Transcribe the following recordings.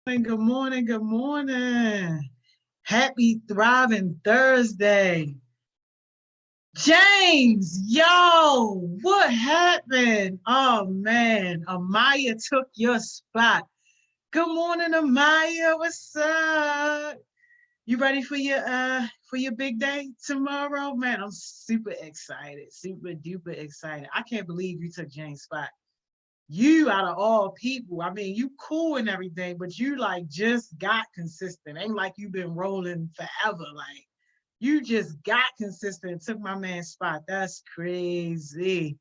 Good morning, good morning. Happy thriving Thursday. James, yo, what happened? Oh man, Amaya took your spot. Good morning, Amaya. What's up? You ready for your big day tomorrow? Man, I'm super excited, super duper excited. I can't believe you took James' spot. You out of all people, I mean, you cool and everything, but you like just got consistent. Ain't like you've been rolling forever. Like you just got consistent and took my man's spot. That's crazy.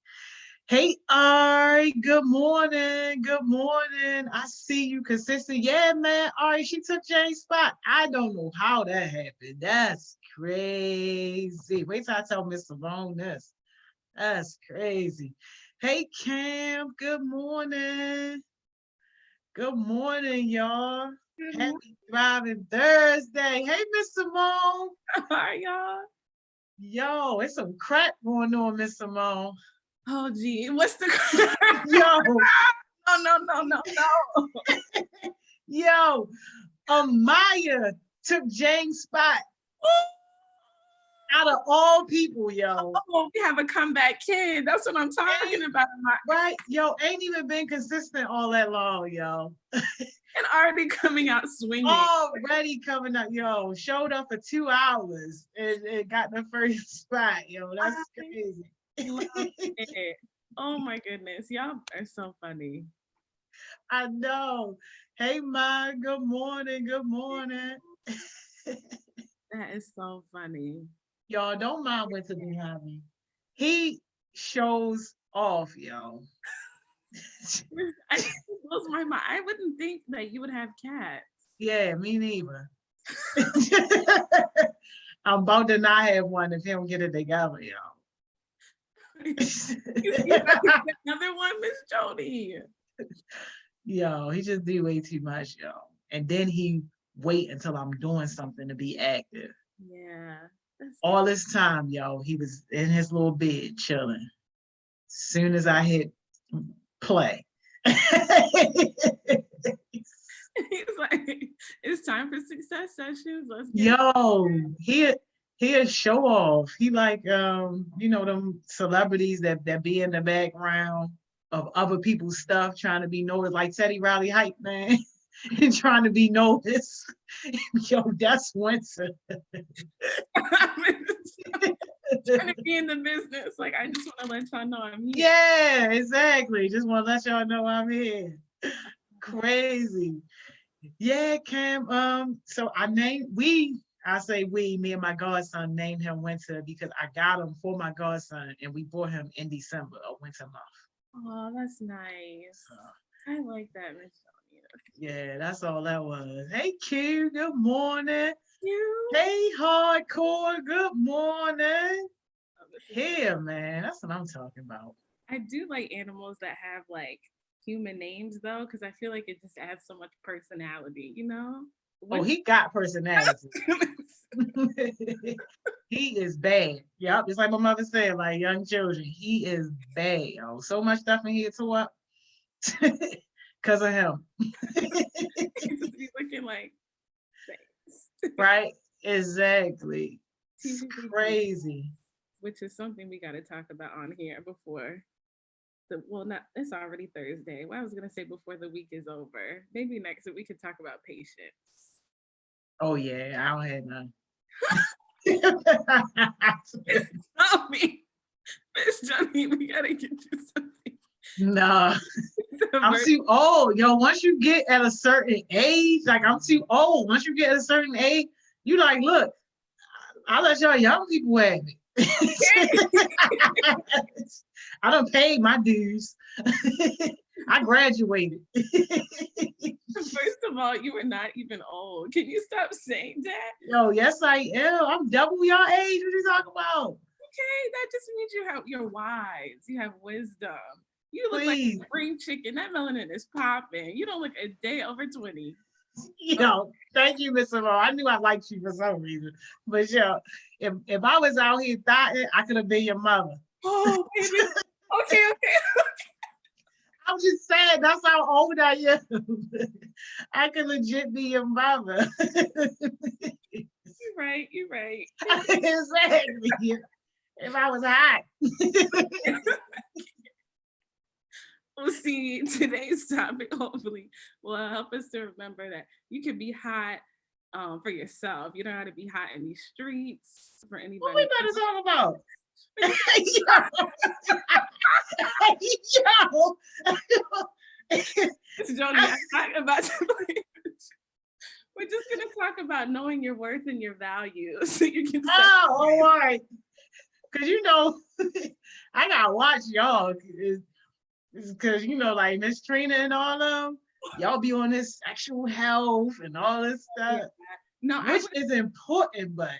Hey Ari, good morning. Good morning. I see you consistent. Yeah, man. Ari, she took Jane's spot. I don't know how that happened. That's crazy. Wait till I tell Miss Simone this. That's crazy. Hey Cam, good morning. Good morning, y'all. Good morning. Happy thriving Thursday. Hey, Miss Simone. Hi, y'all. Yo, it's some crack going on, Miss Simone. Oh, gee. What's the... Yo. No. Yo, Amaya took Jane's spot. Out of all people, yo. Oh, we have a comeback kid. That's what I'm talking about. Right? Yo, ain't even been consistent all that long, yo. And already coming out swinging. Already coming up, yo. Showed up for 2 hours and got the first spot, yo. That's crazy. Oh my goodness. Y'all are so funny. I know. Hey, Ma. Good morning. Good morning. That is so funny. Y'all don't mind Winter behind me. He shows off, yo. I blows my mind. I wouldn't think that you would have cats. Yeah, me neither. I'm about to not have one if he don't get it together, yo. Another one, Miss Jody. Yo, he just do way too much, yo. And then he wait until I'm doing something to be active. Yeah. All this time, yo, he was in his little bed chilling. Soon as I hit play. He's like, it's time for success sessions. Let's get yo, he'll show off. He like them celebrities that be in the background of other people's stuff trying to be noticed, like Teddy Riley hype man. And trying to be noticed. Yo, that's Winter. Trying to be in the business. Like, I just want to let y'all know I'm here. Yeah, exactly. Just want to let y'all know I'm here. Crazy. Yeah, Cam. So me and my godson named him Winter because I got him for my godson and we bought him in December, a winter month. Oh, that's nice. I like that, Miss Sonia. Yeah, that's all that was. Hey Q, good morning. Q. Hey Hardcore, good morning. Here, man. That's what I'm talking about. I do like animals that have like human names though, because I feel like it just adds so much personality, you know? Oh, he got personality. He is bad. Yep, just like my mother said, like young children, he is bad. Yo. So much stuff in here to up because of him. Just be looking like thanks. Right? Exactly. It's crazy. Which is something we got to talk about on here before it's already Thursday. Well, I was going to say before the week is over. Maybe next week we could talk about patience. Oh, yeah. I don't have none. Tell me, Miss Johnny, we got to get you something. Nah. I'm too old. Yo, once you get at a certain age, like I'm too old. Once you get at a certain age, you like, look, I'll let y'all young people have it. I done paid my dues. I graduated. First of all, you were not even old. Can you stop saying that? Yo, yes, I am. I'm double your age. What are you talking about? Okay, that just means you're wise. You have wisdom. You look like a spring chicken. That melanin is popping. You don't look a day over 20. Yo, thank you, Miss Simone. I knew I liked you for some reason. But yo, if I was out here thotting, I could have been your mother. Oh, baby. Okay. I'm just saying, that's how old I am. I can legit be your mother. You're right. You're right. Exactly. If I was hot. We'll see today's topic hopefully will help us to remember that you can be hot for yourself. You don't have to be hot in these streets for What we anybody about to else. talk about? Yo. It's Joni. I'm not about to play. We're just gonna talk about knowing your worth and your value, so you can. All right. Cause I gotta watch y'all. Because like Miss Trina and all them, y'all be on this sexual health and all this stuff. Yeah. No, which is important, but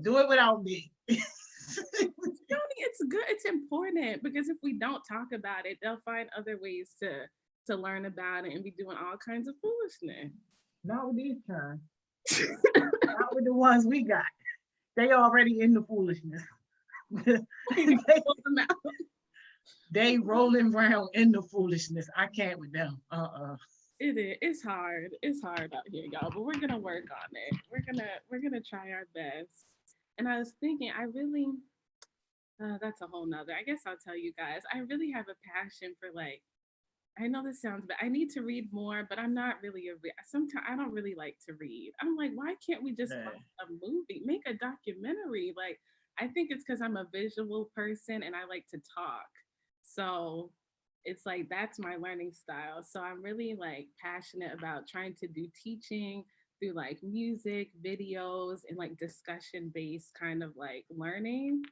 do it without me. It's good. It's important because if we don't talk about it, they'll find other ways to learn about it and be doing all kinds of foolishness. Not with these kinds. Not with the ones we got. They already in the foolishness. They rolling around in the foolishness. I can't with them. It is. It's hard. It's hard out here, y'all. But we're gonna work on it. We're gonna try our best. And I was thinking, I really, that's a whole nother. I guess I'll tell you guys. I really have a passion for I know this sounds bad. I need to read more, but I'm not really sometimes I don't really like to read. I'm like, why can't we just make a movie, make a documentary? I think it's because I'm a visual person and I like to talk. So it's that's my learning style. So I'm really passionate about trying to do teaching through music, videos, and discussion based kind of learning.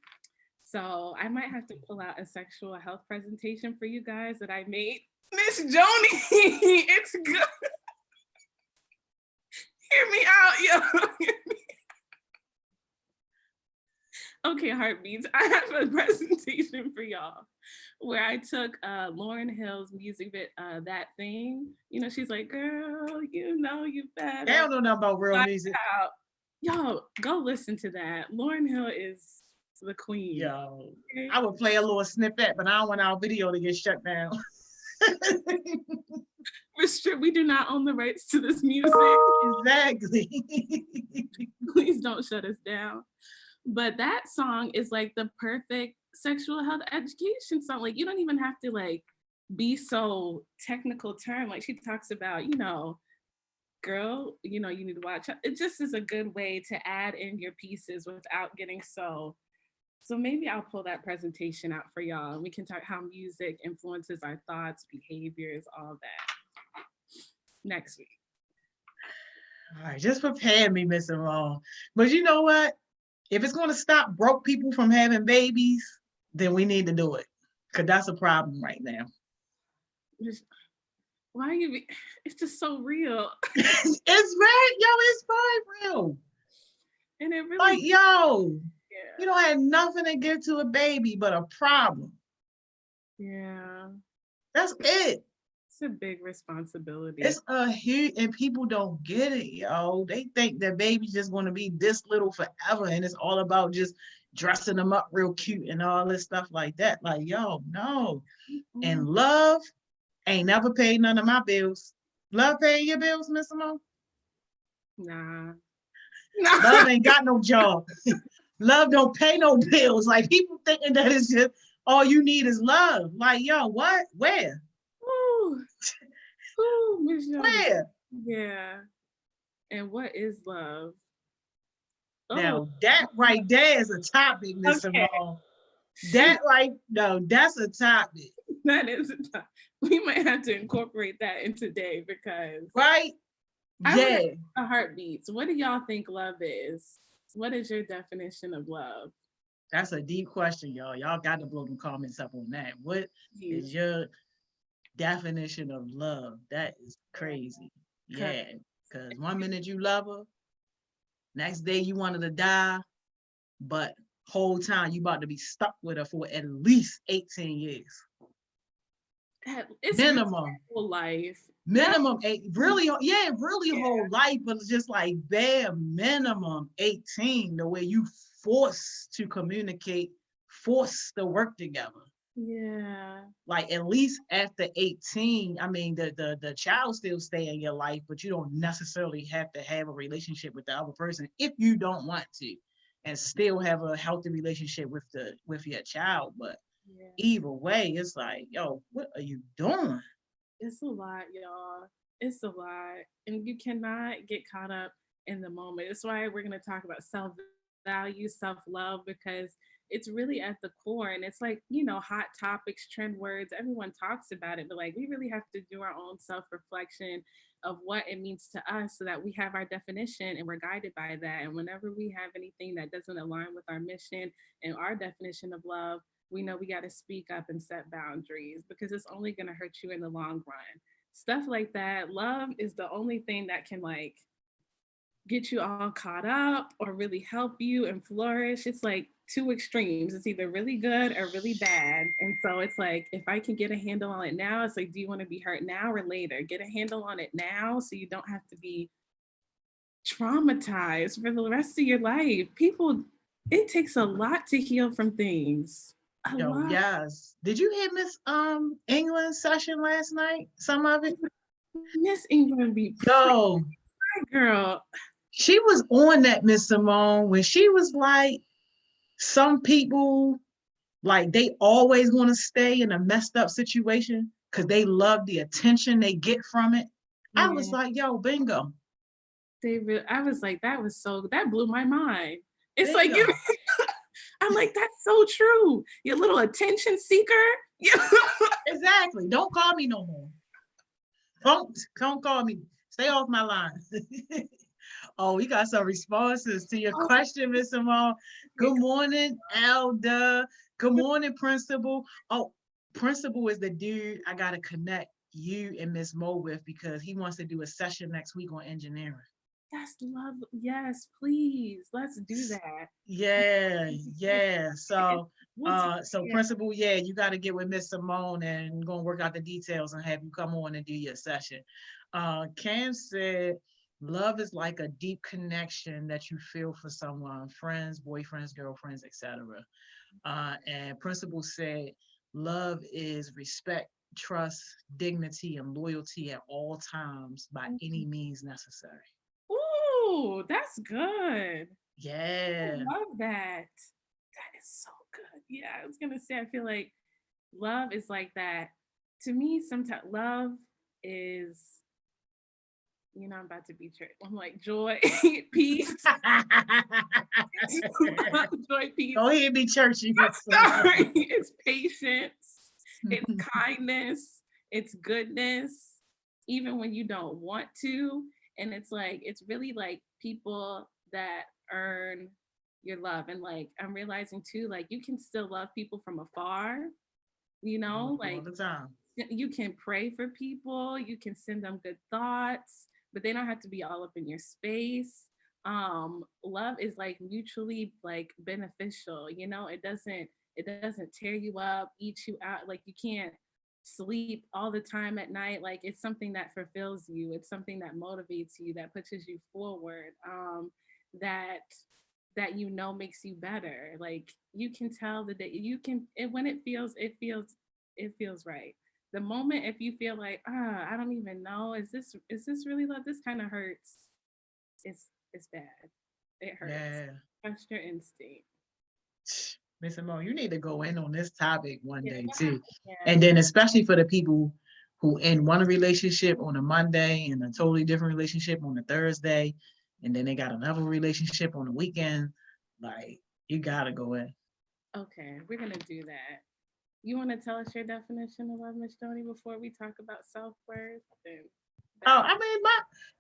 So I might have to pull out a sexual health presentation for you guys that I made. Miss Joni, it's good. Hear me out, yo. Okay, heartbeats. I have a presentation for y'all where I took Lauryn Hill's music bit, That Thing. She's like, girl, you better. They don't know nothing about real music. Yo, go listen to that. Lauryn Hill is the queen. Yo, okay. I would play a little snippet, but I don't want our video to get shut down. We do not own the rights to this music. Exactly. Please don't shut us down. But that song is the perfect sexual health education song. You don't even have to be so technical term. She talks about, girl, you need to watch. It just is a good way to add in your pieces without getting so maybe I'll pull that presentation out for y'all and we can talk how music influences our thoughts, behaviors, all that next week. All right, just prepare me, Miss Simone. But you know what? If it's going to stop broke people from having babies, then we need to do it. Because that's a problem right now. Why it's just so real. It's right, yo, it's very real. And it really you don't have nothing to give to a baby but a problem. Yeah. That's it. It's a big responsibility. It's a huge, and people don't get it, yo. They think that baby's just going to be this little forever, and it's all about just dressing them up real cute and all this stuff like that. Yo, no. Mm-hmm. And love ain't never paid none of my bills. Love paying your bills, Miss Simone? Nah. Love ain't got no job. Love don't pay no bills. People thinking that it's just all you need is love. Yo, what? Where? Ooh, Miss Young. Where? Yeah. And what is love? Now that right there is a topic, Miss Simone. That's a topic. That is a topic. We might have to incorporate that in today because right. Yeah. The heartbeats. What do y'all think love is? What is your definition of love? That's a deep question, y'all. Y'all got to blow them comments up on that. What is your definition of love? That is crazy. Yeah. Because one minute you love her, next day you wanted to die, but whole time you about to be stuck with her for at least 18 years. It's minimum whole life. Minimum really whole life, but it's just bare minimum 18, the way you forced to communicate, forced to work together. Yeah. Like at least after 18, I mean, the child still stay in your life, but you don't necessarily have to have a relationship with the other person if you don't want to, and still have a healthy relationship with your child. But Yeah. either way, it's like, yo, what are you doing? It's a lot, y'all. It's a lot. And you cannot get caught up in the moment. That's why we're going to talk about self value, self love, because it's really at the core. And it's like, hot topics, trend words, everyone talks about it. But like, we really have to do our own self reflection of what it means to us so that we have our definition and we're guided by that. And whenever we have anything that doesn't align with our mission and our definition of love, we know we got to speak up and set boundaries because it's only going to hurt you in the long run. Stuff like that. Love is the only thing that can like get you all caught up or really help you and flourish. It's like two extremes. It's either really good or really bad. And so it's like, if I can get a handle on it now, it's like, do you want to be hurt now or later? Get a handle on it now so you don't have to be traumatized for the rest of your life. People, it takes a lot to heal from things. A Yo, lot. yes. Did you hear Miss England's session last night? Some of it? Miss England be pretty Yo, girl. she was on that, Miss Simone, when she was like, some people, like, they always want to stay in a messed up situation because they love the attention they get from it. I was Yeah, like, yo, bingo. I was like, that was so, that blew my mind. It's like, Bingo. I'm like, that's so true. You little attention seeker. Yeah. Exactly. Don't call me no more. Don't call me. Stay off my line. Oh, we got some responses to your Oh, question, Miss Simone. yeah. Good morning, Elda. Good morning, Principal. Oh, Principal is the dude I gotta connect you and Miss Mo with because he wants to do a session next week on engineering. That's love. Yes, please. Let's do that. Yeah, yeah. We'll talk. So Yeah. Principal, yeah, you got to get with Miss Simone and go and work out the details and have you come on and do your session. Cam said, love is like a deep connection that you feel for someone, friends, boyfriends, girlfriends, etc. And Principal said, love is respect, trust, dignity, and loyalty at all times by any means necessary. Ooh, that's good. I Yeah. love that. That is so good. Yeah, I was gonna say, I feel like love is like that. To me, sometimes love is, I'm about to be church. I'm like joy, peace, joy, peace. Go ahead, be churchy. Sorry, it's patience, it's kindness, it's goodness, even when you don't want to. And it's like, it's really like people that earn your love. And like, I'm realizing too, like, you can still love people from afar, All like the time. you can pray for people, you can send them good thoughts, but they don't have to be all up in your space. Love is like mutually like beneficial, it doesn't tear you up, eat you out. Like, you can't sleep all the time at night. Like, it's something that fulfills you, it's something that motivates you, that pushes you forward, that makes you better. Like, you can tell the day you can it, when it feels right. The moment, if you feel like, I don't even know, is this really love? This kind of hurts. It's bad. It hurts. Yeah. Trust your instinct. Miss Simone, you need to go in on this topic one Yeah, day what too. happened? Yeah. And then especially for the people who in one relationship on a Monday and a totally different relationship on a Thursday, and then they got another relationship on the weekend, like you gotta go in. Okay, we're gonna do that. You want to tell us your definition of love, Miss Joni, before we talk about self worth and Oh, value? I mean,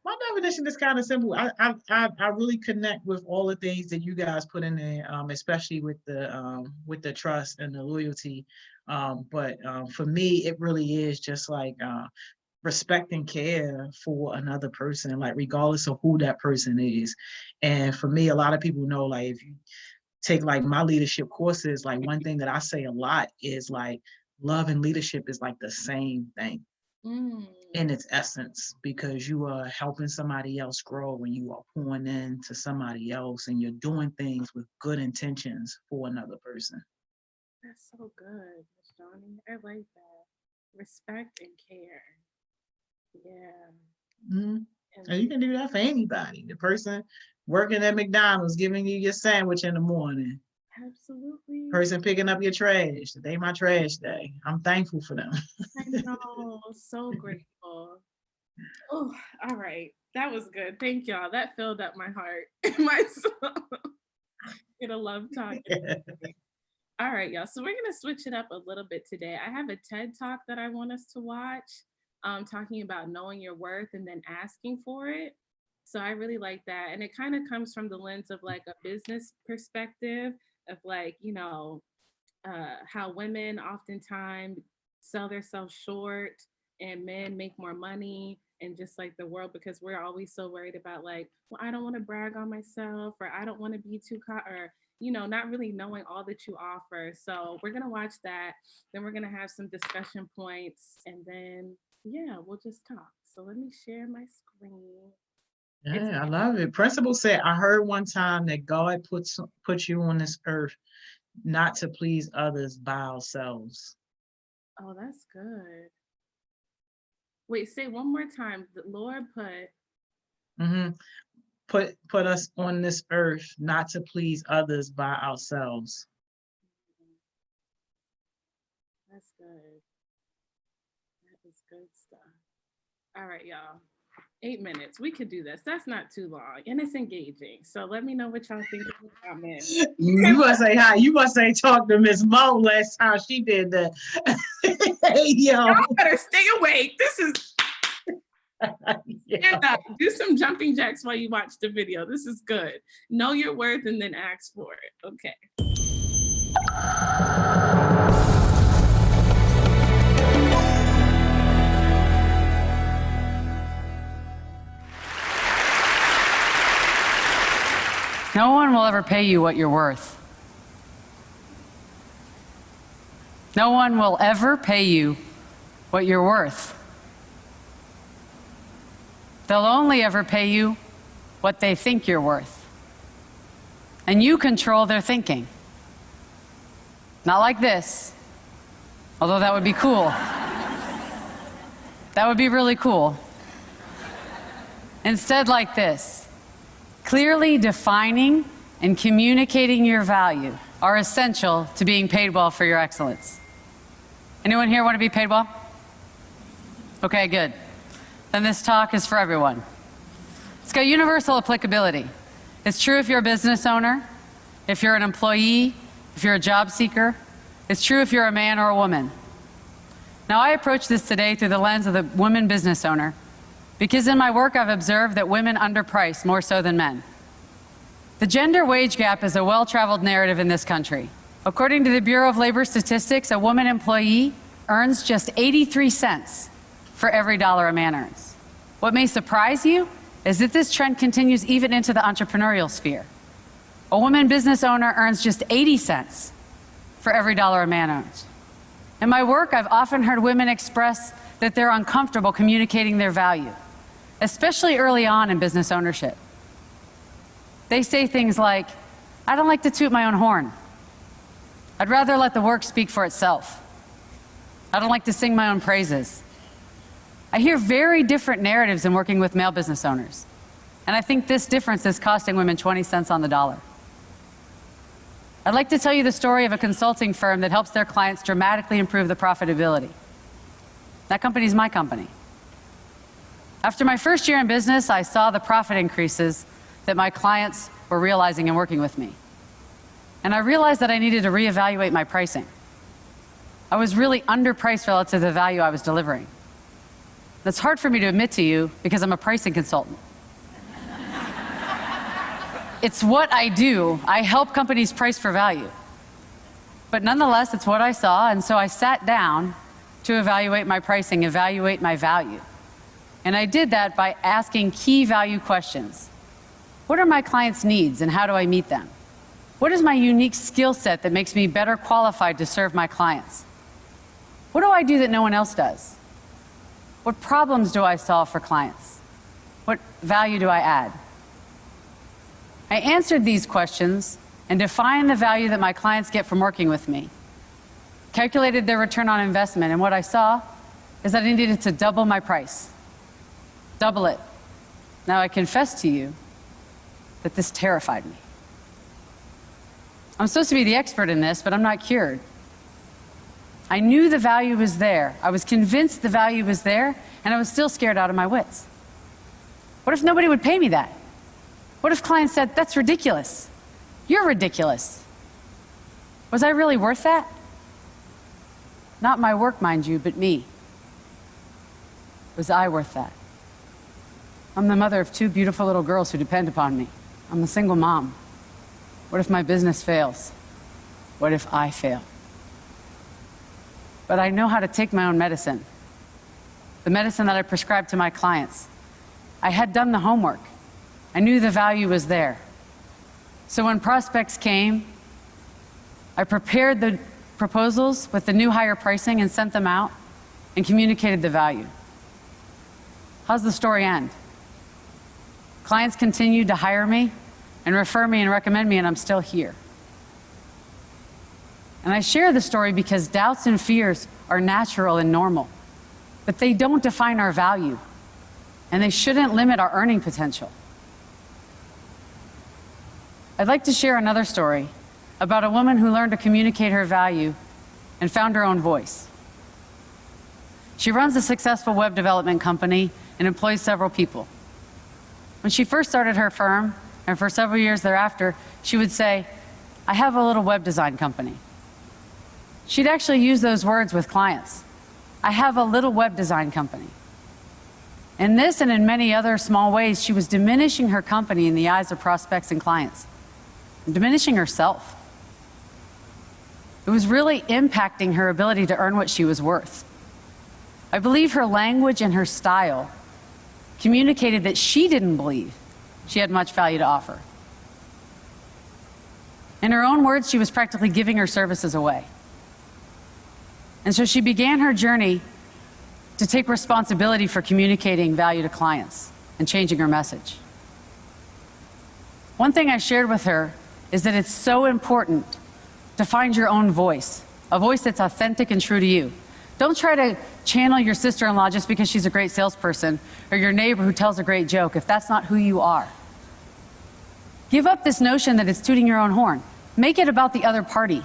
my definition is kind of simple. I really connect with all the things that you guys put in there, especially with the trust and the loyalty. But for me, it really is just like respect and care for another person, like regardless of who that person is. And for me, a lot of people know, like if you take like my leadership courses, like one thing that I say a lot is like love and leadership is like the same thing Mm, in its essence because you are helping somebody else grow when you are pouring into somebody else and you're doing things with good intentions for another person. That's so good, Miss Johnny. I like that. Respect and care. Yeah. Hmm. And And you can do that for anybody. The person working at McDonald's giving you your sandwich in the morning. absolutely. Person picking up your trash. Today my trash day. I'm thankful for them. I know. So grateful. Oh, all right. That was good. Thank y'all. That filled up my heart and my soul. Gonna love talking. All right, y'all. So we're gonna switch it up a little bit today. I have a TED talk that I want us to watch, talking about knowing your worth and then asking for it. So I really like that. And it kind of comes from the lens of like a business perspective of like, how women oftentimes sell themselves short and men make more money and just like the world because we're always so worried about like, well, I don't want to brag on myself or I don't want to be too or not really knowing all that you offer. So we're gonna watch that. Then we're gonna have some discussion points, and then yeah, we'll just talk. So let me share my screen. Yeah, I love it. Principal said, I heard one time that God puts you on this earth not to please others by ourselves. Oh, that's good. Wait, say one more time. The Lord put. Hmm. Put us on this earth not to please others by ourselves. That's good. That is good stuff. All right, y'all. 8 minutes. We could do this. That's not too long, and it's engaging. So let me know what y'all think in the comments. You must say hi. You must say talk to Miss Mo last time she did that. Hey, yo. Y'all better stay awake. This is. Yeah. Stand up. Do some jumping jacks while you watch the video. This is good. Know your worth and then ask for it. Okay. No one will ever pay you what you're worth. No one will ever pay you what you're worth. They'll only ever pay you what they think you're worth. And you control their thinking. Not like this, although that would be cool. That would be really cool. Instead, like this. Clearly defining and communicating your value are essential to being paid well for your excellence. Anyone here want to be paid well? Okay, good. Then this talk is for everyone. It's got universal applicability. It's true if you're a business owner, if you're an employee, if you're a job seeker. It's true if you're a man or a woman. Now, I approach this today through the lens of the woman business owner, because in my work I've observed that women underprice more so than men. The gender wage gap is a well-traveled narrative in this country. According to the Bureau of Labor Statistics, a woman employee earns just 83 cents for every dollar a man earns. What may surprise you is that this trend continues even into the entrepreneurial sphere. A woman business owner earns just 80 cents for every dollar a man earns. In my work, I've often heard women express that they're uncomfortable communicating their value, especially early on in business ownership. They say things like, I don't like to toot my own horn. I'd rather let the work speak for itself. I don't like to sing my own praises. I hear very different narratives in working with male business owners. And I think this difference is costing women 20 cents on the dollar. I'd like to tell you the story of a consulting firm that helps their clients dramatically improve the profitability. That company is my company. After my first year in business, I saw the profit increases that my clients were realizing in working with me. And I realized that I needed to reevaluate my pricing. I was really underpriced relative to the value I was delivering. That's hard for me to admit to you because I'm a pricing consultant. It's what I do. I help companies price for value. But nonetheless, it's what I saw, and so I sat down to evaluate my pricing, evaluate my value. And I did that by asking key value questions. What are my clients' needs and how do I meet them? What is my unique skill set that makes me better qualified to serve my clients? What do I do that no one else does? What problems do I solve for clients? What value do I add? I answered these questions and defined the value that my clients get from working with me. calculated their return on investment, and what I saw is that I needed to double my price. Double it. Now I confess to you that this terrified me. I'm supposed to be the expert in this, but I'm not cured. I knew the value was there. I was convinced the value was there, and I was still scared out of my wits. What if nobody would pay me that? What if clients said, "That's ridiculous. You're ridiculous"? Was I really worth that? Not my work, mind you, but me. Was I worth that? I'm the mother of 2 beautiful little girls who depend upon me. I'm a single mom. What if my business fails? What if I fail? But I know how to take my own medicine, the medicine that I prescribe to my clients. I had done the homework. I knew the value was there. So when prospects came, I prepared the proposals with the new higher pricing and sent them out and communicated the value. How's the story end? Clients continued to hire me and refer me and recommend me, and I'm still here. And I share the story because doubts and fears are natural and normal, but they don't define our value, and they shouldn't limit our earning potential. I'd like to share another story about a woman who learned to communicate her value and found her own voice. She runs a successful web development company and employs several people. When she first started her firm, and for several years thereafter, she would say, "I have a little web design company." She'd actually use those words with clients. "I have a little web design company." In this and in many other small ways, she was diminishing her company in the eyes of prospects and clients, and diminishing herself. It was really impacting her ability to earn what she was worth. I believe her language and her style communicated that she didn't believe she had much value to offer. In her own words, she was practically giving her services away. And so she began her journey to take responsibility for communicating value to clients and changing her message. One thing I shared with her is that it's so important to find your own voice, a voice that's authentic and true to you. Don't try to channel your sister-in-law just because she's a great salesperson, or your neighbor who tells a great joke, if that's not who you are. Give up this notion that it's tooting your own horn. Make it about the other party.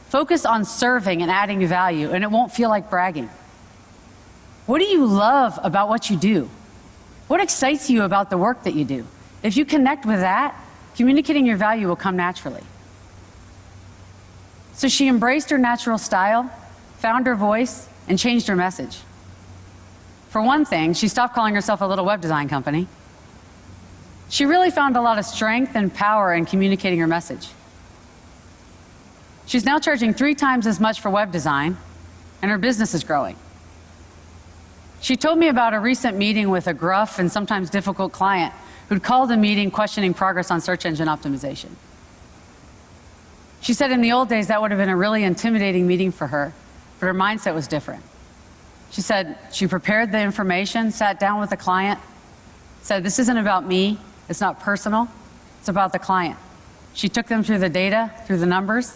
Focus on serving and adding value, and it won't feel like bragging. What do you love about what you do? What excites you about the work that you do? If you connect with that, communicating your value will come naturally. So she embraced her natural style, found her voice, and changed her message. For one thing, she stopped calling herself a little web design company. She really found a lot of strength and power in communicating her message. She's now charging 3 times as much for web design, and her business is growing. She told me about a recent meeting with a gruff and sometimes difficult client who'd called the meeting questioning progress on search engine optimization. She said in the old days that would have been a really intimidating meeting for her, but her mindset was different. She said she prepared the information, sat down with the client, said, "This isn't about me, it's not personal, it's about the client." She took them through the data, through the numbers,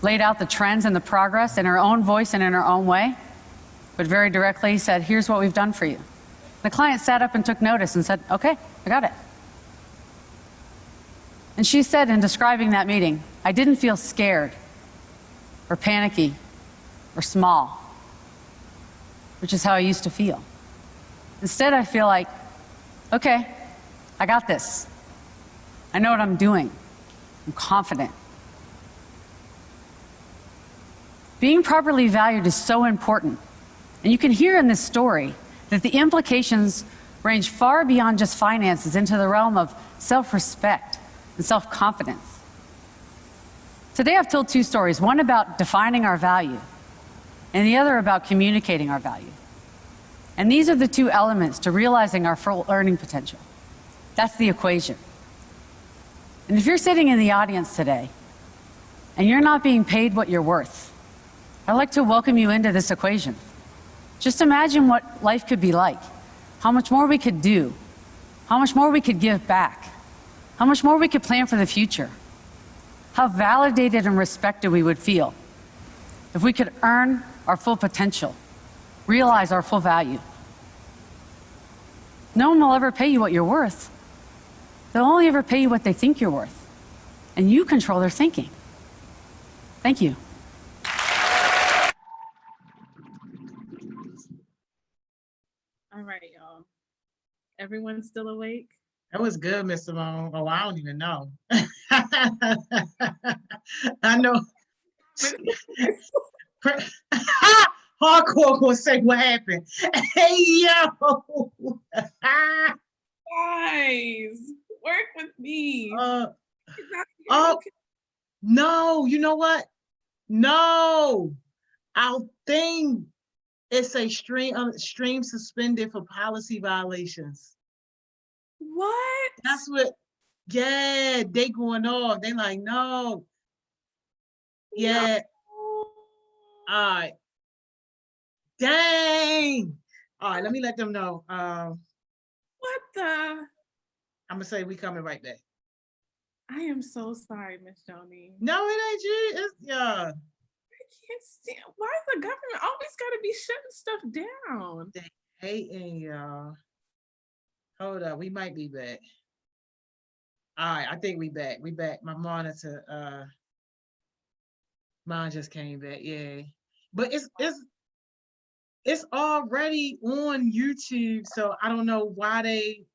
laid out the trends and the progress in her own voice and in her own way, but very directly said, "Here's what we've done for you." The client sat up and took notice and said, "Okay, I got it." And she said in describing that meeting, "I didn't feel scared or panicky or small, which is how I used to feel. Instead, I feel like, okay, I got this. I know what I'm doing. I'm confident." Being properly valued is so important. And you can hear in this story that the implications range far beyond just finances into the realm of self-respect and self-confidence. Today I've told 2 stories, one about defining our value and the other about communicating our value. And these are the 2 elements to realizing our full earning potential. That's the equation. And if you're sitting in the audience today and you're not being paid what you're worth, I'd like to welcome you into this equation. Just imagine what life could be like, how much more we could do, how much more we could give back, how much more we could plan for the future, how validated and respected we would feel if we could earn our full potential, realize our full value, no one will ever pay you what you're worth. They'll only ever pay you what they think you're worth. And you control their thinking. Thank you. All right, y'all. Everyone's still awake? That was good, Miss Simone. Oh, I don't even know. I know. Hardcore gonna say what happened. Hey, yo. Guys, work with me. No, you know what? No, our thing is a stream suspended for policy violations. What? That's what. Yeah, they going off. They like, no. Yeah. No. All right. Dang. All right, let me let them know. What the? I'm gonna say we coming right back. I am so sorry, Miss Joni. No, it ain't you. It's I can't stand. Why the government always got to be shutting stuff down? They hating y'all. Hold up, we might be back. All right, I think we back. We back. My monitor, mine just came back. Yeah, but it's already on YouTube, so I don't know why they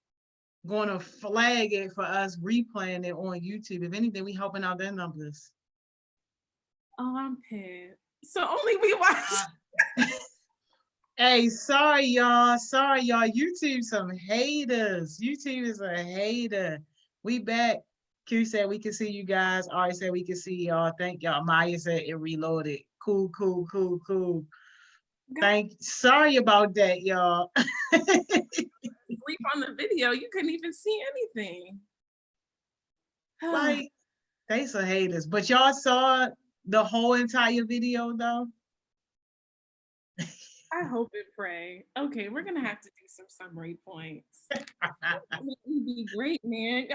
gonna flag it for us replaying it on YouTube. If anything, we helping out their numbers. Oh, I'm pissed. So only we watch. Hey, sorry y'all. Sorry y'all. YouTube some haters. YouTube is a hater. We back. Q said we can see you guys. Ari said we can see y'all. Thank y'all. Maya said it reloaded. Cool, cool, cool, cool. Sorry about that, y'all. Sleep on the video. You couldn't even see anything. Like, they some haters. But y'all saw the whole entire video though? I hope and pray. Okay, we're gonna have to do some summary points. It'd be great, man.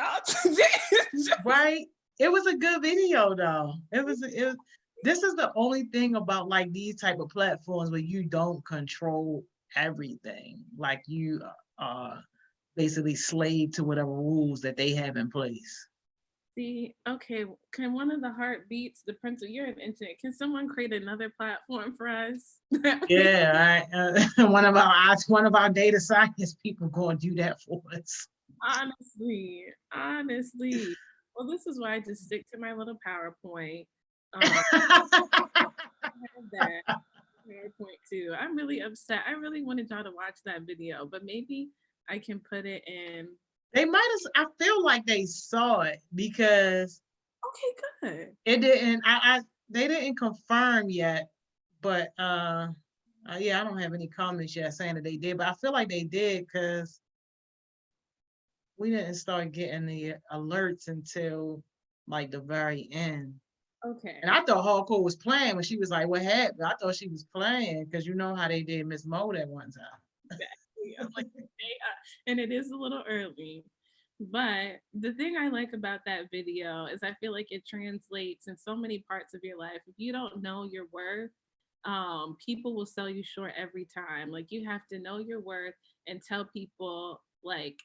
Right? It was a good video though. This is the only thing about like these type of platforms where you don't control everything. Like you are basically slave to whatever rules that they have in place. See, okay, can one of the heartbeats, the principal, you're an internet, can someone create another platform for us? Yeah, one of our data science people going to do that for us. Honestly. Well, this is why I just stick to my little PowerPoint. That PowerPoint too. I'm really upset. I really wanted y'all to watch that video, but maybe I can put it in. They might have. I feel like they saw it because. Okay, good. It didn't. They didn't confirm yet, but yeah, I don't have any comments yet saying that they did, but I feel like they did because we didn't start getting the alerts until like the very end. Okay. And I thought Hardcore was playing when she was like, "What happened?" I thought she was playing because you know how they did Miss Mo that one time. Exactly. I'm like, and it is a little early. But the thing I like about that video is I feel like it translates in so many parts of your life. If you don't know your worth, people will sell you short every time. Like you have to know your worth and tell people like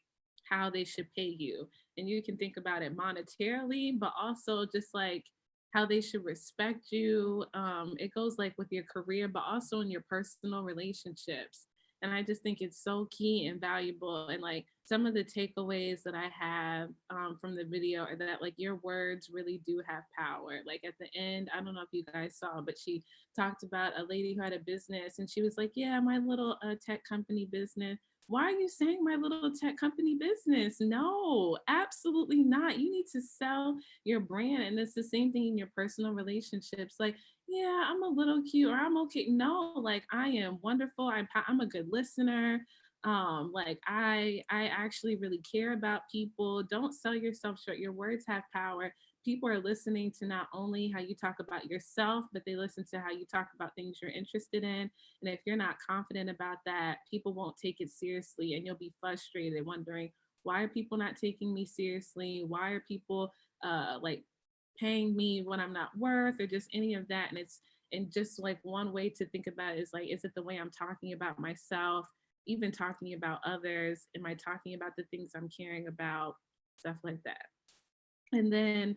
how they should pay you. And you can think about it monetarily, but also just like how they should respect you. It goes like with your career, but also in your personal relationships. And I just think it's so key and valuable. And like some of the takeaways that I have from the video are that like your words really do have power. Like at the end, I don't know if you guys saw, but she talked about a lady who had a business and she was like, yeah, my little tech company business. Why are you saying my little tech company business? No, absolutely not. You need to sell your brand. And it's the same thing in your personal relationships. Like, yeah, I'm a little cute or I'm okay. No, like I am wonderful. I'm a good listener. Like I actually really care about people. Don't sell yourself short. Your words have power. People are listening to not only how you talk about yourself, but they listen to how you talk about things you're interested in. And if you're not confident about that, people won't take it seriously and you'll be frustrated wondering, why are people not taking me seriously? Why are people like paying me what I'm not worth or just any of that? And And just like one way to think about it is like, is it the way I'm talking about myself, even talking about others? Am I talking about the things I'm caring about? Stuff like that. And then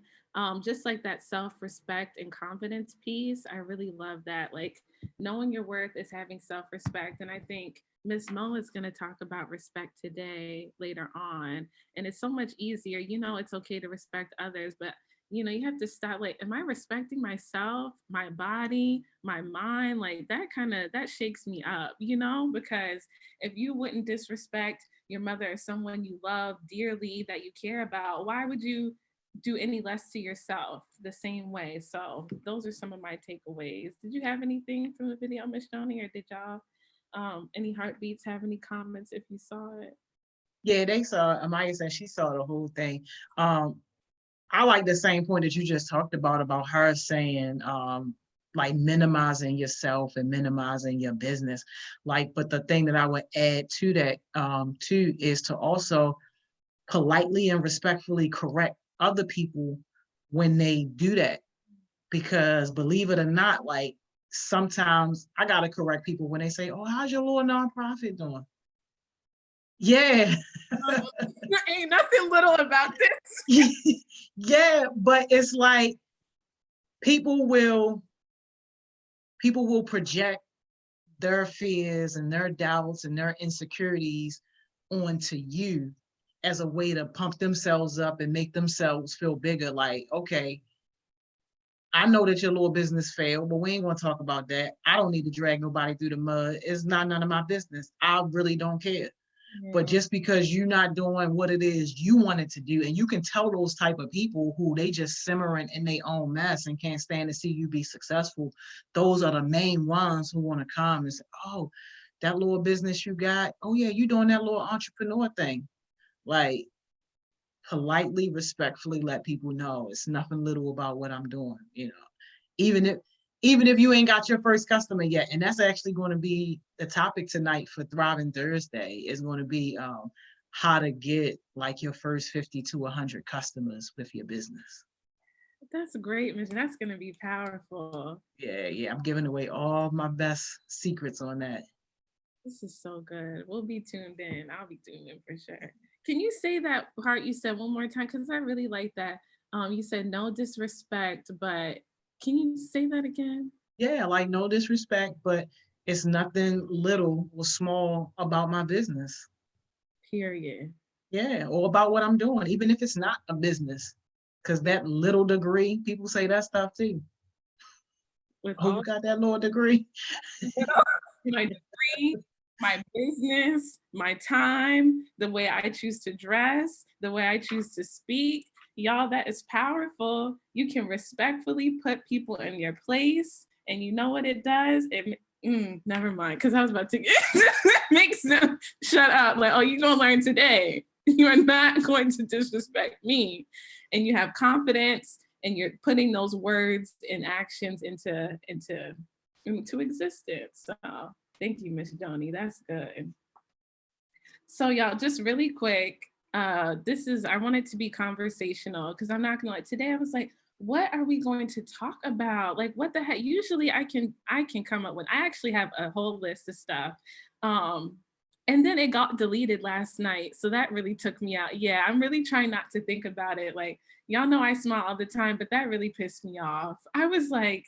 just like that self-respect and confidence piece, I really love that. Like knowing your worth is having self-respect. And I think Miss Mo is going to talk about respect today later on. And it's so much easier. You know, it's okay to respect others, but you know, you have to start like, am I respecting myself, my body, my mind? Like that kind of, that shakes me up, you know, because if you wouldn't disrespect your mother or someone you love dearly that you care about, why would you do any less to yourself the same way? So those are some of my takeaways. Did you have anything from the video, Miss Joni, or did y'all any heartbeats have any comments if you saw it? Yeah, they saw, Amaya said she saw the whole thing. I like the same point that you just talked about her saying, like minimizing yourself and minimizing your business. Like, but the thing that I would add to that, too, is to also politely and respectfully correct other people when they do that. Because believe it or not, like sometimes I gotta correct people when they say, "Oh, how's your little nonprofit doing?" Yeah. Ain't nothing little about this. Yeah, but it's like people will project their fears and their doubts and their insecurities onto you as a way to pump themselves up and make themselves feel bigger. Like, okay, I know that your little business failed, but we ain't gonna talk about that. I don't need to drag nobody through the mud. It's not none of my business. I really don't care. Yeah. But just because you're not doing what it is you wanted to do, and you can tell those type of people who they just simmering in their own mess and can't stand to see you be successful, those are the main ones who want to come and say, "Oh, that little business you got, oh yeah, you doing that little entrepreneur thing." Like, politely, respectfully let people know it's nothing little about what I'm doing, you know. Even if you ain't got your first customer yet. And that's actually going to be the topic tonight for Thriving Thursday, is going to be how to get like your first 50 to 100 customers with your business. That's great, Mission. That's going to be powerful. Yeah, I'm giving away all my best secrets on that. This is so good. We'll be tuned in. I'll be tuned in for sure. Can you say that part you said one more time? Because I really like that. You said no disrespect, but can you say that again? Yeah, like no disrespect, but it's nothing little or small about my business. Period. Yeah, or about what I'm doing, even if it's not a business. Because that little degree, people say that stuff too. With Oh, all you got that little degree? my degree, my business, my time, the way I choose to dress, the way I choose to speak. Y'all, that is powerful. You can respectfully put people in their place. And you know what it does? Never mind, because I was about to make them shut up. Like, oh, you're going to learn today. You are not going to disrespect me. And you have confidence, and you're putting those words and actions into existence. So thank you, Miss Joni. That's good. So y'all, just really quick, I wanted to be conversational because I'm not gonna lie. Today I was like, what are we going to talk about? Like, what the heck? Usually I can come up with, I actually have a whole list of stuff. And then it got deleted last night. So that really took me out. Yeah, I'm really trying not to think about it. Like, y'all know I smile all the time, but that really pissed me off. I was like,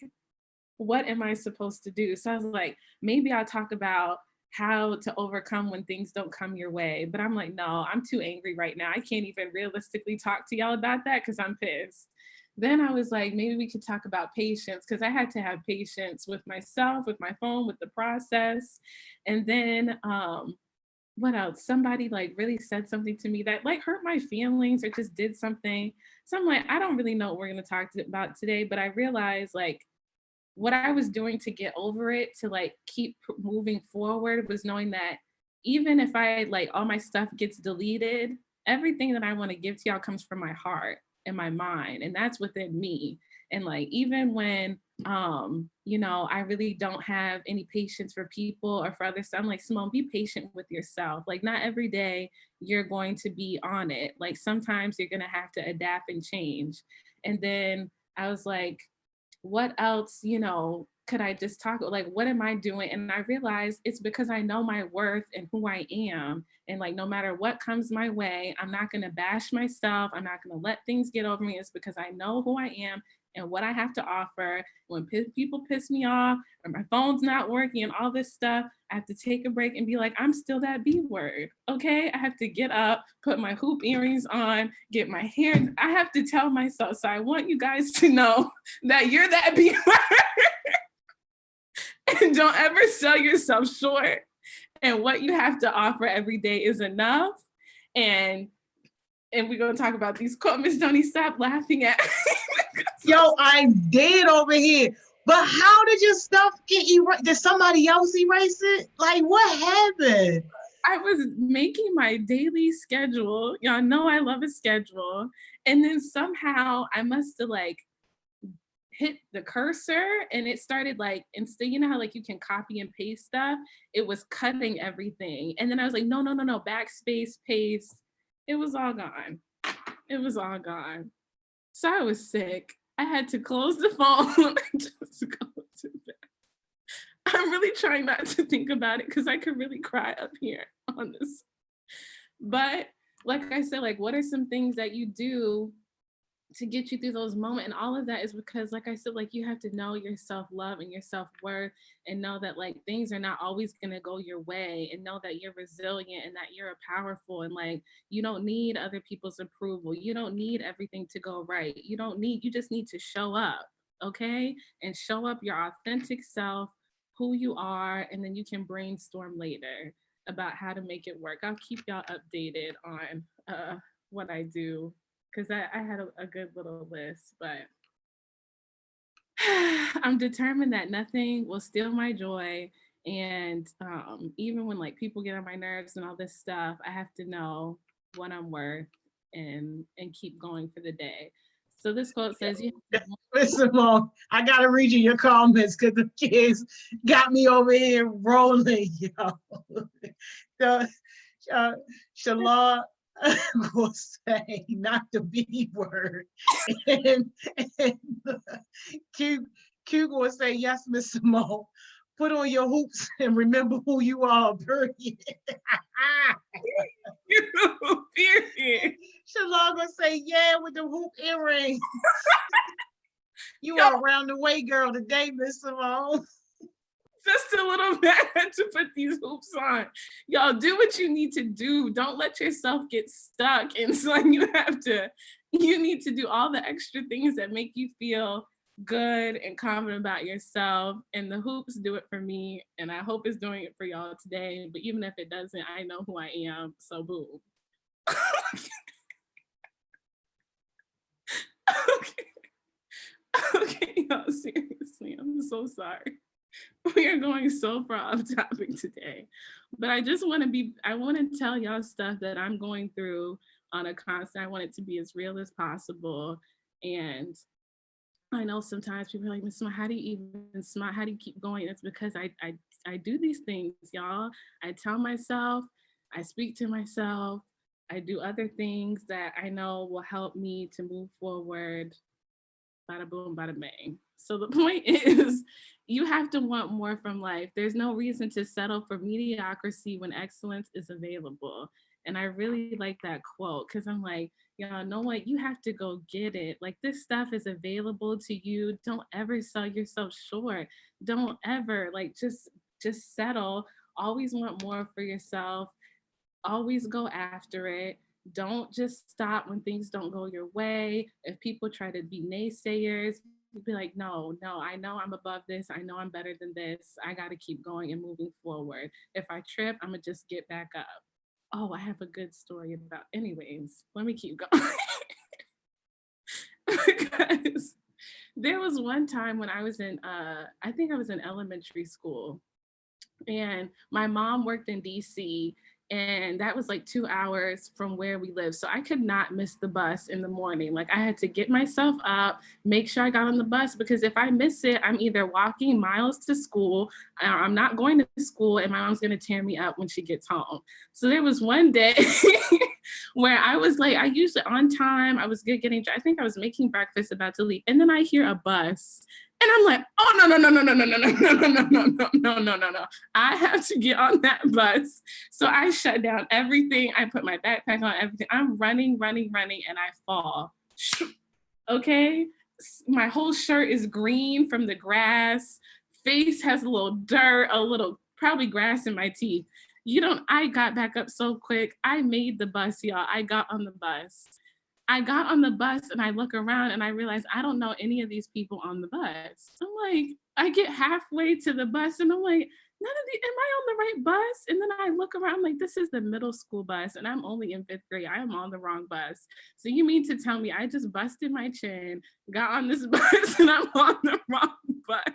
what am I supposed to do? So I was like, maybe I'll talk about how to overcome when things don't come your way. But I'm like, no, I'm too angry right now. I can't even realistically talk to y'all about that because I'm pissed. Then I was like, maybe we could talk about patience, because I had to have patience with myself, with my phone, with the process. And then what else? Somebody like really said something to me that like hurt my feelings or just did something. So I'm like, I don't really know what we're going to talk about today, but I realized like what I was doing to get over it, to like keep moving forward, was knowing that even if I like all my stuff gets deleted, everything that I want to give to y'all comes from my heart and my mind, and that's within me. And like even when you know, I really don't have any patience for people or for others, so I'm like, Simone, be patient with yourself. Like not every day you're going to be on it. Like sometimes you're gonna have to adapt and change. And then I was like, what else, you know, could I just talk, like, what am I doing? And I realized it's because I know my worth and who I am. And like, no matter what comes my way, I'm not going to bash myself. I'm not going to let things get over me. It's because I know who I am and what I have to offer. When people piss me off or my phone's not working and all this stuff, I have to take a break and be like, I'm still that B word. Okay. I have to get up, put my hoop earrings on, get my hair. I have to tell myself. So I want you guys to know that you're that B word. And don't ever sell yourself short. And what you have to offer every day is enough. And we're going to talk about these quotes. Miss Donnie, stop laughing at me. Yo, I'm dead over here. But how did your stuff get erased? Did somebody else erase it? Like, what happened? I was making my daily schedule. Y'all know I love a schedule. And then somehow I must have like hit the cursor and it started like, instead, you know how like you can copy and paste stuff? It was cutting everything. And then I was like, no, backspace, paste. It was all gone. It was all gone. So I was sick. I had to close the phone and just go to bed. I'm really trying not to think about it because I could really cry up here on this. But like I said, like, what are some things that you do to get you through those moments? And all of that is because, like I said, like, you have to know your self-love and your self-worth and know that like things are not always going to go your way, and know that you're resilient and that you're powerful, and like you don't need other people's approval. You don't need everything to go right. You just need to show up, okay? And show up your authentic self, who you are, and then you can brainstorm later about how to make it work. I'll keep y'all updated on what I do, because I had a good little list, but I'm determined that nothing will steal my joy. And even when like people get on my nerves and all this stuff, I have to know what I'm worth and keep going for the day. So this quote says, Simone, I gotta read you your comments because the kids got me over here rolling, yo. So, Shalon will say not the B word, and Q will say yes, Miss Simone. Put on your hoops and remember who you are. Period. Period. Shalon will say yeah with the hoop earrings. You are around the way, girl, today, Miss Simone. Just a little bit to put these hoops on. Y'all do what you need to do. Don't let yourself get stuck. And so you need to do all the extra things that make you feel good and confident about yourself. And the hoops do it for me. And I hope it's doing it for y'all today. But even if it doesn't, I know who I am. So boom. Okay, y'all, seriously, I'm so sorry. We are going so far off topic today, but I want to tell y'all stuff that I'm going through on a constant. I want it to be as real as possible. And I know sometimes people are like, Miss Simone, how do you even smile? How do you keep going? It's because I do these things, y'all. I tell myself, I speak to myself, I do other things that I know will help me to move forward. Bada boom, bada bang. So the point is, you have to want more from life. There's no reason to settle for mediocrity when excellence is available. And I really like that quote because I'm like, y'all know what? You have to go get it. Like, this stuff is available to you. Don't ever sell yourself short. Don't ever just settle. Always want more for yourself. Always go after it. Don't just stop when things don't go your way. If people try to be naysayers, be like, no, I know I'm above this. I know I'm better than this. I got to keep going and moving forward. If I trip, I'm going to just get back up. Oh, I have a good story about, anyways, let me keep going. Because there was one time when I was in, I think I was in elementary school, and my mom worked in DC, and that was like 2 hours from where we live. So I could not miss the bus in the morning. Like, I had to get myself up, make sure I got on the bus, because if I miss it, I'm either walking miles to school, or I'm not going to school, and my mom's gonna tear me up when she gets home. So there was one day where I was like, I usually on time, I was good getting, I think I was making breakfast about to leave. And then I hear a bus and I'm like, oh, no, no, no, no, no, no, no, no, no, no, no, no, no, no, no, no, no. I have to get on that bus. So I shut down everything. I put my backpack on, everything. I'm running, and I fall. Okay. My whole shirt is green from the grass. Face has a little dirt, a little probably grass in my teeth. I got back up so quick. I made the bus, y'all. I got on the bus. And I look around and I realize I don't know any of these people on the bus. I'm like, I get halfway to the bus and I'm like, am I on the right bus? And then I look around, I'm like, this is the middle school bus and I'm only in 5th grade. I am on the wrong bus. So you mean to tell me I just busted my chin, got on this bus and I'm on the wrong bus?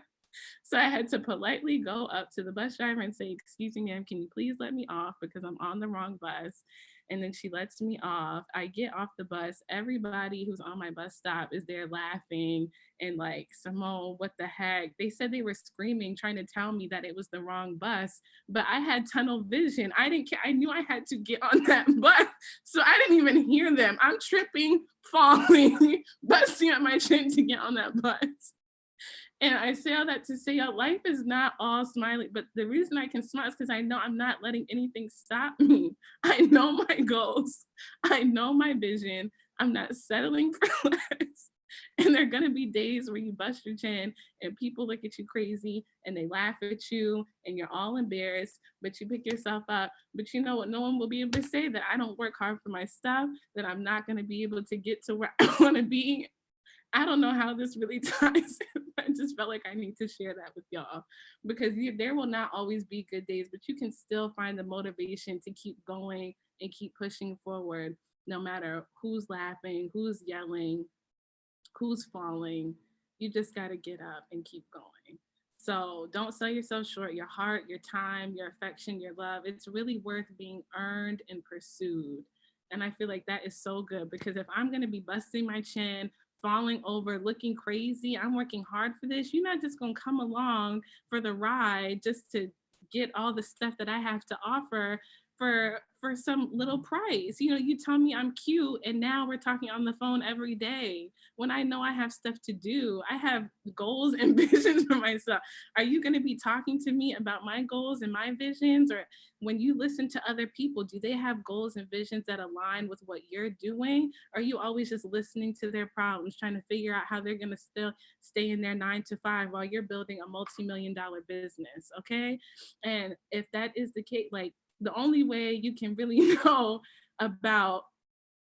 So I had to politely go up to the bus driver and say, excuse me, ma'am, can you please let me off because I'm on the wrong bus? And then she lets me off. I get off the bus. Everybody who's on my bus stop is there laughing and like, Simone, what the heck? They said they were screaming, trying to tell me that it was the wrong bus, but I had tunnel vision. I didn't care. I knew I had to get on that bus. So I didn't even hear them. I'm tripping, falling, busting up my chin to get on that bus. And I say all that to say, y'all, life is not all smiley, but the reason I can smile is because I know I'm not letting anything stop me. I know my goals. I know my vision. I'm not settling for less. And there are going to be days where you bust your chin and people look at you crazy and they laugh at you and you're all embarrassed, but you pick yourself up. But you know what? No one will be able to say that I don't work hard for my stuff, that I'm not going to be able to get to where I want to be. I don't know how this really ties in. I just felt like I need to share that with y'all because there will not always be good days, but you can still find the motivation to keep going and keep pushing forward no matter who's laughing, who's yelling, who's falling. You just got to get up and keep going. So don't sell yourself short. Your heart, your time, your affection, your love, it's really worth being earned and pursued. And I feel like that is so good because if I'm going to be busting my chin, falling over, looking crazy, I'm working hard for this. You're not just going to come along for the ride just to get all the stuff that I have to offer for some little price. You tell me I'm cute and now we're talking on the phone every day when I know I have stuff to do. I have goals and visions for myself. Are you going to be talking to me about my goals and my visions? Or when you listen to other people, do they have goals and visions that align with what you're doing? Or are you always just listening to their problems, trying to figure out how they're going to still stay in their 9 to 5 while you're building a multi-million-dollar business? Okay. And if that is the case, like, the only way you can really know about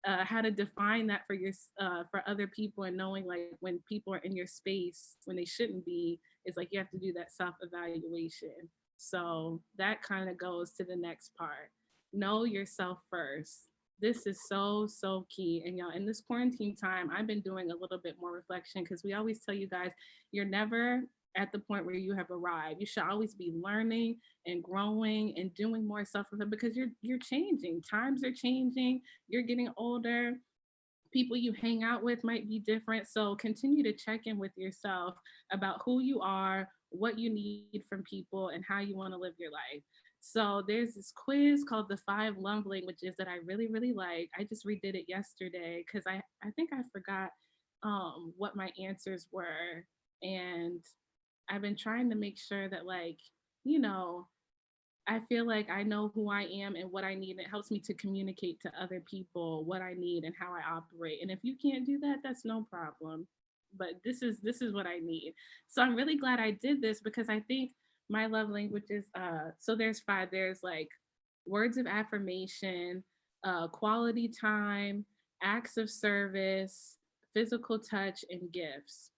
how to define that for other people and knowing like when people are in your space when they shouldn't be is like you have to do that self-evaluation. So that kind of goes to the next part. Know yourself first. This is so key. And y'all, in this quarantine time, I've been doing a little bit more reflection because we always tell you guys, you're never at the point where you have arrived. You should always be learning and growing and doing more self-reflection because you're changing. Times are changing. You're getting older. People you hang out with might be different. So continue to check in with yourself about who you are, what you need from people, and how you want to live your life. So there's this quiz called the 5 Love Languages that I really, really like. I just redid it yesterday because I think I forgot what my answers were. And I've been trying to make sure that, like, I feel like I know who I am and what I need. It helps me to communicate to other people what I need and how I operate. And if you can't do that, that's no problem. But this is what I need. So I'm really glad I did this because I think my love languages, so there's 5. There's like words of affirmation, quality time, acts of service, physical touch, and gifts.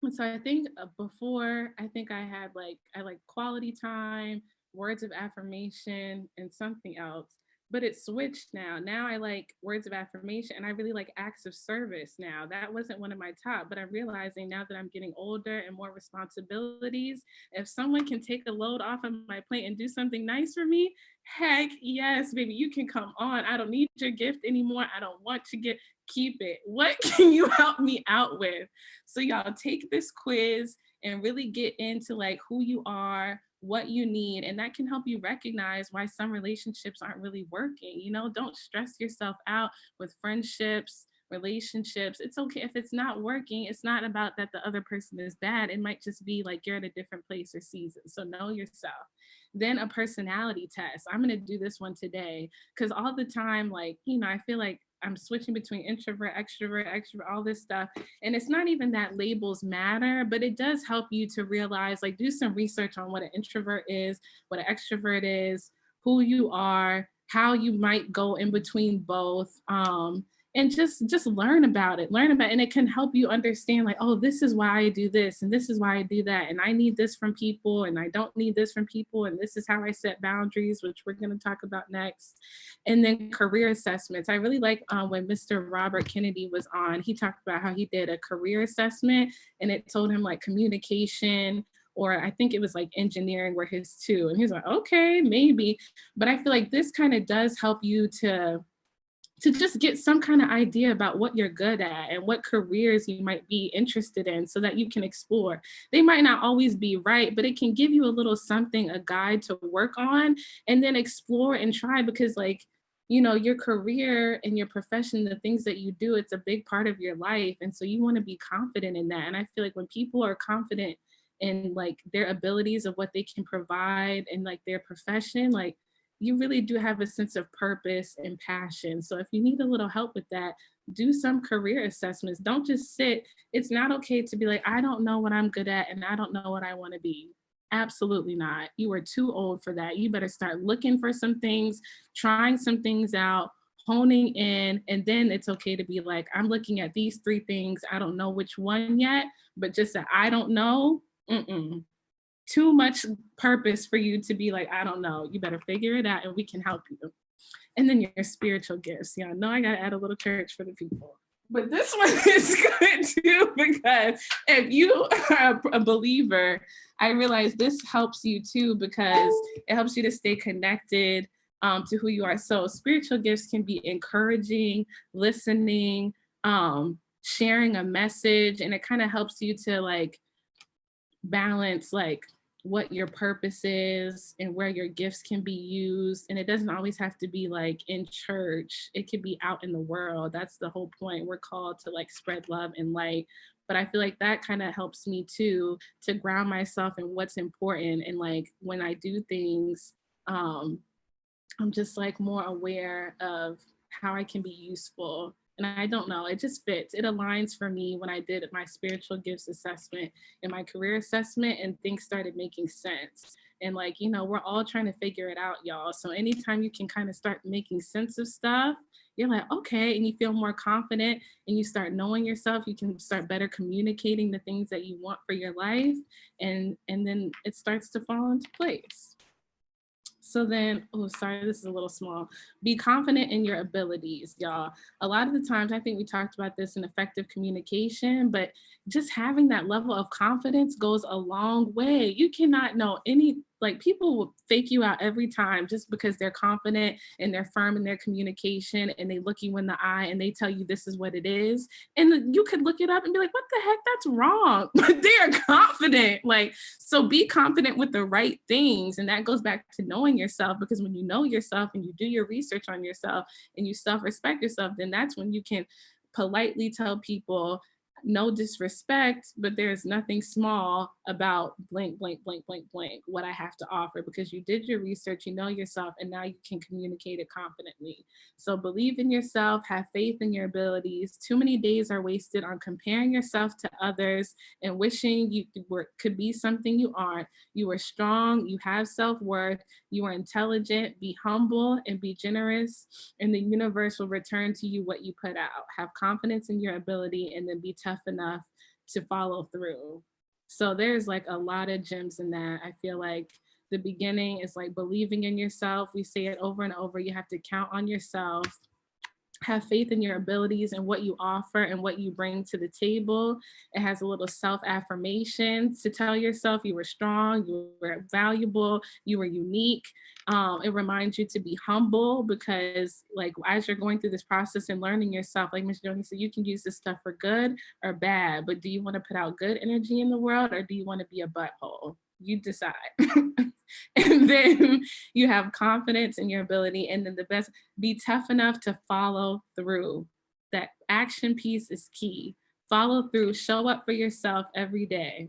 And so I think before, I think I like quality time, words of affirmation, and something else, but it switched now. Now I like words of affirmation and I really like acts of service now. That wasn't one of my top, but I'm realizing now that I'm getting older and more responsibilities, if someone can take a load off of my plate and do something nice for me, heck yes, baby, you can come on. I don't need your gift anymore. I don't want your gift. Keep it. What can you help me out with? So y'all take this quiz and really get into like who you are, what you need, and that can help you recognize why some relationships aren't really working. You know, don't stress yourself out with friendships, relationships. It's okay if it's not working. It's not about that the other person is bad. It might just be like you're at a different place or season. So know yourself. Then a personality test. I'm going to do this one today because all the time, like, you know, I feel like I'm switching between introvert, extrovert, all this stuff. And it's not even that labels matter, but it does help you to realize, like, do some research on what an introvert is, what an extrovert is, who you are, how you might go in between both. And just learn about it, and it can help you understand, like, oh, this is why I do this, and this is why I do that, and I need this from people, and I don't need this from people, and this is how I set boundaries, which we're going to talk about next. And then career assessments. I really like when Mr. Robert Kennedy was on, he talked about how he did a career assessment, and it told him like communication, or I think it was like engineering were his two, and he's like, okay, maybe. But I feel like this kind of does help you to just get some kind of idea about what you're good at and what careers you might be interested in so that you can explore. They might not always be right, but it can give you a little something, a guide to work on, and then explore and try, because, like, you know, your career and your profession, the things that you do, it's a big part of your life. And so you want to be confident in that. And I feel like when people are confident in like their abilities of what they can provide and like their profession, like, you really do have a sense of purpose and passion. So if you need a little help with that, do some career assessments. Don't just sit. It's not okay to be like, I don't know what I'm good at and I don't know what I want to be. Absolutely not. You are too old for that. You better start looking for some things, trying some things out, honing in, and then it's okay to be like, I'm looking at these 3 things. I don't know which one yet, but just that I don't know. Too much purpose for you to be like, I don't know. You better figure it out and we can help you. And then your spiritual gifts. Y'all know I got to add a little church for the people. But this one is good too, because if you are a believer, I realize this helps you too, because it helps you to stay connected to who you are. So spiritual gifts can be encouraging, listening, sharing a message, and it kind of helps you to like balance like what your purpose is and where your gifts can be used. And it doesn't always have to be like in church. It could be out in the world. That's the whole point. We're called to like spread love and light. But I feel like that kind of helps me too, to ground myself in what's important. And like when I do things, I'm just like more aware of how I can be useful. And I don't know, it just fits. It aligns for me when I did my spiritual gifts assessment and my career assessment, and things started making sense. And like, you know, we're all trying to figure it out, y'all. So anytime you can kind of start making sense of stuff, you're like, okay, and you feel more confident and you start knowing yourself, you can start better communicating the things that you want for your life. And then it starts to fall into place. So then, oh, sorry, this is a little small. Be confident in your abilities, y'all. A lot of the times, I think we talked about this in effective communication, but just having that level of confidence goes a long way. You cannot know like people will fake you out every time just because they're confident and they're firm in their communication and they look you in the eye and they tell you this is what it is. And you could look it up and be like, what the heck, that's wrong. But they are confident. Like, so be confident with the right things. And that goes back to knowing yourself, because when you know yourself and you do your research on yourself and you self-respect yourself, then that's when you can politely tell people, no disrespect, but there's nothing small about blank, blank, blank, blank, blank, what I have to offer, because you did your research, you know yourself, and now you can communicate it confidently. So believe in yourself, have faith in your abilities. Too many days are wasted on comparing yourself to others and wishing you could be something you aren't. You are strong, you have self-worth, you are intelligent, be humble and be generous, and the universe will return to you what you put out. Have confidence in your ability, and then be tough enough to follow through. So there's like a lot of gems in that. I feel like the beginning is like believing in yourself. We say it over and over. You have to count on yourself. Have faith in your abilities and what you offer and what you bring to the table. It has a little self-affirmation to tell yourself you were strong, you were valuable, you were unique. It reminds you to be humble, because like as you're going through this process and learning yourself, like Ms. Joni said, you can use this stuff for good or bad, but do you want to put out good energy in the world, or do you want to be a butthole? You decide. And then you have confidence in your ability. And then the best, be tough enough to follow through. That action piece is key. Follow through, show up for yourself every day.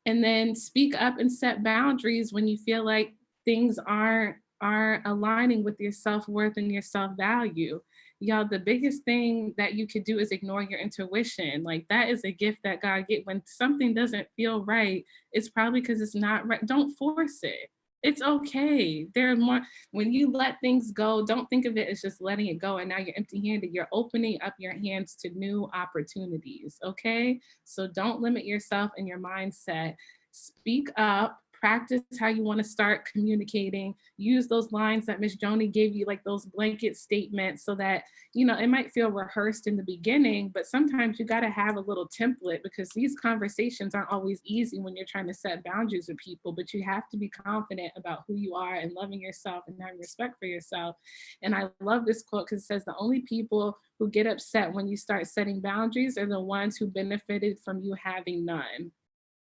And then speak up and set boundaries when you feel like things aren't aligning with your self-worth and your self-value. Y'all, the biggest thing that you could do is ignore your intuition. Like, that is a gift that God gave. When something doesn't feel right, it's probably because it's not right. Don't force it. It's okay. There are more, when you let things go, don't think of it as just letting it go and now you're empty-handed. You're opening up your hands to new opportunities, okay? So don't limit yourself and your mindset. Speak up. Practice how you want to start communicating. Use those lines that Miss Joni gave you, like those blanket statements, so that, you know, it might feel rehearsed in the beginning, but sometimes you got to have a little template, because these conversations aren't always easy when you're trying to set boundaries with people, but you have to be confident about who you are and loving yourself and having respect for yourself. And I love this quote because it says, the only people who get upset when you start setting boundaries are the ones who benefited from you having none.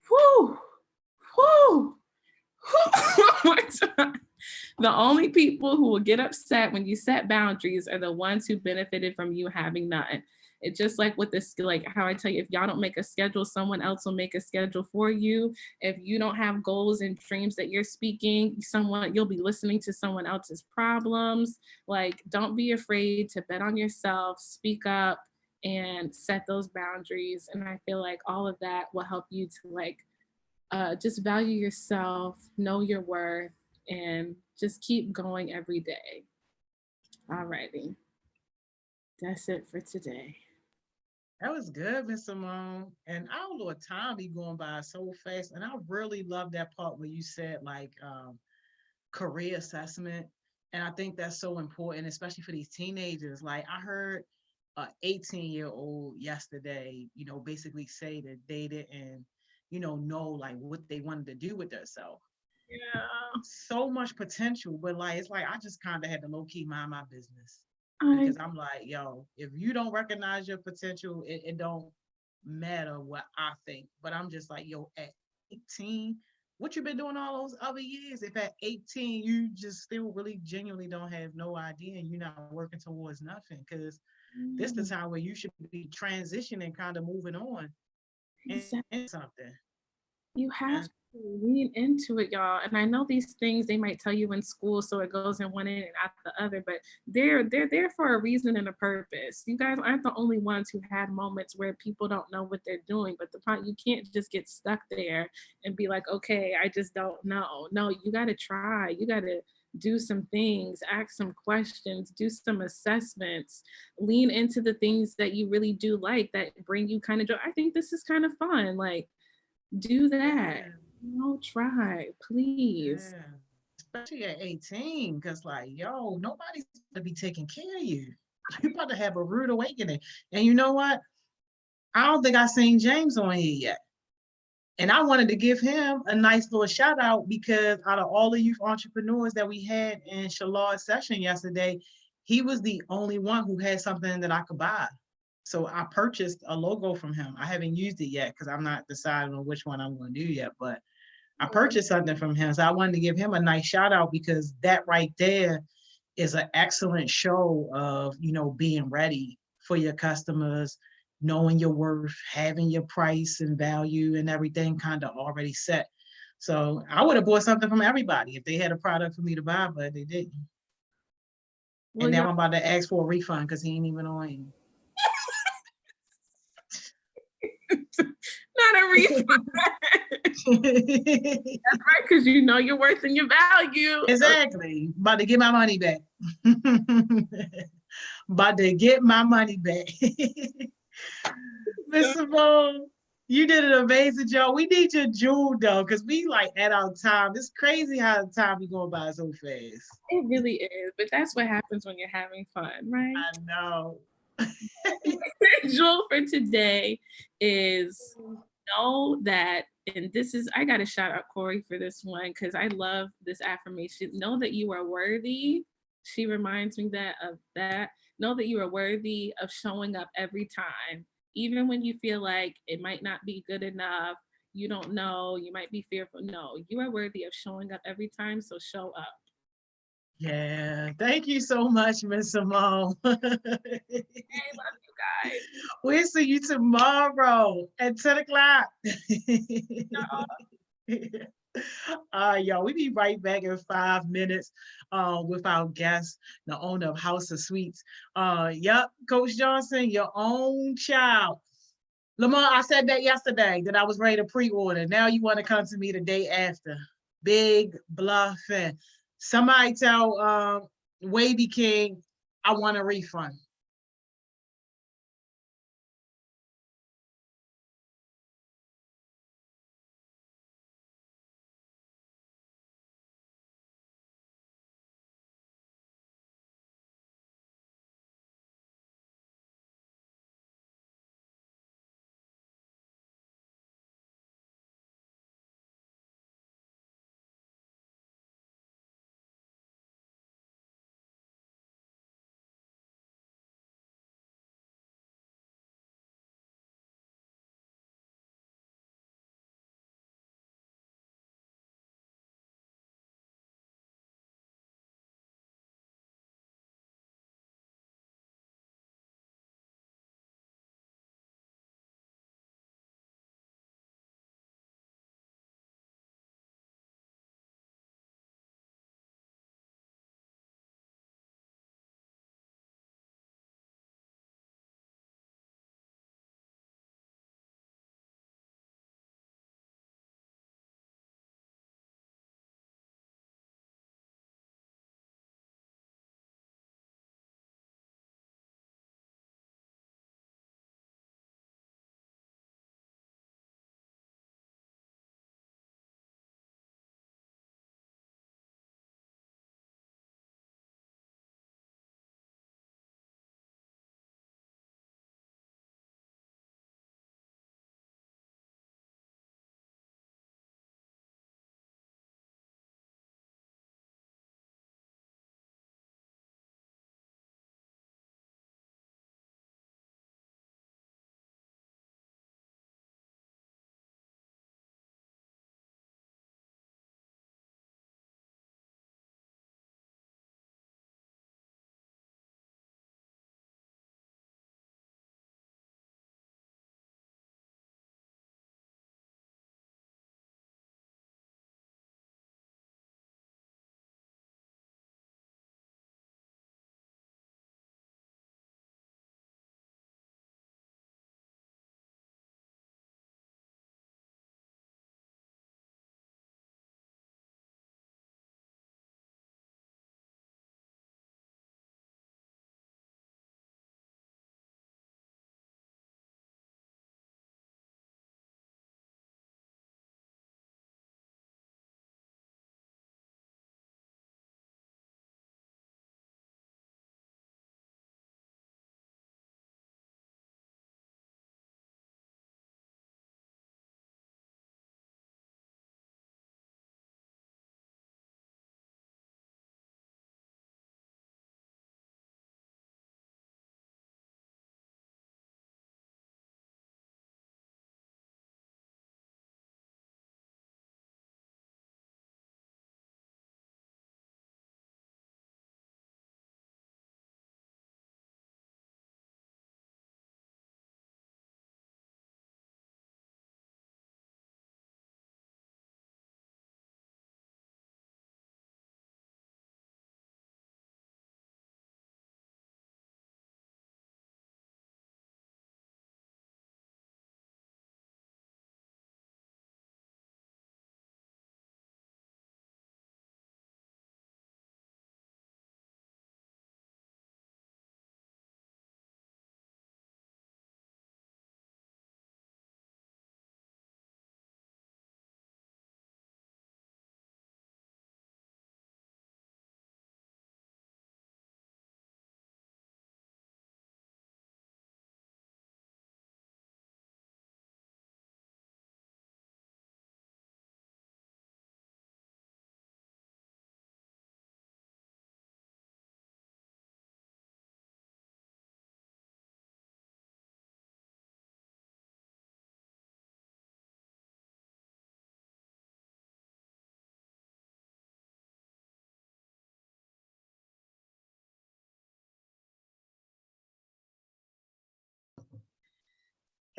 Whew. Whew. The only people who will get upset when you set boundaries are the ones who benefited from you having none. It's just like with this, like how I tell you, if y'all don't make a schedule, someone else will make a schedule for you. If you don't have goals and dreams that you're speaking, you'll be listening to someone else's problems. Like, don't be afraid to bet on yourself, speak up, and set those boundaries. And I feel like all of that will help you to like just value yourself, know your worth, and just keep going every day. Alrighty. That's it for today. That was good, Miss Simone. And I don't know, time be going by so fast. And I really love that part where you said like career assessment. And I think that's so important, especially for these teenagers. Like, I heard an 18-year-old yesterday, you know, basically say that they didn't, you know like what they wanted to do with themselves. Yeah. So much potential, but like, it's like I just kind of had to low-key mind my business, because I'm like, yo, if you don't recognize your potential, it don't matter what I think. But I'm just like, yo, at 18, what you been doing all those other years? If at 18 you just still really genuinely don't have no idea and you're not working towards nothing, because this is the time where you should be transitioning, kind of moving on and something. You have to lean into it, y'all. And I know these things they might tell you in school, so it goes in one end and out the other, but they're there for a reason and a purpose. You guys aren't the only ones who had moments where people don't know what they're doing, but the point, you can't just get stuck there and be like, okay, I just don't know. No, you got to try. You got to do some things, ask some questions, do some assessments, lean into the things that you really do like, that bring you kind of joy. I think this is kind of fun. Like, do that. Try, please. Yeah. Especially at 18, because like, yo, nobody's gonna be taking care of you. You're about to have a rude awakening. And you know what? I don't think I seen James on here yet. And I wanted to give him a nice little shout out, because out of all the youth entrepreneurs that we had in Shalaw's session yesterday, he was the only one who had something that I could buy. So I purchased a logo from him. I haven't used it yet because I'm not deciding on which one I'm going to do yet, but I purchased something from him. So I wanted to give him a nice shout out, because that right there is an excellent show of, being ready for your customers, knowing your worth, having your price and value and everything kind of already set. So I would have bought something from everybody if they had a product for me to buy, but they didn't. Well, and now I'm about to ask for a refund because he ain't even on. Not a refund. That's right, because you know your worth and your value. Exactly. About to get my money back. About to get my money back. Miss Simone, you did an amazing job. We need your jewel though, because we like at our time. It's crazy how the time be going by so fast. It really is, but that's what happens when you're having fun, right? I know. Jewel for today is know that, and this is, I got to shout out Corey for this one because I love this affirmation. Know that you are worthy. She reminds me of that. Know that you are worthy of showing up every time. Even when you feel like it might not be good enough, you don't know, you might be fearful. No, you are worthy of showing up every time, so show up. Yeah, thank you so much, Miss Simone. Hey, love you guys. We'll see you tomorrow at 10 o'clock. Y'all, we be right back in 5 minutes with our guest, the owner of House of Sweetz. Yep, Coach Johnson, your own child. Lamar, I said that yesterday that I was ready to pre-order. Now you want to come to me the day after. Big bluffing. Somebody tell Wavy King I want a refund.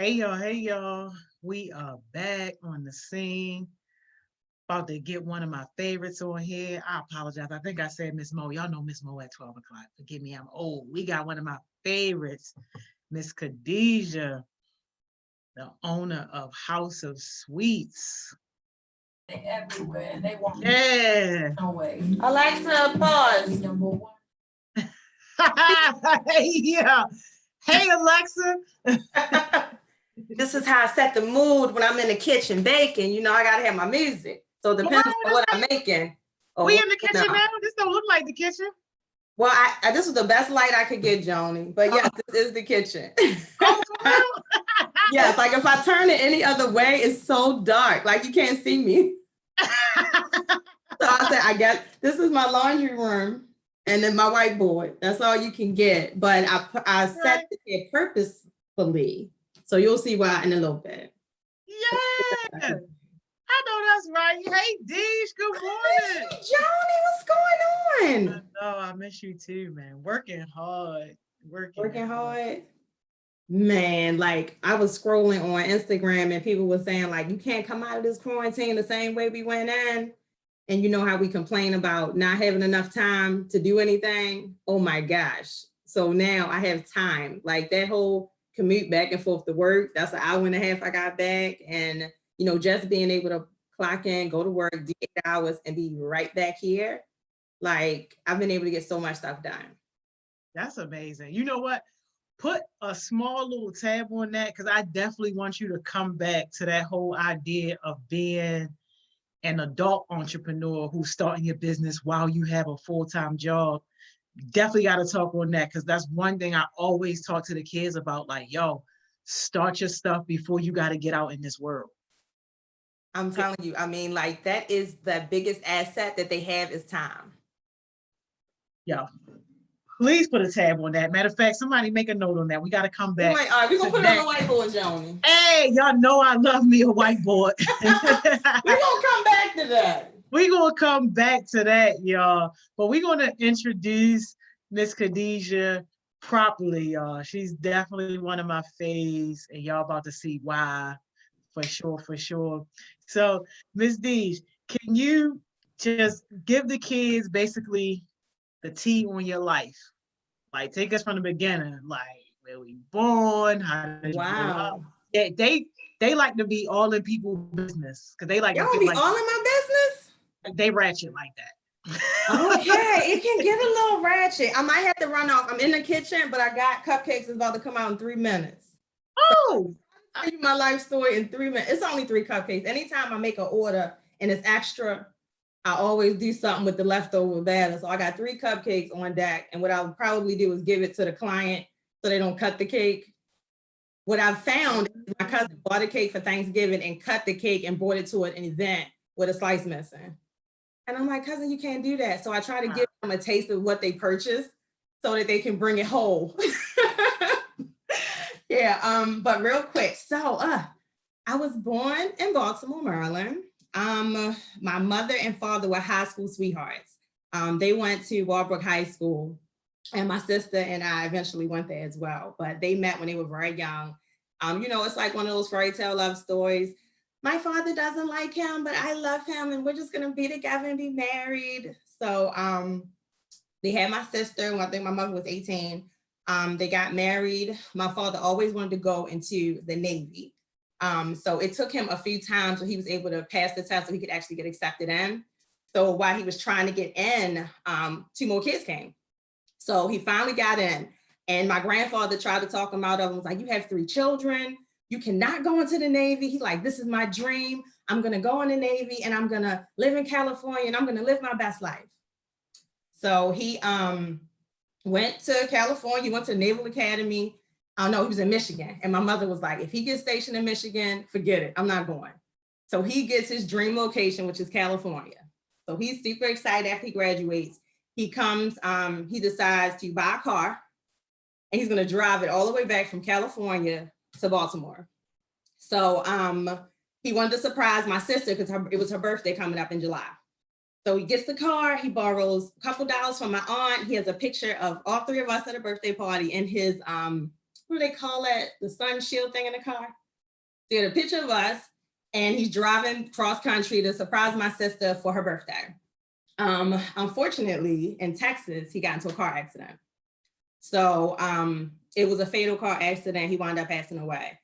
Hey y'all. We are back on the scene. About to get one of my favorites on here. I apologize. I think I said Miss Mo. Y'all know Miss Mo at 12 o'clock. Forgive me, I'm old. We got one of my favorites, Miss Khadijah, the owner of House of Sweetz. They everywhere and they want Yeah. no way. Alexa, pause. Number one. Yeah. Hey, Alexa. This is how I set the mood when I'm in the kitchen baking. You know, I gotta have my music. So it depends on what I'm making. We in the kitchen now? This don't look like the kitchen. Well, I this was the best light I could get, Joni. But yes, this is the kitchen. Oh, for real? Yes, like if I turn it any other way, it's so dark. Like you can't see me. So I said, I guess this is my laundry room and then my whiteboard. That's all you can get. But I set it there purposefully. So you'll see why in a little bit. Yeah. I know that's right. Hey, Deej, good morning. Joni, what's going on? Oh, I miss you too, man. Working hard. Working hard. Man, like I was scrolling on Instagram and people were saying like, you can't come out of this quarantine the same way we went in. And you know how we complain about not having enough time to do anything? Oh my gosh. So now I have time. Like that whole commute back and forth to work, that's an hour and a half I got back. And, you know, just being able to clock in, go to work, do 8 hours and be right back here. Like I've been able to get so much stuff done. That's amazing. You know what? Put a small little tab on that because I definitely want you to come back to that whole idea of being an adult entrepreneur who's starting your business while you have a full-time job. Definitely got to talk on that because that's one thing I always talk to the kids about. Like, yo, start your stuff before you got to get out in this world. I'm telling you, I mean, like that is the biggest asset that they have is time. Yeah. Please put a tab on that. Matter of fact, somebody make a note on that. We got to come back. All right, we're going to put it on the whiteboard, Joni. Hey, y'all know I love me a whiteboard. We're going to come back to that. We're going to come back to that, y'all. But we're going to introduce Miss Khadijah properly, y'all. She's definitely one of my faves, and y'all about to see why, for sure. So, Miss Deej, can you just give the kids basically the tea on your life? Like, take us from the beginning, like where we born, how did you grow up? Yeah, they like to be all in people's business because they like y'all to be like, all in my business. They ratchet like that. Okay, it can get a little ratchet. I might have to run off. I'm in the kitchen, but I got cupcakes that's about to come out in 3 minutes. Oh, I'll tell you my life story in 3 minutes. It's only 3 cupcakes. Anytime I make an order and it's extra, I always do something with the leftover batter. So I got 3 cupcakes on deck. And what I would probably do is give it to the client so they don't cut the cake. What I've found is my cousin bought a cake for Thanksgiving and cut the cake and brought it to an event with a slice missing. And I'm like, cousin, you can't do that. So I try to give them a taste of what they purchased so that they can bring it whole. Yeah, but real quick. So I was born in Baltimore, Maryland. My mother and father were high school sweethearts. They went to Walbrook High School, and my sister and I eventually went there as well. But they met when they were very young. You know, it's like one of those fairy tale love stories. My father doesn't like him, but I love him, and we're just gonna be together and be married. So they had my sister, when I think my mother was 18. They got married. My father always wanted to go into the Navy. So it took him a few times when he was able to pass the test so he could actually get accepted in. So while he was trying to get in, 2 more kids came. So he finally got in, and my grandfather tried to talk him out of it. Was like, you have 3 children. You cannot go into the Navy. He's like, this is my dream. I'm gonna go in the Navy and I'm gonna live in California and I'm gonna live my best life. So he went to California, went to the Naval Academy. No, he was in Michigan. And my mother was like, if he gets stationed in Michigan, forget it, I'm not going. So he gets his dream location, which is California. So he's super excited after he graduates. He comes, he decides to buy a car and he's gonna drive it all the way back from California to Baltimore. So he wanted to surprise my sister because it was her birthday coming up in July. So he gets the car, he borrows a couple dollars from my aunt. He has a picture of all 3 of us at a birthday party in his what do they call it? The sun shield thing in the car. They had a picture of us, and he's driving cross country to surprise my sister for her birthday. Unfortunately, in Texas, he got into a car accident. So it was a fatal car accident. He wound up passing away.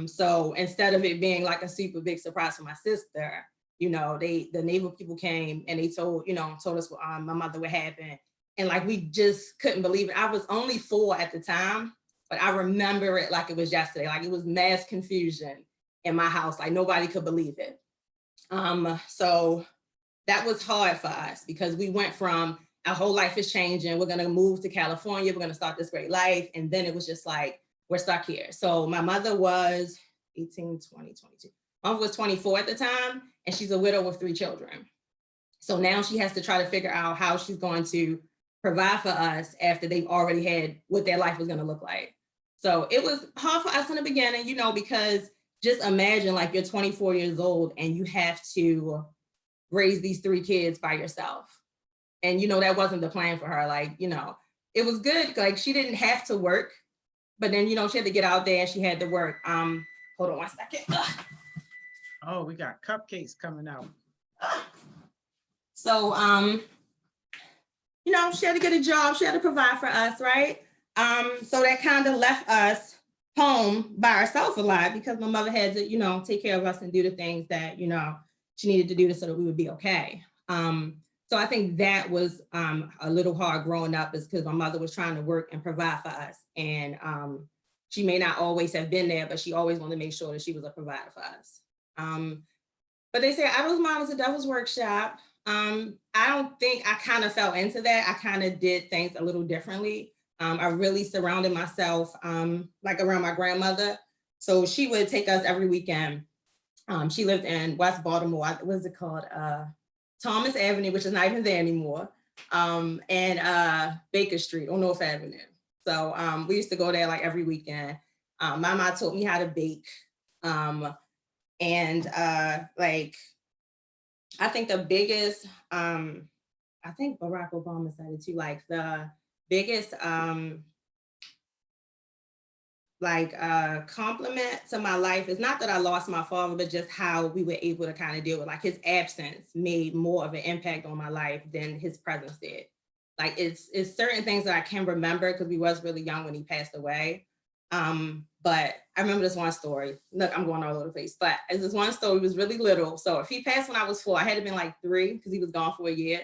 So instead of it being like a super big surprise for my sister, you know, the neighbor people came and they told us my mother what happened. And like, we just couldn't believe it. I was only 4 at the time, but I remember it like it was yesterday. Like, it was mass confusion in my house. Like, nobody could believe it. So that was hard for us because we went from our whole life is changing. We're going to move to California. We're going to start this great life. And then it was just like, we're stuck here. So my mother was 18, 20, 22. Mom was 24 at the time, and she's a widow with 3 children. So now she has to try to figure out how she's going to provide for us after they've already had what their life was going to look like. So it was hard for us in the beginning, you know, because just imagine like you're 24 years old and you have to raise these 3 kids by yourself. And, you know, that wasn't the plan for her. Like, you know, it was good. Like, she didn't have to work, but then, you know, she had to get out there and she had to work. Hold on one second. Oh, we got cupcakes coming out. So, you know, she had to get a job. She had to provide for us, right? So that kind of left us home by ourselves a lot because my mother had to, you know, take care of us and do the things that, you know, she needed to do so that we would be okay. So I think that was a little hard growing up, is because my mother was trying to work and provide for us. And she may not always have been there, but she always wanted to make sure that she was a provider for us. But they say idle mom is a devil's workshop. I don't think I kind of fell into that. I kind of did things a little differently. I really surrounded myself like around my grandmother. So she would take us every weekend. She lived in West Baltimore. What is it called? Thomas Avenue, which is not even there anymore, and Baker Street on North Avenue. So we used to go there like every weekend. My mom taught me how to bake. Like, I think the biggest, I think Barack Obama said it too, like the biggest compliment to my life is not that I lost my father, but just how we were able to kind of deal with, like, his absence made more of an impact on my life than his presence did. Like, it's certain things that I can remember because we was really young when he passed away. But I remember this one story. Look, I'm going all over the place, but it's this one story. He was really little. So if he passed when I was 4, I had to been like 3 because he was gone for a year.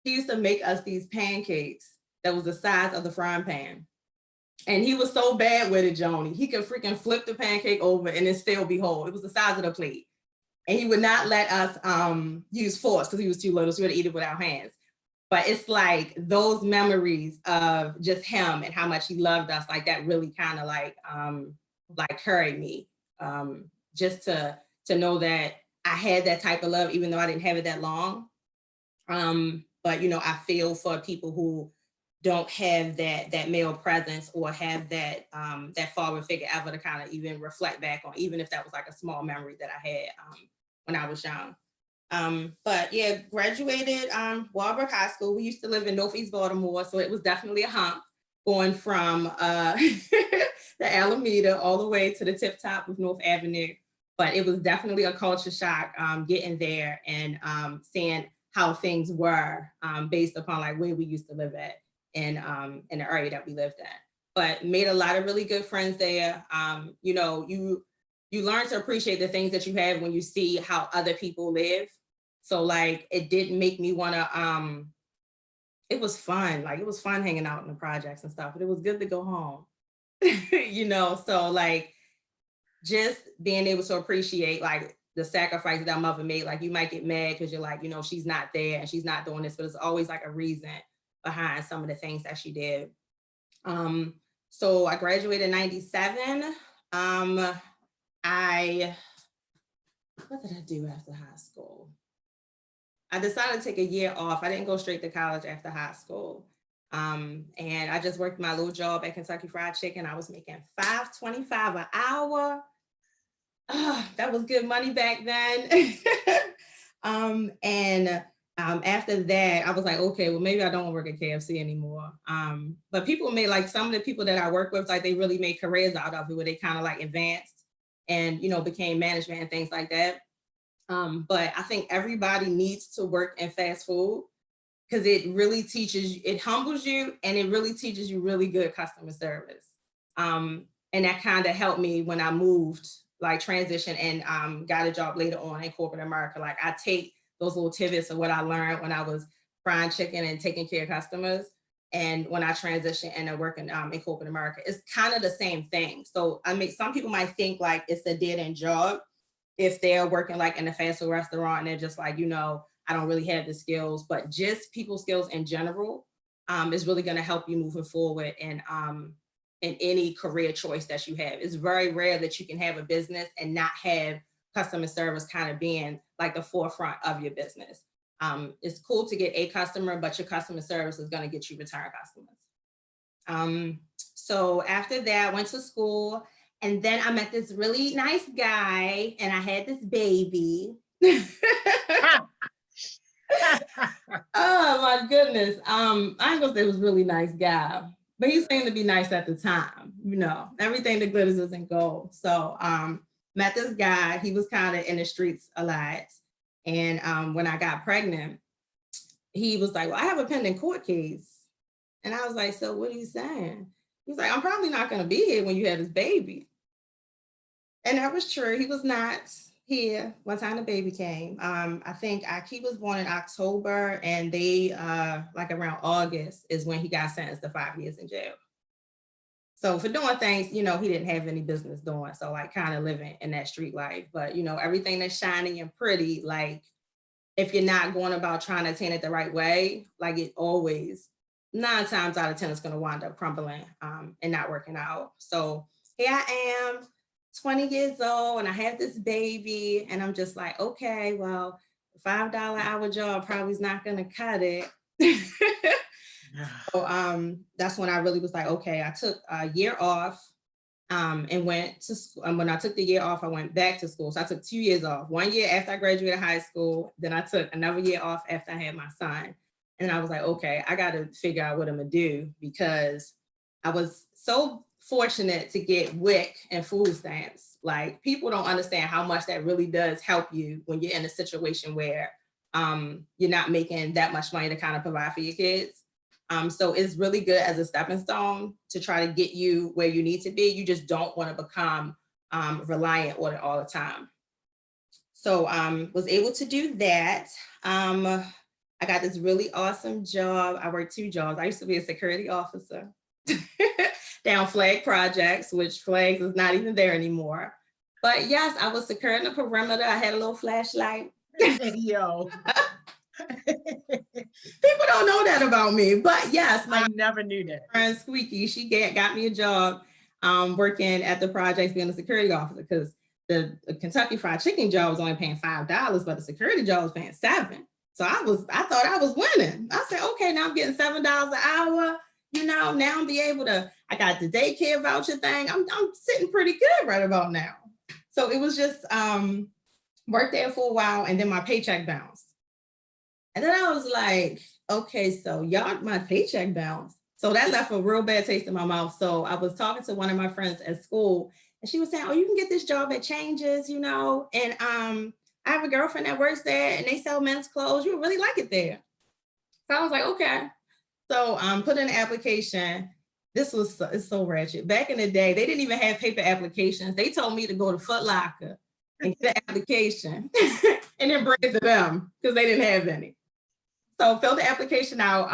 He used to make us these pancakes that was the size of the frying pan. And he was so bad with it, Joni. He could freaking flip the pancake over and it still be whole. It was the size of the plate. And he would not let us use force because he was too little, so we had to eat it with our hands. But it's like those memories of just him and how much he loved us, like that really kind of like carried me. Just to know that I had that type of love, even though I didn't have it that long. But, you know, I feel for people who don't have that male presence or have that father figure ever to kind of even reflect back on, even if that was like a small memory that I had when I was young. But yeah, graduated Walbrook High School. We used to live in Northeast Baltimore, so it was definitely a hump going from the Alameda all the way to the tip top of North Avenue. But it was definitely a culture shock getting there and seeing how things were based upon like where we used to live at in the area that we lived at. But made a lot of really good friends there. You know, you learn to appreciate the things that you have when you see how other people live. So like, it didn't make me want to, it was fun. Like, it was fun hanging out in the projects and stuff, but it was good to go home, you know? So like, just being able to appreciate like the sacrifices that mother made. Like, you might get mad because you're like, you know, she's not there and she's not doing this, but it's always like a reason behind some of the things that she did. So I graduated in 97. What did I do after high school? I decided to take a year off. I didn't go straight to college after high school. And I just worked my little job at Kentucky Fried Chicken. I was making $5.25 an hour. That was good money back then. And After that, I was like, okay, well, maybe I don't want to work at KFC anymore. But people made, like, some of the people that I work with, like, they really made careers out of it, where they kind of like advanced and, you know, became management and things like that. But I think everybody needs to work in fast food, because it really teaches you, it humbles you, and it really teaches you really good customer service. And that kind of helped me when I moved, like, transition and got a job later on in corporate America. Like, I take those little tidbits of what I learned when I was frying chicken and taking care of customers, and when I transitioned and working in corporate America, it's kind of the same thing. So I mean, some people might think like it's a dead end job if they're working like in a fast food restaurant and they're just like, you know, I don't really have the skills, but just people skills in general is really going to help you moving forward in any career choice that you have. It's very rare that you can have a business and not have customer service kind of being like the forefront of your business. It's cool to get a customer, but your customer service is going to get you return customers. So after that, I went to school, and then I met this really nice guy, and I had this baby. Oh my goodness. I ain't gonna say it was a really nice guy, but he seemed to be nice at the time. You know, everything that glitters isn't gold. So met this guy. He was kind of in the streets a lot. And when I got pregnant, he was like, well, I have a pending court case. And I was like, so what are you saying? He was like, I'm probably not going to be here when you have this baby. And that was true. He was not here one time the baby came. I think he was born in October, and they like around August is when he got sentenced to 5 years in jail. So for doing things, you know, he didn't have any business doing. So like kind of living in that street life. But, you know, everything that's shiny and pretty, like if you're not going about trying to attain it the right way, like it always, 9 times out of 10, it's going to wind up crumbling and not working out. So here I am, 20 years old, and I have this baby, and I'm just like, okay, well, $5 hour job probably is not going to cut it. So that's when I really was like, okay, I took a year off and went to school. And when I took the year off, I went back to school. So I took 2 years off, 1 year after I graduated high school. Then I took another year off after I had my son. And I was like, okay, I got to figure out what I'm going to do, because I was so fortunate to get WIC and food stamps. Like, people don't understand how much that really does help you when you're in a situation where you're not making that much money to kind of provide for your kids. So it's really good as a stepping stone to try to get you where you need to be. You just don't want to become reliant on it all the time. So was able to do that. I got this really awesome job. I worked 2 jobs. I used to be a security officer down Flag Projects, which Flags is not even there anymore. But yes, I was securing the perimeter. I had a little flashlight. Yo. People don't know that about me, but yes, I never knew that. Friend Squeaky, she got me a job working at the projects being a security officer, because the Kentucky Fried Chicken job was only paying $5, but the security job was paying $7. So I thought I was winning. I said, okay, now I'm getting $7 an hour. You know, now I'll be able to, I got the daycare voucher thing. I'm sitting pretty good right about now. So it was just worked there for a while, and then my paycheck bounced. And then I was like, okay, so my paycheck bounced. So that left a real bad taste in my mouth. So I was talking to one of my friends at school, and she was saying, oh, you can get this job at Changes, you know, and I have a girlfriend that works there, and they sell men's clothes. You would really like it there. So I was like, okay. So put in an application. It's so ratchet. Back in the day, they didn't even have paper applications. They told me to go to Foot Locker and get an application and then bring it to them, because they didn't have any. So filled the application out,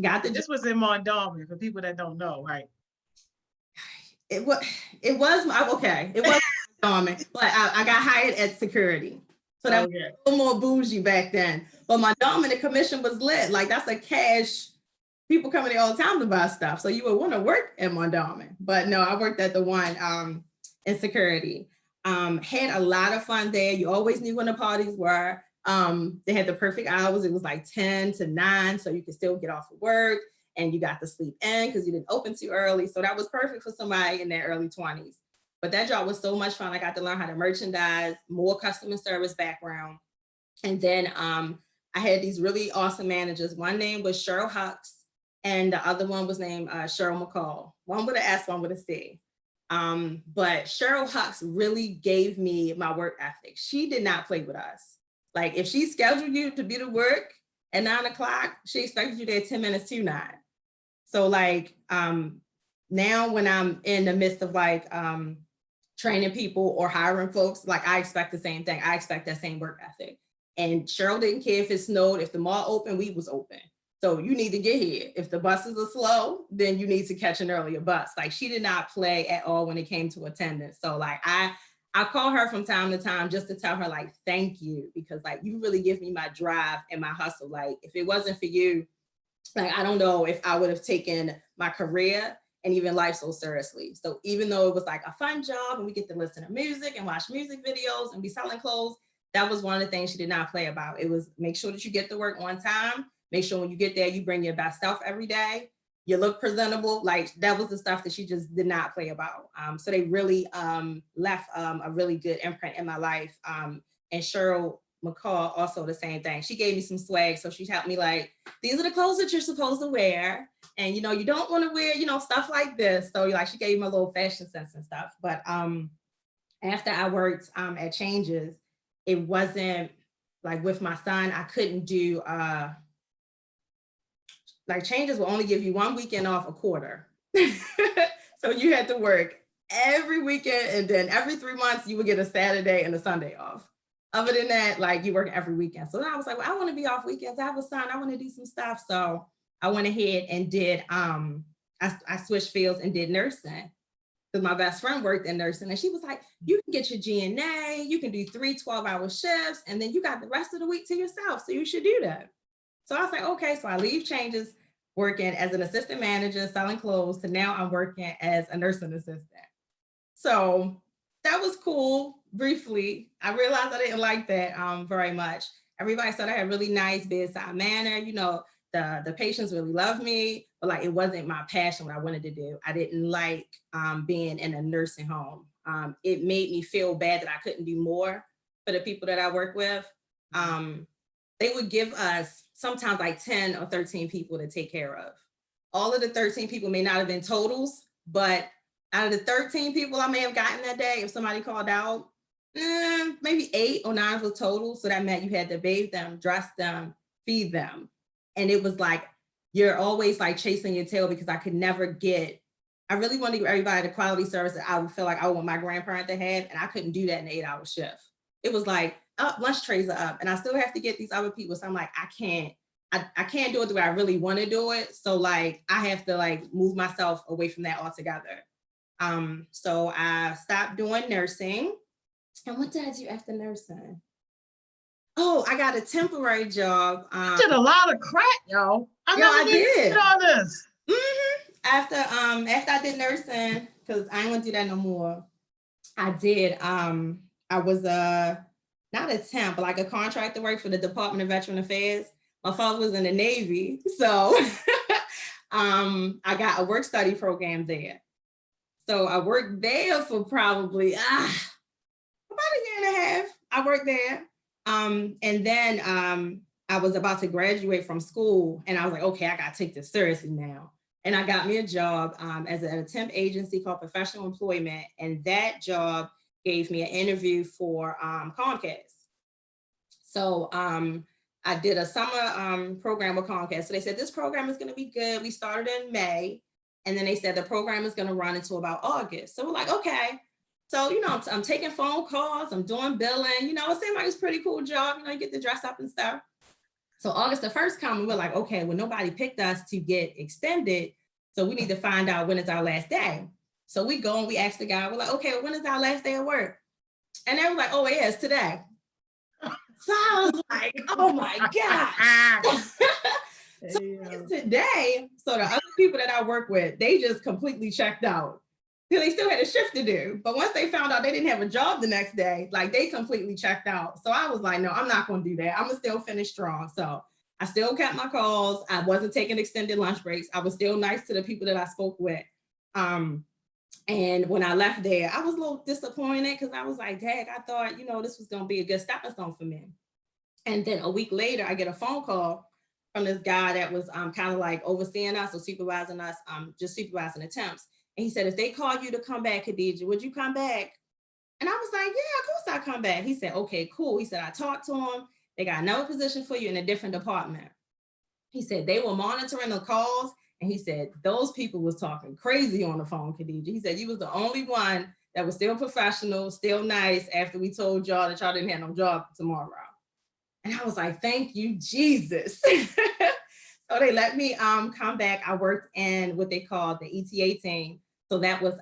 got the. This was in Mondawmin, for people that don't know, right? It was okay. It was Mondawmin, but I got hired at security. So that was a little more bougie back then. But my dominant commission was lit. Like, that's a cash, people coming there all the time to buy stuff. So you would want to work at Mondawmin. But no, I worked at the one in security. Had a lot of fun there. You always knew when the parties were. They had the perfect hours. It was like 10 to 9, so you could still get off of work, and you got to sleep in because you didn't open too early. So that was perfect for somebody in their early 20s. But that job was so much fun. I got to learn how to merchandise, more customer service background. And then I had these really awesome managers. One name was Cheryl Hux, and the other one was named Cheryl McCall. One with an S, one with a C. But Cheryl Hux really gave me my work ethic. She did not play with us. Like if she scheduled you to be to work at 9 o'clock, she expected you there 10 minutes to 9. So like now when I'm in the midst of like training people or hiring folks, like I expect the same thing. I expect that same work ethic. And Cheryl didn't care if it snowed, if the mall open, we was open. So you need to get here. If the buses are slow, then you need to catch an earlier bus. Like she did not play at all when it came to attendance. So like I call her from time to time just to tell her like, thank you, because like you really give me my drive and my hustle. Like if it wasn't for you, like I don't know if I would have taken my career and even life so seriously. So even though it was like a fun job and we get to listen to music and watch music videos and be selling clothes, that was one of the things she did not play about. It was make sure that you get to work on time. Make sure when you get there, you bring your best self every day. You look presentable. Like that was the stuff that she just did not play about. So they really left a really good imprint in my life. And Cheryl McCall, also the same thing. She gave me some swag. So she helped me like, these are the clothes that you're supposed to wear. And, you know, you don't want to wear, you know, stuff like this. So like, she gave me a little fashion sense and stuff. But after I worked at Changes, it wasn't like with my son, I couldn't do, like Changes will only give you 1 weekend off a quarter. So you had to work every weekend and then every 3 months you would get a Saturday and a Sunday off. Other than that, like you work every weekend. So then I was like, well, I want to be off weekends. I have a son, I want to do some stuff. So I went ahead and did, I switched fields and did nursing. Because my best friend worked in nursing and she was like, you can get your GNA, you can do 3 12-hour shifts, and then you got the rest of the week to yourself. So you should do that. So I was like, okay, so I leave Changes working as an assistant manager, selling clothes, to now I'm working as a nursing assistant. So that was cool, briefly. I realized I didn't like that very much. Everybody said I had really nice bedside manner, you know, the patients really loved me, but like it wasn't my passion, what I wanted to do. I didn't like being in a nursing home. It made me feel bad that I couldn't do more for the people that I work with. They would give us sometimes like 10 or 13 people to take care of. All of the 13 people may not have been totals, but out of the 13 people I may have gotten that day, if somebody called out, maybe 8 or 9 was total. So that meant you had to bathe them, dress them, feed them. And it was like, you're always like chasing your tail because I could never get, I really want to give everybody the quality service that I would feel like I would want my grandparent to have. And I couldn't do that in an 8-hour shift. It was like, lunch trays are up and I still have to get these other people. So I'm like, I can't do it the way I really want to do it. So like, I have to like move myself away from that altogether. So I stopped doing nursing. And what did I do after nursing? Oh, I got a temporary job. You did a lot of crap, yo. I did all this. After I did nursing, because I ain't gonna do that no more. I did. I was not a temp, but like a contractor work for the Department of Veteran Affairs. My father was in the Navy, so I got a work study program there. So I worked there for probably about a year and a half. I worked there. And then I was about to graduate from school and I was like, okay, I gotta take this seriously now. And I got me a job as a temp agency called Professional Employment. And that job gave me an interview for Comcast. So I did a summer program with Comcast. So they said, this program is gonna be good. We started in May. And then they said the program is gonna run until about August. So we're like, okay. So, you know, I'm taking phone calls, I'm doing billing, you know, it seemed like it's a pretty cool job, you know, you get to dress up and stuff. So August the 1st come and we're like, okay, well, nobody picked us to get extended. So we need to find out when is our last day. So we go and we ask the guy, we're like, okay, well, when is our last day of work? And they were like, oh, yeah, it's today. So I was like, oh my God. So it's today. So the other people that I work with, they just completely checked out. They still had a shift to do. But once they found out they didn't have a job the next day, like they completely checked out. So I was like, no, I'm not going to do that. I'm going to still finish strong. So I still kept my calls. I wasn't taking extended lunch breaks. I was still nice to the people that I spoke with. And when I left there, I was a little disappointed because I was like, dang, I thought, you know, this was going to be a good stepping stone for me. And then a week later, I get a phone call from this guy that was kind of like overseeing us or supervising us, just supervising the temps. And he said, if they call you to come back, Khadijah, would you come back? And I was like, yeah, of course I come back. He said, okay, cool. He said, I talked to him. They got another position for you in a different department. He said, they were monitoring the calls. And he said, those people was talking crazy on the phone, Khadijah. He said, you was the only one that was still professional, still nice after we told y'all that y'all didn't have no job tomorrow. And I was like, thank you, Jesus. So they let me come back. I worked in what they call the ETA team. So that was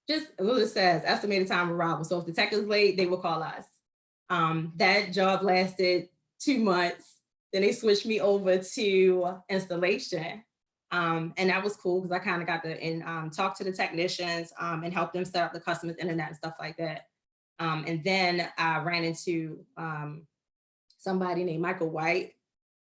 just what it says, estimated time of arrival. So if the tech is late, they will call us. That job lasted 2 months. Then they switched me over to installation. And that was cool because I kind of got to talk to the technicians and help them set up the customer's internet and stuff like that. And then I ran into somebody named Michael White,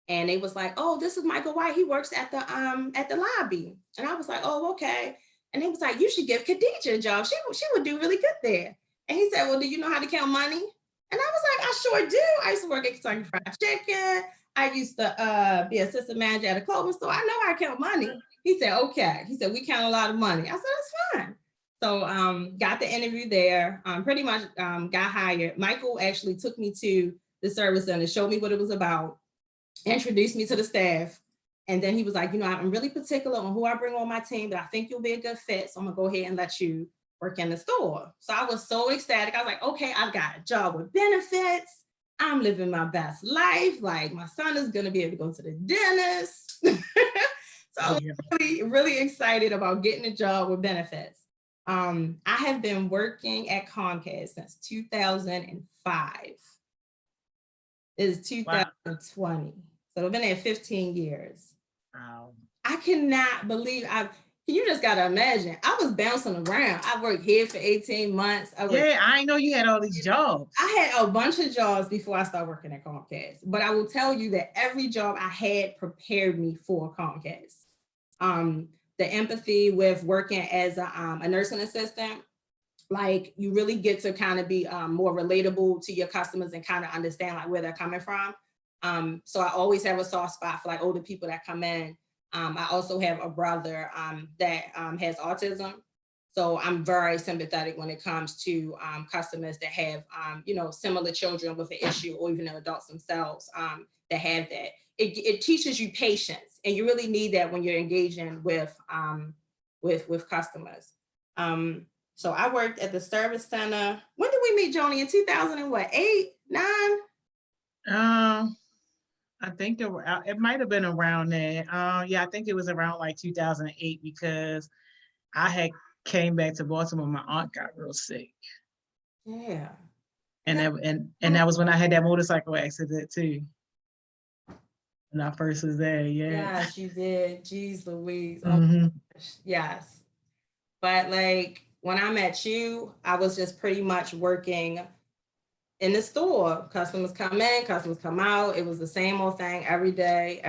and they was like, oh, this is Michael White. He works at the lobby. And I was like, oh, okay. And he was like, you should give Khadijah a job. She would do really good there. And he said, well, do you know how to count money? And I was like, I sure do. I used to work at Kentucky Fried Chicken. I used to be assistant manager at a clothing store. I know how to count money. He said, okay. He said, we count a lot of money. I said, that's fine. So got the interview there, pretty much got hired. Michael actually took me to the service center, showed me what it was about, introduced me to the staff. And then he was like, you know, I'm really particular on who I bring on my team, but I think you'll be a good fit. So I'm gonna go ahead and let you work in the store. So I was so ecstatic. I was like, okay, I've got a job with benefits. I'm living my best life. Like my son is gonna be able to go to the dentist. So I was really, really excited about getting a job with benefits. I have been working at Comcast since 2005. It's 2020. Wow. So I've been there 15 years. Wow. I cannot believe you just gotta imagine. I was bouncing around. I worked here for 18 months. I didn't know you had all these jobs. I had a bunch of jobs before I started working at Comcast, but I will tell you that every job I had prepared me for Comcast. The empathy with working as a nursing assistant, like you really get to kind of be more relatable to your customers and kind of understand like where they're coming from. So I always have a soft spot for like older people that come in. I also have a brother that has autism. So I'm very sympathetic when it comes to customers that have, you know, similar children with an issue or even adults themselves that have that. It teaches you patience, and you really need that when you're engaging with customers. So I worked at the service center. When did we meet, Joni? In 2008, 9? I think it might have been around there. Yeah, I think it was around like 2008 because I had came back to Baltimore. My aunt got real sick. Yeah. And that was when I had that motorcycle accident too. When I first was there, yeah. Yes, you did. Jeez Louise. Oh mm-hmm. my gosh. Yes. But like when I met you, I was just pretty much working in the store. Customers come in, customers come out. It was the same old thing every day,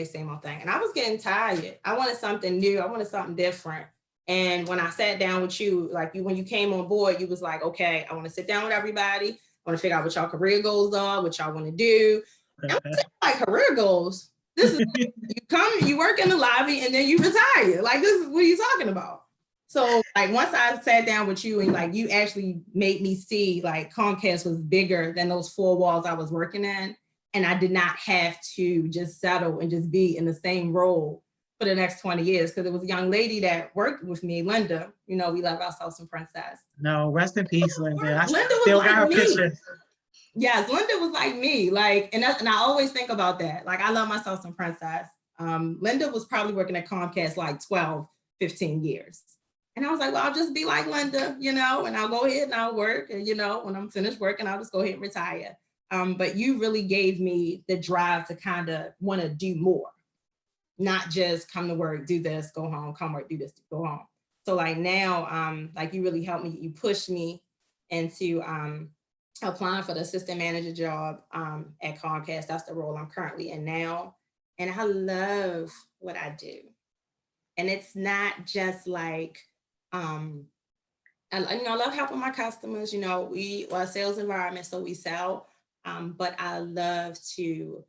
same old thing. And I was getting tired. I wanted something new. I wanted something different. And when I sat down with you, like when you came on board, you was like, okay, I want to sit down with everybody. I want to figure out what y'all career goals are, what y'all want to do. And I'm like, career goals? This is you work in the lobby and then you retire. Like, this is what are you talking about? So like once I sat down with you and like you actually made me see like Comcast was bigger than those 4 walls I was working in. And I did not have to just settle and just be in the same role for the next 20 years. Because it was a young lady that worked with me, Linda. You know, we love ourselves some princess. No, rest in peace, Linda. Linda was like her picture. Yes, Linda was like me. Like, and I always think about that. Like, I love myself some princess. Linda was probably working at Comcast like 12, 15 years. And I was like, well, I'll just be like Linda, you know, and I'll go ahead and I'll work. And, you know, when I'm finished working, I'll just go ahead and retire. But you really gave me the drive to kind of want to do more, not just come to work, do this, go home, come work, do this, go home. So like now, like you really helped me, you pushed me into applying for the assistant manager job at Comcast. That's the role I'm currently in now. And I love what I do. And it's not just like, I love helping my customers. You know, we're a sales environment, so we sell. But I love to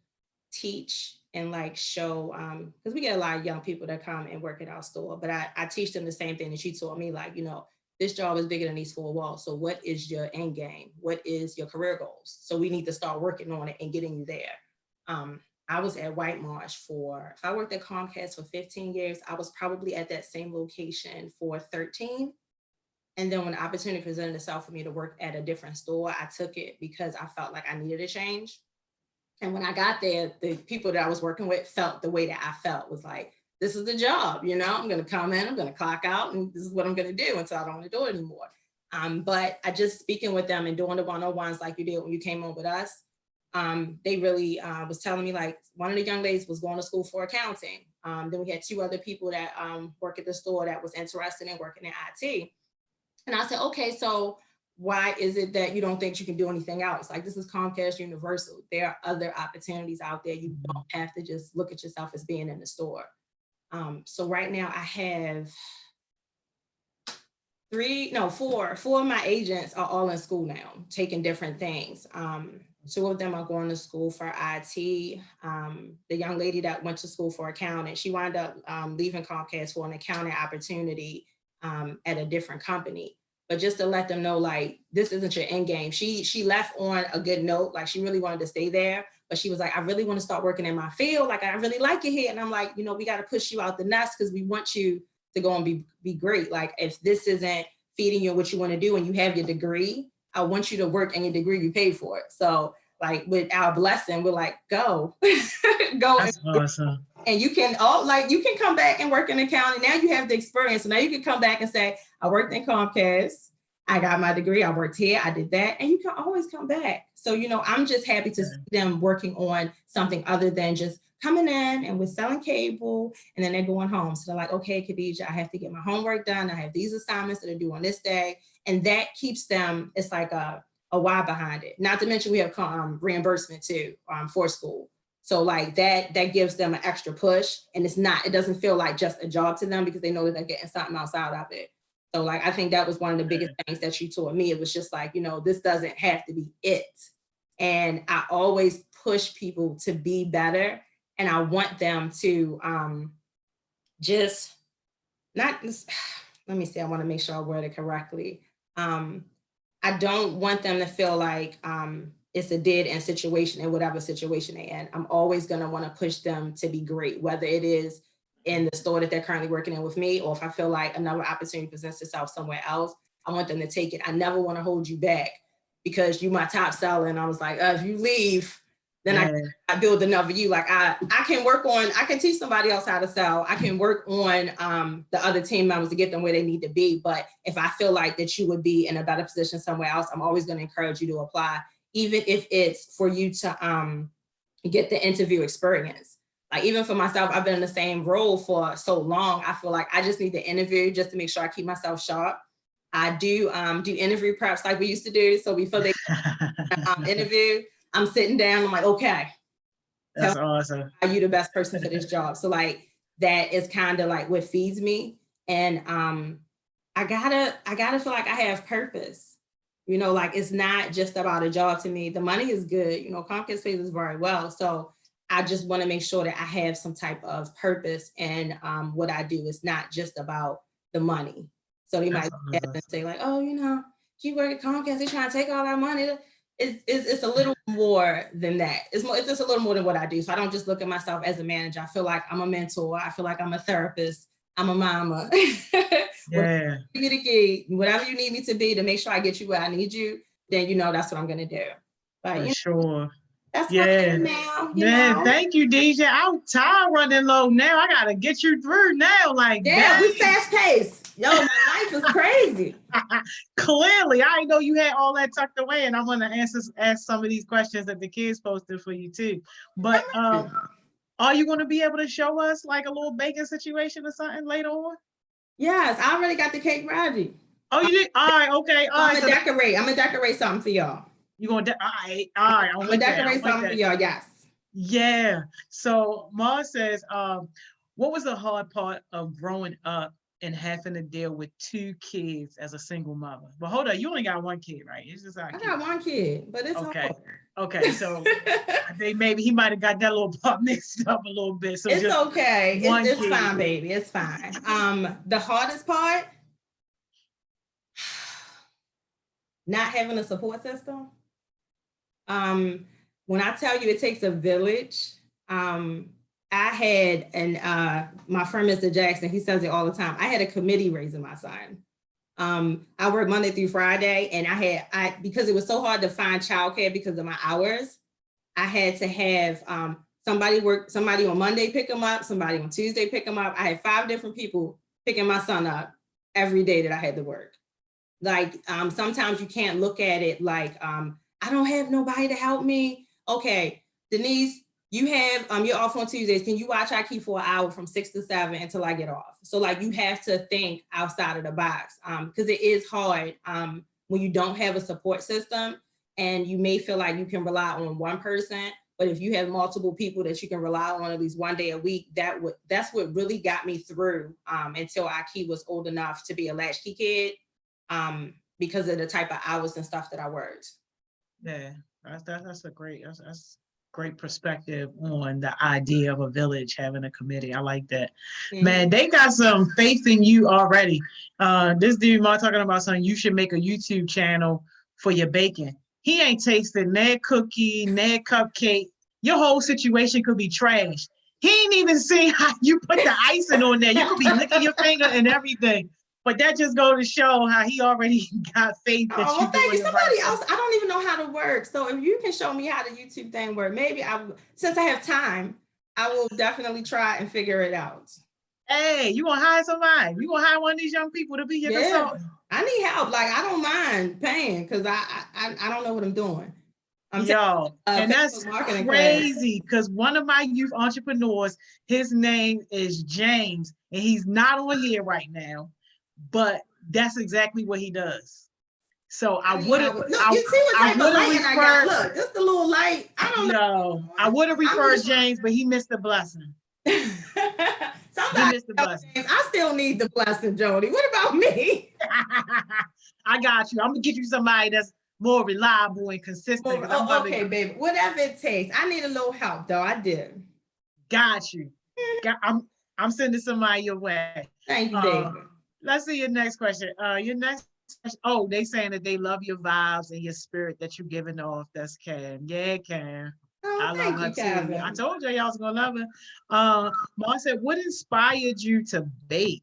teach and like show, because we get a lot of young people that come and work at our store, but I teach them the same thing that she taught me, like, you know, this job is bigger than these four walls. So what is your end game? What is your career goals? So we need to start working on it and getting you there. I was at White Marsh if I worked at Comcast for 15 years, I was probably at that same location for 13. And then when the opportunity presented itself for me to work at a different store, I took it because I felt like I needed a change. And when I got there, the people that I was working with felt the way that I felt, was like, this is the job, you know, I'm going to come in, I'm going to clock out, and this is what I'm going to do until I don't want to do it anymore. But I just speaking with them and doing the one-on-ones like you did when you came on with us, they really was telling me, like, one of the young ladies was going to school for accounting. Then we had two other people that work at the store that was interested in working in IT. And I said, okay, so why is it that you don't think you can do anything else? Like, this is Comcast Universal. There are other opportunities out there. You don't have to just look at yourself as being in the store. So right now I have four of my agents are all in school now, taking different things. Two of them are going to school for IT. The young lady that went to school for accounting, she wound up leaving Comcast for an accounting opportunity at a different company. But just to let them know, like, this isn't your end game. She left on a good note, like she really wanted to stay there, but she was like, I really want to start working in my field. Like, I really like it here. And I'm like, you know, we got to push you out the nest because we want you to go and be great. Like, if this isn't feeding you what you want to do and you have your degree, I want you to work and your degree, you paid for it. So like, with our blessing, we're like, go, go. That's awesome. And you can come back and work in accounting. Now you have the experience. So now you can come back and say, I worked in Comcast, I got my degree, I worked here, I did that. And you can always come back. So, you know, I'm just happy to see them working on something other than just coming in and we're selling cable and then they're going home. So they're like, okay, Khadijah, I have to get my homework done. I have these assignments that are due on this day. And that keeps them, it's like a why behind it. Not to mention we have reimbursement too for school. So like that gives them an extra push, and it doesn't feel like just a job to them because they know that they're getting something else out of it. So like, I think that was one of the biggest things that you taught me. It was just like, you know, this doesn't have to be it. And I always push people to be better. And I want them to let me see, I want to make sure I word it correctly. I don't want them to feel like it's a dead end situation in whatever situation they're in. I'm always going to want to push them to be great, whether it is in the store that they're currently working in with me, or if I feel like another opportunity presents itself somewhere else, I want them to take it. I never want to hold you back because you my top seller. And I was like, if you leave, then I build another you. Like I can teach somebody else how to sell. I can work on the other team members to get them where they need to be. But if I feel like that you would be in a better position somewhere else, I'm always going to encourage you to apply, even if it's for you to get the interview experience. Like, even for myself, I've been in the same role for so long. I feel like I just need to interview just to make sure I keep myself sharp. I do interview preps like we used to do. So before they interview, I'm sitting down, I'm like, okay. That's awesome. Are you the best person for this job? So like, that is kind of like what feeds me. And I gotta feel like I have purpose. You know, like, it's not just about a job to me. The money is good. You know, Comcast pays us very well. So I just want to make sure that I have some type of purpose, and what I do is not just about the money. So they might say like, oh, you know, you work at Comcast, they're trying to take all our money. It's a little more than that. It's just a little more than what I do. So I don't just look at myself as a manager. I feel like I'm a mentor. I feel like I'm a therapist. I'm a mama. Yeah. Whatever you need me to be to make sure I get you where I need you, then you know that's what I'm gonna do. But For sure. That's now. Man, thank you, DJ. I'm tired running low now. I gotta get you through now. Like, yeah, we fast paced. Yo, my life is crazy. Clearly, I know you had all that tucked away, and I'm gonna ask some of these questions that the kids posted for you too. But are you gonna be able to show us like a little baking situation or something later on? Yes, I already got the cake ready. Oh, you did? All right, okay. All right. I'm gonna decorate something for y'all. You gonna all right. I'm gonna decorate something for y'all. Yes. Yeah. So Ma says, what was the hard part of growing up and having to deal with 2 kids as a single mother. But hold on, you only got 1 kid, right? It's just I got 1 kid, but it's okay. hard. Okay, so I think maybe he might have got that little part mixed up a little bit. So it's okay. It's kid. fine, baby. It's fine. The hardest part, not having a support system. When I tell you it takes a village, I had, and my friend Mr. Jackson, he says it all the time. I had a committee raising my son. I work Monday through Friday, and I because it was so hard to find childcare because of my hours, I had to have somebody on Monday pick him up, somebody on Tuesday pick him up. I had 5 different people picking my son up every day that I had to work. Like sometimes you can't look at it like I don't have nobody to help me. Okay, Denise, you have you're off on Tuesdays. Can you watch Aki for an hour from 6 to 7 until I get off? So like you have to think outside of the box because it is hard when you don't have a support system and you may feel like you can rely on one person, but if you have multiple people that you can rely on at least 1 day a week, that's what really got me through until Aki was old enough to be a latchkey kid because of the type of hours and stuff that I worked. Yeah, that's a great great perspective on the idea of a village having a committee. I like that. Mm-hmm. Man, they got some faith in you already. This dude, Mark, talking about something, you should make a YouTube channel for your baking. He ain't tasted that cookie, that cupcake. Your whole situation could be trash. He ain't even seen how you put the icing on there. You could be licking your finger and everything. But that just goes to show how he already got faith that well, thank you. Somebody else, I don't even know how to work. So if you can show me how the YouTube thing works, maybe since I have time, I will definitely try and figure it out. Hey, you gonna hire somebody? You gonna hire one of these young people to be your consultant? I need help. Like I don't mind paying because I don't know what I'm doing. And that's crazy because one of my youth entrepreneurs, his name is James, and he's not on here right now. But that's exactly what he does. So I would have. Look, you see what type of lighting I got? Look, just a little light. I don't know. No, I would have referred James, but he missed the blessing. Somebody missed the blessing. I still need the blessing, Jody. What about me? I got you. I'm gonna get you somebody that's more reliable and consistent. Okay, baby. Whatever it takes. I need a little help, though. I did. Got you. I'm sending somebody your way. Thank you, baby. Let's see your next question. Your next question. Oh, they saying that they love your vibes and your spirit that you're giving off. That's Cam. Yeah, Cam. I love her too. I told you y'all was gonna love her. Mom said, what inspired you to bake?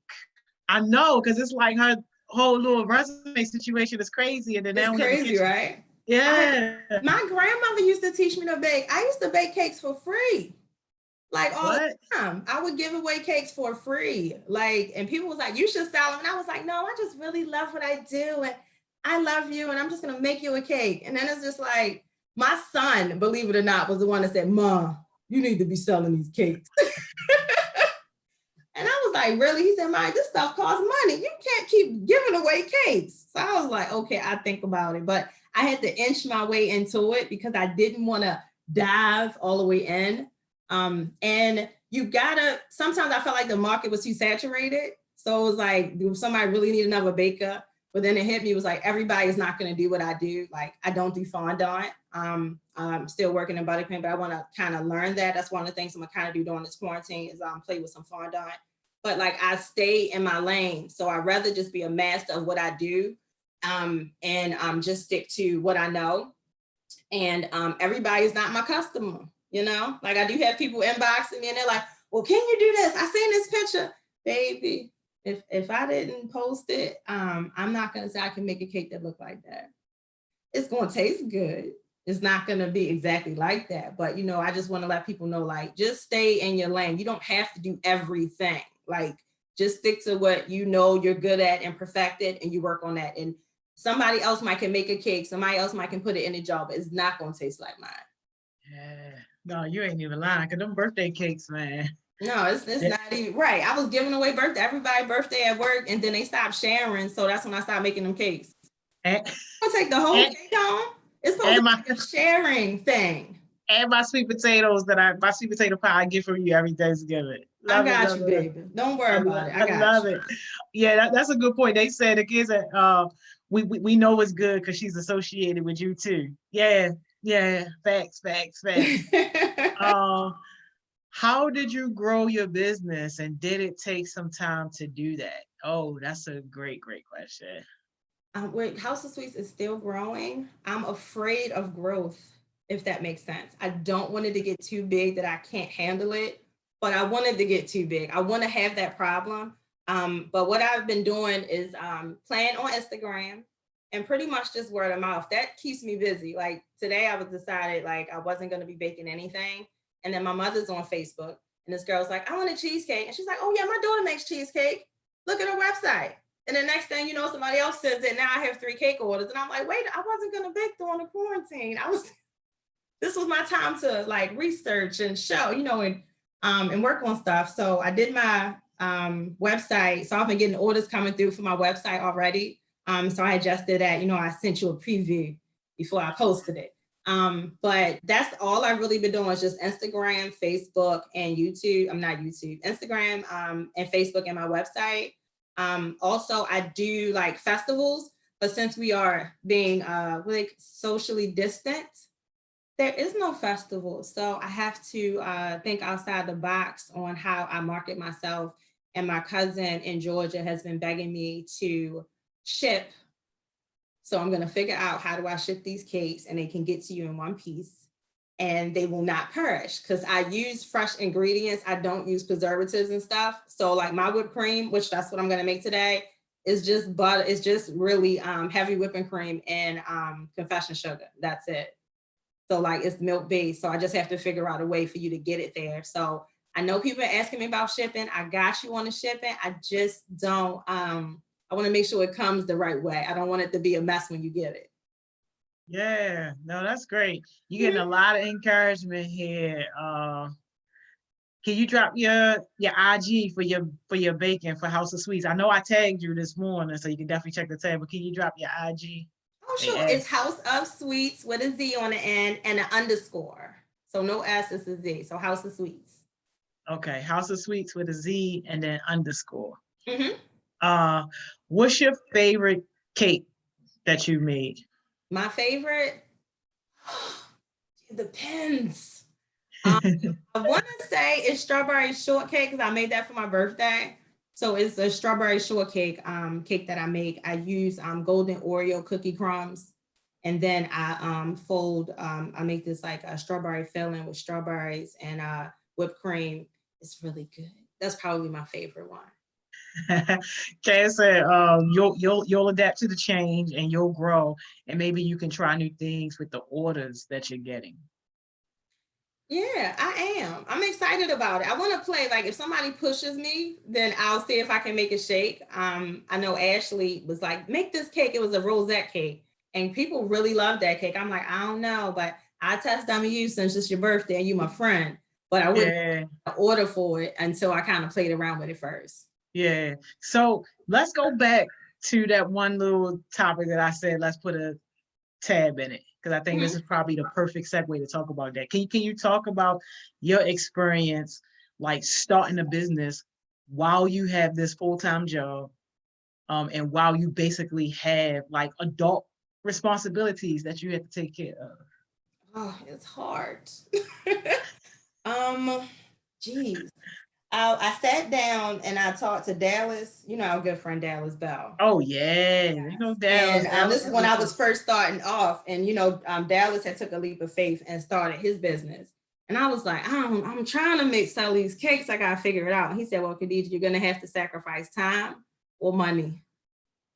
I know, because it's like her whole little resume situation is crazy. And then it's crazy, right? Yeah. My grandmother used to teach me to bake. I used to bake cakes for free. Like all the time, I would give away cakes for free. Like, and people was like, you should sell them. And I was like, no, I just really love what I do. And I love you. And I'm just going to make you a cake. And then it's just like, my son, believe it or not, was the one that said, Mom, you need to be selling these cakes. And I was like, really? He said, Mike, this stuff costs money. You can't keep giving away cakes. So I was like, okay, I think about it. But I had to inch my way into it because I didn't want to dive all the way in. And you gotta, sometimes I felt like the market was too saturated. So it was like, somebody really need another baker. But then it hit me, it was like, everybody is not going to do what I do. Like, I don't do fondant. I'm still working in buttercream, but I want to kind of learn that. That's one of the things I'm going to kind of do during this quarantine is play with some fondant. But like, I stay in my lane. So I'd rather just be a master of what I do and just stick to what I know. And everybody's not my customer. You know, like I do have people inboxing me and they're like, well, can you do this? I seen this picture, baby. If I didn't post it, I'm not going to say I can make a cake that look like that. It's going to taste good. It's not going to be exactly like that. But, you know, I just want to let people know, like, just stay in your lane. You don't have to do everything. Like, just stick to what you know you're good at and perfect it, and you work on that. And somebody else might can make a cake. Somebody else might can put it in a jar, but it's not going to taste like mine. Yeah. No, you ain't even lying, because them birthday cakes, man. No, it's not even right. I was giving away everybody's birthday at work, and then they stopped sharing. So that's when I started making them cakes. I'll take the whole cake home. It's supposed to be a sharing thing. And my sweet potatoes my sweet potato pie I get from you every Thanksgiving. I Love it, got love you, it. baby. Don't worry about it. I I got love you. it. Yeah, that's a good point. They said the kids that we know it's good because she's associated with you too. Yeah, yeah. Facts, facts, facts. Uh, how did you grow your business and did it take some time to do that? Oh, that's a great, great question. Wait, House of Sweets is still growing. I'm afraid of growth, if that makes sense. I don't want it to get too big that I can't handle it, but I want it to get too big. I want to have that problem. But what I've been doing is playing on Instagram and pretty much just word of mouth. That keeps me busy. Like today, I was decided like I wasn't going to be baking anything. And then my mother's on Facebook and this girl's like, I want a cheesecake. And she's like, oh yeah, my daughter makes cheesecake. Look at her website. And the next thing you know, somebody else says it. Now I have 3 cake orders. And I'm like, wait, I wasn't going to bake during the quarantine. This was my time to like research and show, and work on stuff. So I did my website. So I've been getting orders coming through for my website already. So I just did that. I sent you a preview before I posted it. But that's all I've really been doing is just Instagram, Facebook, and YouTube. I'm not YouTube, Instagram, and Facebook and my website. Also, I do like festivals, but since we are being like socially distant, there is no festival. So I have to think outside the box on how I market myself. And my cousin in Georgia has been begging me to ship. So I'm going to figure out how do I ship these cakes and they can get to you in one piece and they will not perish because I use fresh ingredients. I don't use preservatives and stuff. So like my whipped cream, which that's what I'm going to make today, is just butter. It's just really heavy whipping cream and confession sugar. That's it. So like it's milk based. So I just have to figure out a way for you to get it there. So I know people are asking me about shipping. I got you on the shipping. I just don't, I want to make sure it comes the right way. I don't want it to be a mess when you get it. Yeah, no, that's great. You're getting a lot of encouragement here. Can you drop your IG for your baking for House of Sweets? I know I tagged you this morning, so you can definitely check the tag. But can you drop your IG? Oh, sure. It's House of Sweets with a Z on the end and an underscore. So no S, it's a Z. So House of Sweets. Okay, House of Sweets with a Z and then underscore. Mm-hmm. What's your favorite cake that you made? My favorite? It depends. I want to say it's strawberry shortcake because I made that for my birthday. So it's a strawberry shortcake cake that I make. I use golden Oreo cookie crumbs. And then I I make this like a strawberry filling with strawberries and whipped cream. It's really good. That's probably my favorite one. Okay, so you'll adapt to the change and you'll grow, and maybe you can try new things with the orders that you're getting. Yeah, I am. I'm excited about it. I want to play, like if somebody pushes me, then I'll see if I can make it shake. I know Ashley was like, make this cake. It was a rosette cake. And people really love that cake. I'm like, I don't know, but I test dummy you since it's your birthday and you my friend. But I wouldn't order for it until I kind of played around with it first. Yeah. So let's go back to that one little topic that I said, let's put a tab in it. Because I think this is probably the perfect segue to talk about that. Can you talk about your experience, like starting a business while you have this full-time job, and while you basically have like adult responsibilities that you have to take care of? Oh, it's hard. Geez. I sat down and I talked to Dallas, our good friend Dallas Bell. Oh yeah, Dallas. And this is when I was first starting off, and Dallas had took a leap of faith and started his business. And I was like, I'm trying to sell these cakes. I gotta figure it out. And he said, well, Khadijah, you're gonna have to sacrifice time or money.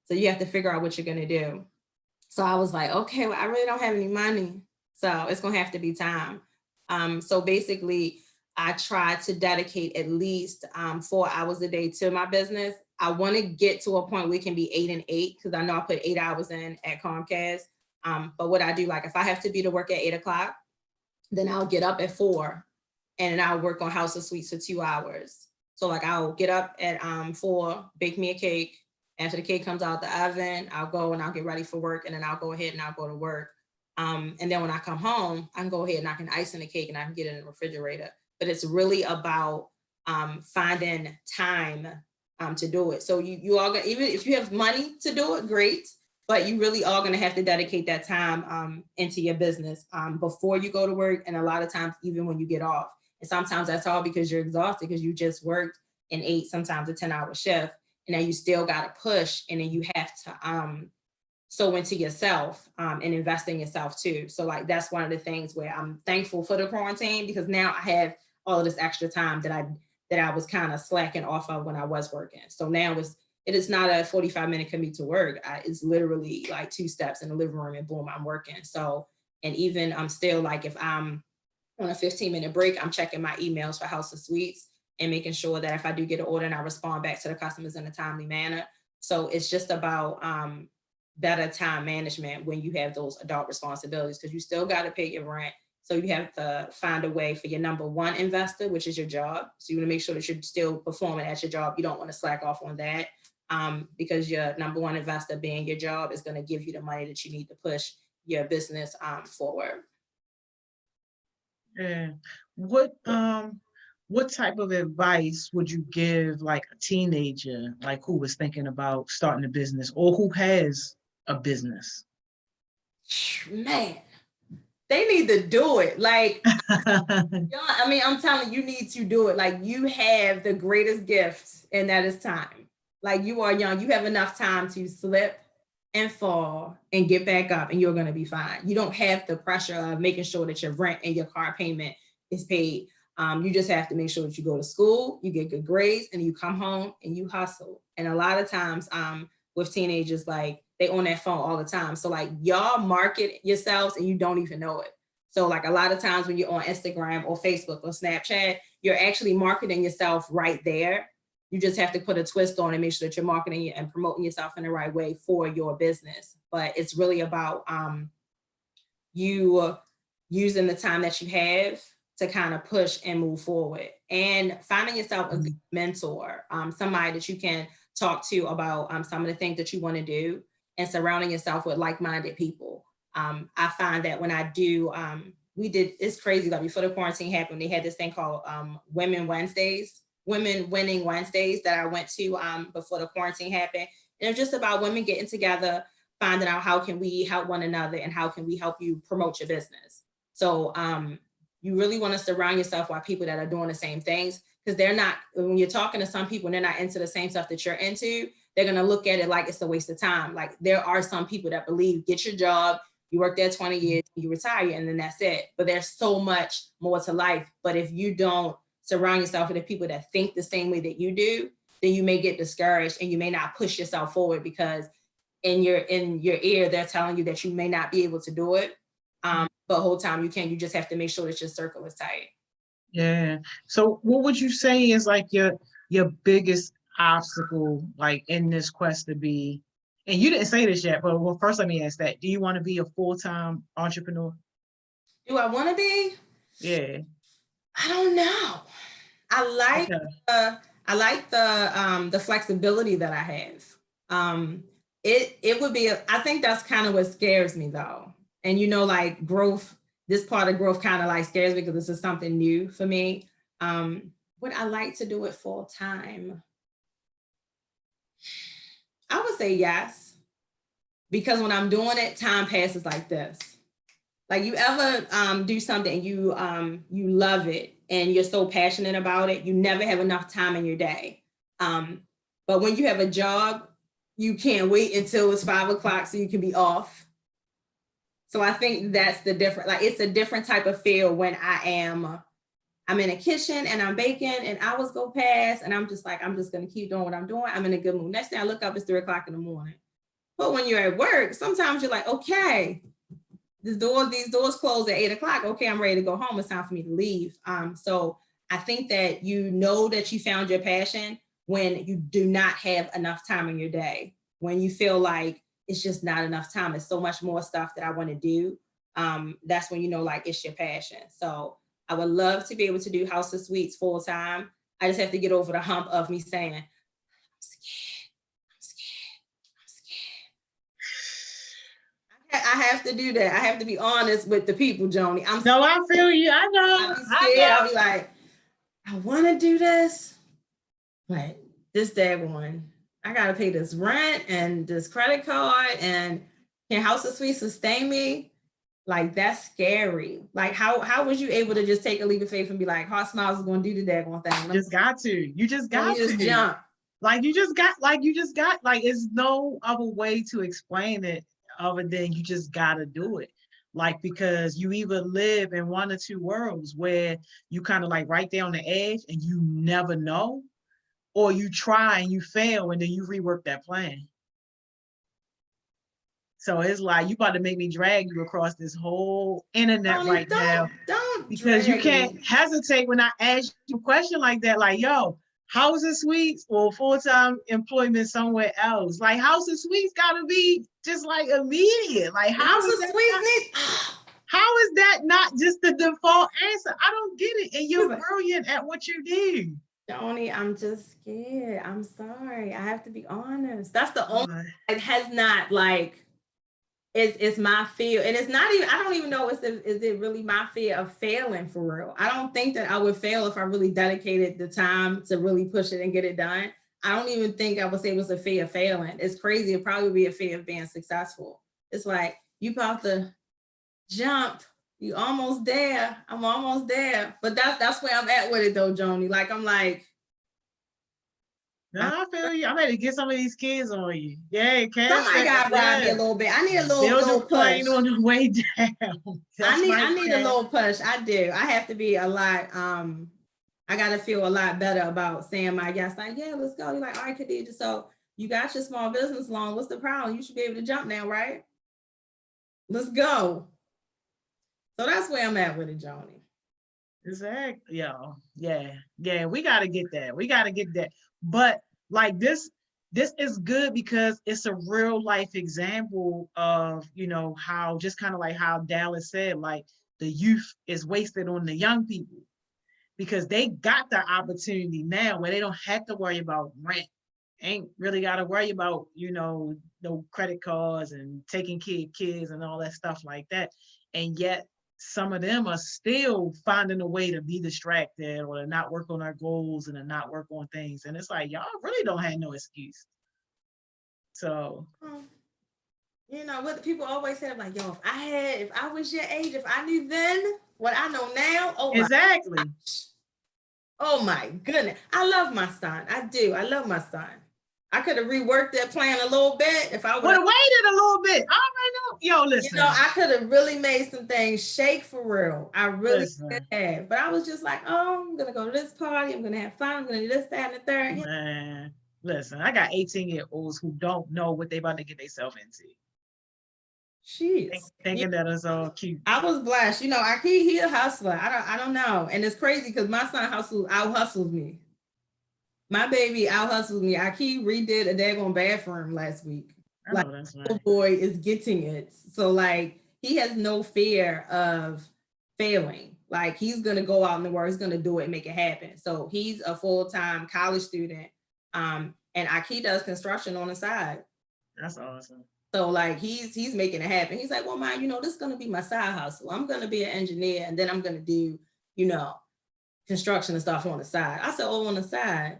So you have to figure out what you're gonna do. So I was like, okay, well, I really don't have any money. So it's gonna have to be time. So basically, I try to dedicate at least 4 hours a day to my business. I want to get to a point where it can be 8 and 8 because I know I put 8 hours in at Comcast. But what I do, like if I have to be to work at 8 o'clock, then I'll get up at 4 and I'll work on House of Sweets for 2 hours. So like I'll get up at 4, bake me a cake. After the cake comes out the oven, I'll go and I'll get ready for work, and then I'll go ahead and I'll go to work. And then when I come home, I can go ahead and I can ice in the cake and I can get it in the refrigerator. But it's really about finding time to do it. So you all got, even if you have money to do it, great, but you really are going to have to dedicate that time into your business before you go to work, and a lot of times even when you get off. And sometimes that's all because you're exhausted because you just worked an 8, sometimes a 10-hour shift, and then you still got to push, and then you have to sow into yourself and invest in yourself too. So like that's one of the things where I'm thankful for the quarantine, because now I have all of this extra time that I was kind of slacking off of when I was working. So now it is not a 45-minute commute to work. It's literally like 2 steps in the living room and boom, I'm working. So, and even I'm still like, if I'm on a 15-minute break, I'm checking my emails for House of Sweetz and making sure that if I do get an order and I respond back to the customers in a timely manner. So it's just about better time management when you have those adult responsibilities, because you still got to pay your rent. So you have to find a way for your number one investor, which is your job. So you want to make sure that you're still performing at your job. You don't want to slack off on that because your number one investor being your job is going to give you the money that you need to push your business forward. Yeah. What type of advice would you give like a teenager, like who was thinking about starting a business or who has a business? Man, they need to do it. Like, I mean, I'm telling you, you need to do it. Like, you have the greatest gift, and that is time. Like, you are young. You have enough time to slip and fall and get back up, and you're going to be fine. You don't have the pressure of making sure that your rent and your car payment is paid. You just have to make sure that you go to school, you get good grades, and you come home and you hustle. And a lot of times with teenagers, like, they on their phone all the time. So like, y'all market yourselves and you don't even know it. So like a lot of times when you're on Instagram or Facebook or Snapchat, you're actually marketing yourself right there. You just have to put a twist on and make sure that you're marketing and promoting yourself in the right way for your business. But it's really about you using the time that you have to kind of push and move forward, and finding yourself a good mentor, somebody that you can talk to about some of the things that you want to do, and surrounding yourself with like-minded people. I find that when I do, it's crazy, like before the quarantine happened, they had this thing called Women Winning Wednesdays that I went to before the quarantine happened. And it's just about women getting together, finding out how can we help one another and how can we help you promote your business. So you really want to surround yourself with people that are doing the same things, because they're not, when you're talking to some people and they're not into the same stuff that you're into, they're going to look at it like it's a waste of time. Like, there are some people that believe, get your job, you work there 20 years, you retire, and then that's it. But there's so much more to life. But if you don't surround yourself with the people that think the same way that you do, then you may get discouraged and you may not push yourself forward, because in your ear, they're telling you that you may not be able to do it. But the whole time you can. You just have to make sure that your circle is tight. Yeah. So what would you say is like your biggest obstacle, like in this quest to be, and you didn't say this yet, but well, first let me ask that. Do you want to be a full-time entrepreneur? Do I want to be? Yeah. I don't know. I like the flexibility that I have. It would be, I think that's kind of what scares me though. And like growth, this part of growth kind of like scares me because this is something new for me. Would I like to do it full time? I would say yes, because when I'm doing it, time passes like this. Like, you ever do something and you love it and you're so passionate about it, you never have enough time in your day. But when you have a job, you can't wait until it's 5 o'clock so you can be off. So I think that's the difference. Like, it's a different type of feel when I'm in a kitchen and I'm baking and hours go past and I'm just like, I'm just going to keep doing what I'm doing. I'm in a good mood. Next thing I look up, it's 3 o'clock in the morning. But when you're at work, sometimes you're like, okay, these doors close at 8 o'clock. Okay, I'm ready to go home. It's time for me to leave. So I think that that you found your passion when you do not have enough time in your day, when you feel like it's just not enough time. There's so much more stuff that I want to do. That's when like it's your passion. So I would love to be able to do House of Sweetz full time. I just have to get over the hump of me saying, I'm scared. I have to do that. I have to be honest with the people, Joni. No, I feel you. I know. I'll be scared. I'll be like, I want to do this, but this daggone, I got to pay this rent and this credit card, and can House of Sweetz sustain me? Like, that's scary. Like, how was you able to just take a leap of faith and be like, HeartSmiles is going to do the daggone thing? You just got to. You just got to. Jump. Like, you just got, like, it's no other way to explain it other than you just got to do it. Like, because you either live in one or two worlds where you kind of like right there on the edge and you never know, or you try and you fail and then you rework that plan. So it's like, you about to make me drag you across this whole internet right now. Don't because you can't hesitate when I ask you a question like that. Like, yo, House of Sweetz or full-time employment somewhere else? Like, House of Sweetz gotta be just like immediate. Like, House of Sweetz how is that not just the default answer? I don't get it. And you're brilliant at what you do. Tony, I'm just scared. I'm sorry. I have to be honest. That's the only, it has not like, it's my fear. And it's not even, I don't even know, is it really my fear of failing for real? I don't think that I would fail if I really dedicated the time to really push it and get it done. I don't even think I would say it was a fear of failing. It's crazy. It probably would be a fear of being successful. It's like, you about to jump. You almost there. I'm almost there. But that's where I'm at with it though, Joni. Like, I'm like, no, I feel you. I'm ready to get some of these kids on you. Yeah, somebody got to ride me a little bit. I need a little push on the way down. I need a little push. I do. I have to be a lot. I got to feel a lot better about saying my yes. Like, yeah, let's go. You're like, all right, Khadijah. So you got your small business loan. What's the problem? You should be able to jump now, right? Let's go. So that's where I'm at with it, Joni. Exactly. Yeah. We got to get that. But like this is good because it's a real life example of, you know, how just kind of like how Dallas said, like the youth is wasted on the young people because they got the opportunity now where they don't have to worry about rent. Ain't really got to worry about, you know, no credit cards and taking kids and all that stuff like that. And yet some of them are still finding a way to be distracted or to not work on their goals and to not work on things. And it's like, y'all really don't have no excuse. So, you know, what people always say, like, yo, if I was your age, if I knew then what I know now, exactly. Oh my goodness. I love my son. I do. I love my son. I could have reworked that plan a little bit if I would have waited a little bit. I already know. Yo, listen. You know, I could have really made some things shake for real. I really could have. But I was just like, oh, I'm going to go to this party. I'm going to have fun. I'm going to do this, that, and the third. Man, listen, I got 18-year-olds who don't know what they about to get themselves into. Jeez. Thinking that it's all cute. I was blessed. You know, he a hustler. I don't know. And it's crazy because my son out-hustles me. My baby out-hustles me. Aki redid a daggone bathroom last week. Like, the boy is getting it. So like, he has no fear of failing. Like, he's going to go out in the world. He's going to do it and make it happen. So he's a full-time college student. And Aki does construction on the side. That's awesome. So like, he's making it happen. He's like, well, Mom, you know, this is going to be my side hustle. I'm going to be an engineer and then I'm going to do, you know, construction and stuff on the side. I said, oh, on the side.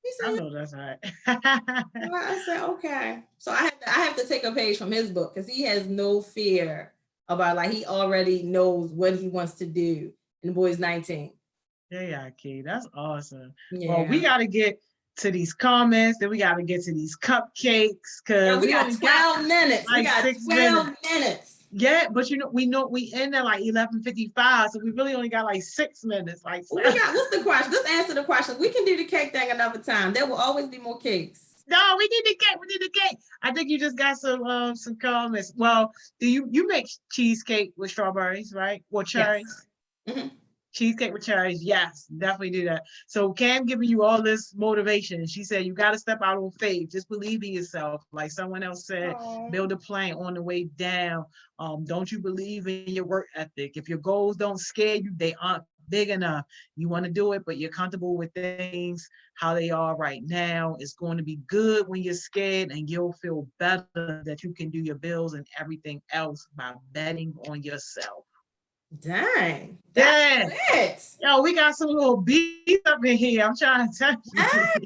He said, I know that's right. I said, okay. So I have to take a page from his book because he has no fear about, like, he already knows what he wants to do. And the boy's 19. Yeah, Key. That's awesome. Yeah. Well, we got to get to these comments, then we got to get to these cupcakes because we got 12 minutes. Like we got 12 minutes. Yeah, but you know we end at like 11:55, so we really only got like 6 minutes. Like, what's the question? Just answer the question. We can do the cake thing another time. There will always be more cakes. No, we need the cake. We need the cake. I think you just got some comments. Well, do you make cheesecake with strawberries, right? Or cherries? Yes. Mm-hmm. Cheesecake with cherries, yes, definitely do that. So Cam giving you all this motivation. She said you got to step out on faith. Just believe in yourself. Like someone else said, build a plan on the way down. Don't you believe in your work ethic? If your goals don't scare you, they aren't big enough. You want to do it, but you're comfortable with things how they are right now. It's going to be good when you're scared, and you'll feel better that you can do your bills and everything else by betting on yourself. Dang. Dang. That's it. Yo, we got some little beats up in here. I'm trying to tell you.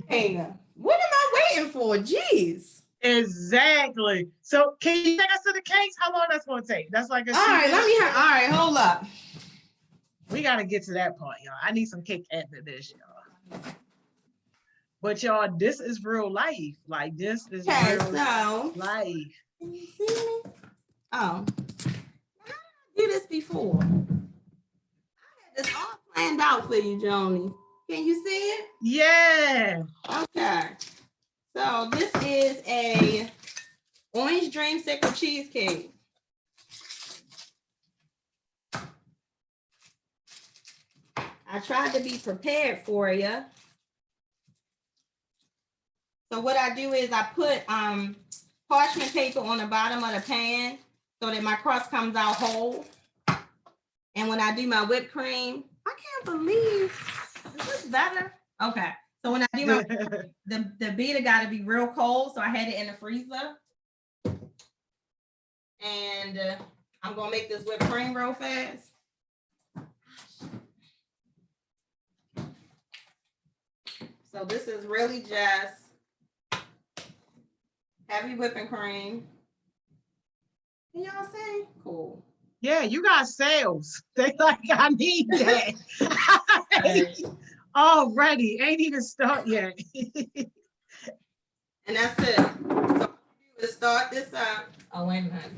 Dang. What am I waiting for? Jeez. Exactly. So can you take us to the cakes? How long that's gonna take? That's like a All right, all right, hold up. We gotta get to that part, y'all. I need some cake after this, y'all. But y'all, this is real life. Like this is real life. Can you see me? Oh. I did this before. I had this all planned out for you, Joni. Can you see it? Yeah. Okay. So this is a orange dreamsicle cheesecake. I tried to be prepared for you. So what I do is I put parchment paper on the bottom of the pan so that my crust comes out whole. And when I do my whipped cream, I can't believe, is this better? Okay. So when I do my, the beater got to be real cold. So I had it in the freezer. And I'm going to make this whipped cream real fast. So this is really just heavy whipping cream. Can y'all see? Cool. Yeah, you got sales. They like, I need that. Already, ain't even start yet. And that's it. So to start this up. Oh, wait a minute.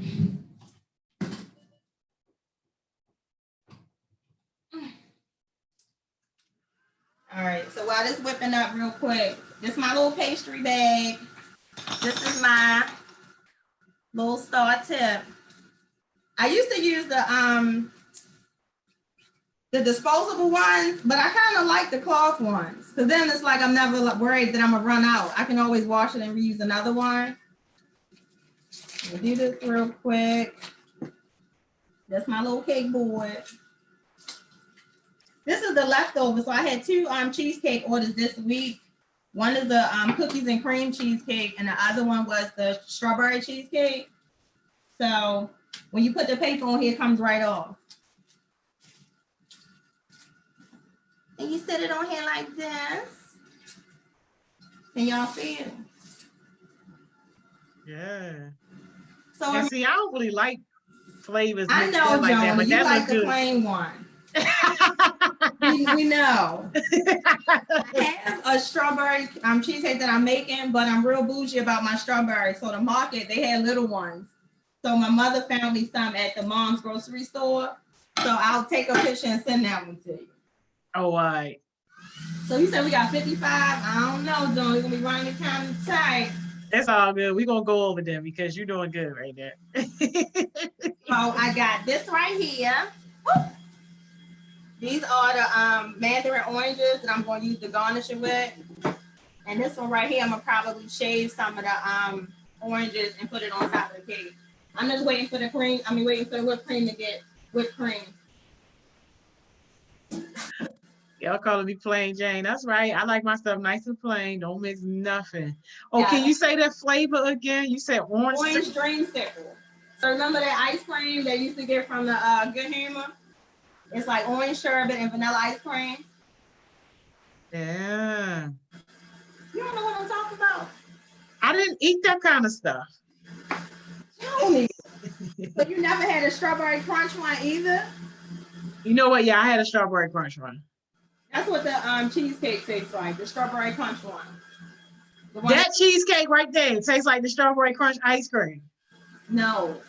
All right, so while this whipping up real quick, this is my little pastry bag. This is my little star tip. I used to use the disposable ones, but I kind of like the cloth ones because then it's like I'm never worried that I'm gonna run out. I can always wash it and reuse another one. I'll do this real quick. That's my little cake board. This is the leftover. So I had two cheesecake orders this week. One is the cookies and cream cheesecake, and the other one was the strawberry cheesecake. So when you put the paper on here, it comes right off. And you set it on here like this. Can y'all see it? Yeah. So and see, I don't really like flavors. I know, like Joan, that, but you that like the good. plain one. we know. I have a strawberry cheesecake that I'm making, but I'm real bougie about my strawberries. So the market, they had little ones. So my mother found me some at the mom's grocery store. So I'll take a picture and send that one to you. Oh, all right. So you said we got 55. I don't know, Joan. We're gonna be running the county tight. It's all good. We're gonna go over them because you're doing good right there. So I got this right here. Woo! These are the mandarin oranges that I'm going to use to garnish it with. And this one right here, I'm going to probably shave some of the oranges and put it on top of the cake. I'm just waiting for the cream. Waiting for the whipped cream to get whipped cream. Y'all calling me plain Jane. That's right. I like my stuff nice and plain. Don't mix nothing. Oh, Yeah. Can you say that flavor again? You said orange dreamsicle. So remember that ice cream that you used to get from the Good Humor? It's like orange sherbet and vanilla ice cream. Yeah. You don't know what I'm talking about? I didn't eat that kind of stuff. So you never had a strawberry crunch one either? You know what? Yeah, I had a strawberry crunch one. That's what the cheesecake tastes like, the strawberry crunch one. That cheesecake right there tastes like the strawberry crunch ice cream. No.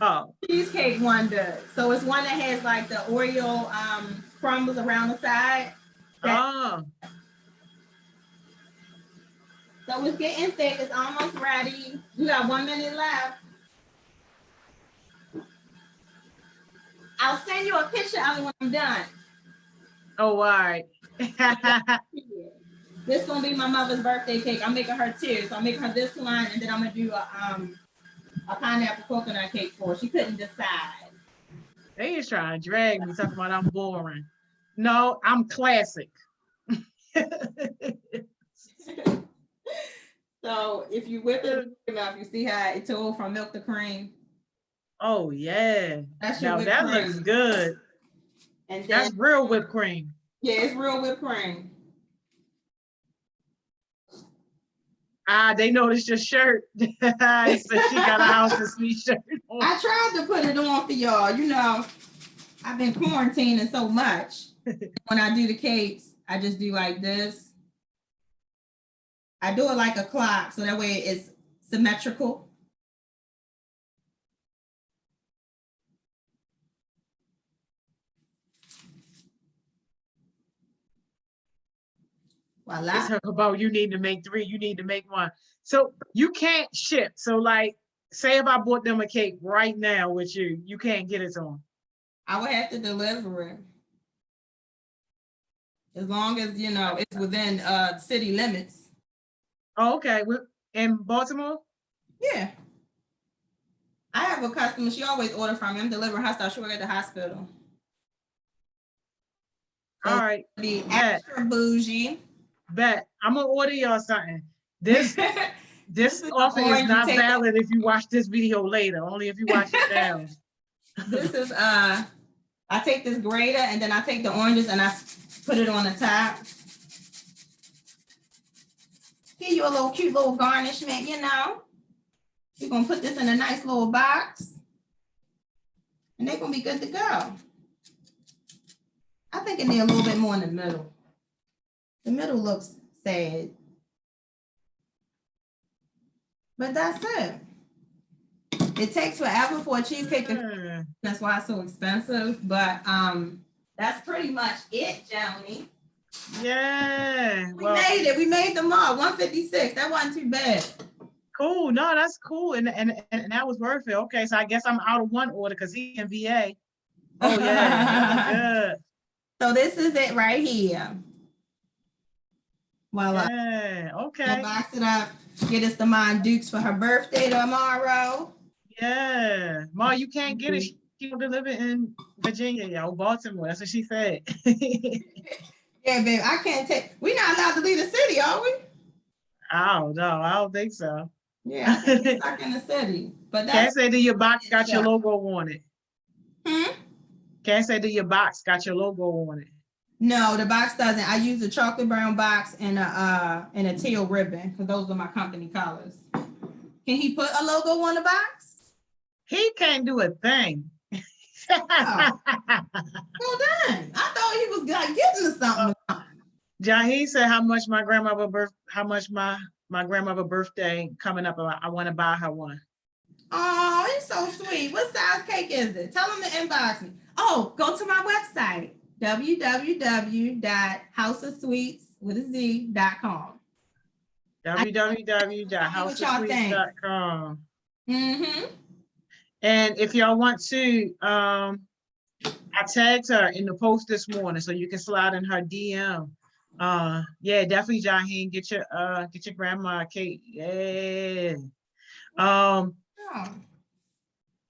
Oh. Cheesecake one does. So it's one that has like the Oreo crumbles around the side. Oh. So it's getting thick. It's almost ready. You got 1 minute left. I'll send you a picture of it when I'm done. Oh, all right. This is gonna be my mother's birthday cake. I'm making her two. So I'm making her this one, and then I'm gonna do a pineapple coconut cake for her. She couldn't decide. They is trying to drag me, talking about I'm boring. No, I'm classic. So if you whip it enough, you see how it told from milk to cream. Oh yeah. That's now that looks good. And then, That's real whipped cream. yeah, it's real whipped cream. They noticed your shirt. So she got a House of Sweets shirt on. I tried to put it on for y'all. You know, I've been quarantining so much. When I do the cakes, I just do like this. I do it like a clock, so that way it's symmetrical. Voila. It's about you need to make 3, you need to make 1. So you can't ship. So like, say if I bought them a cake right now with you, you can't get it to them. I would have to deliver it. As long as, you know, it's within city limits. Oh, okay. In Baltimore? Yeah. I have a customer, she always order from me. I'm delivering her stuff. She work at the hospital. So All right. be extra bougie. Bet. I'm gonna order y'all something. This offer is not valid if you watch this video later, only if you watch it now. This is I take this grater and then I take the oranges and I put it on the top. Give you a little cute little garnishment, you know. We're gonna put this in a nice little box and they're gonna be good to go. I think it needs a little bit more in the middle. The middle looks sad. But that's it. It takes forever for a cheesecake. That's why it's so expensive. But that's pretty much it, Joni. Yeah. We made it. We made them all. 156. That wasn't too bad. Cool. No, that's cool. And that was worth it. Okay, so I guess I'm out of one order because he in VA. Oh yeah. Good. So this is it right here. Voila. Yeah, okay. We'll box it up. Get us the Mom Dukes for her birthday tomorrow. Yeah. Ma, you can't get it. She don't deliver in Virginia, yo, Baltimore. That's what she said. Yeah, babe, I can't take. We're not allowed to leave the city, are we? I don't know. I don't think so. Yeah, I think we're stuck in the city. But that's. Can't say that your box got your logo on it. Hmm? Can't say that your box got your logo on it. No, the box doesn't. I use a chocolate brown box and a teal ribbon because those are my company colors. Can he put a logo on the box? He can't do a thing. Oh. Well done. I thought he was getting to something. Jahi said how much my grandmother birthday coming up. I want to buy her one. Oh, it's so sweet. What size cake is it? Tell him to inbox me. Oh, go to my website, www.houseofsweets.com. www.houseofsweets.com. Mm-hmm. And if y'all want to, I tagged her in the post this morning, so you can slide in her DM. Yeah, definitely, Jaheen, get your grandma a cake. Yeah.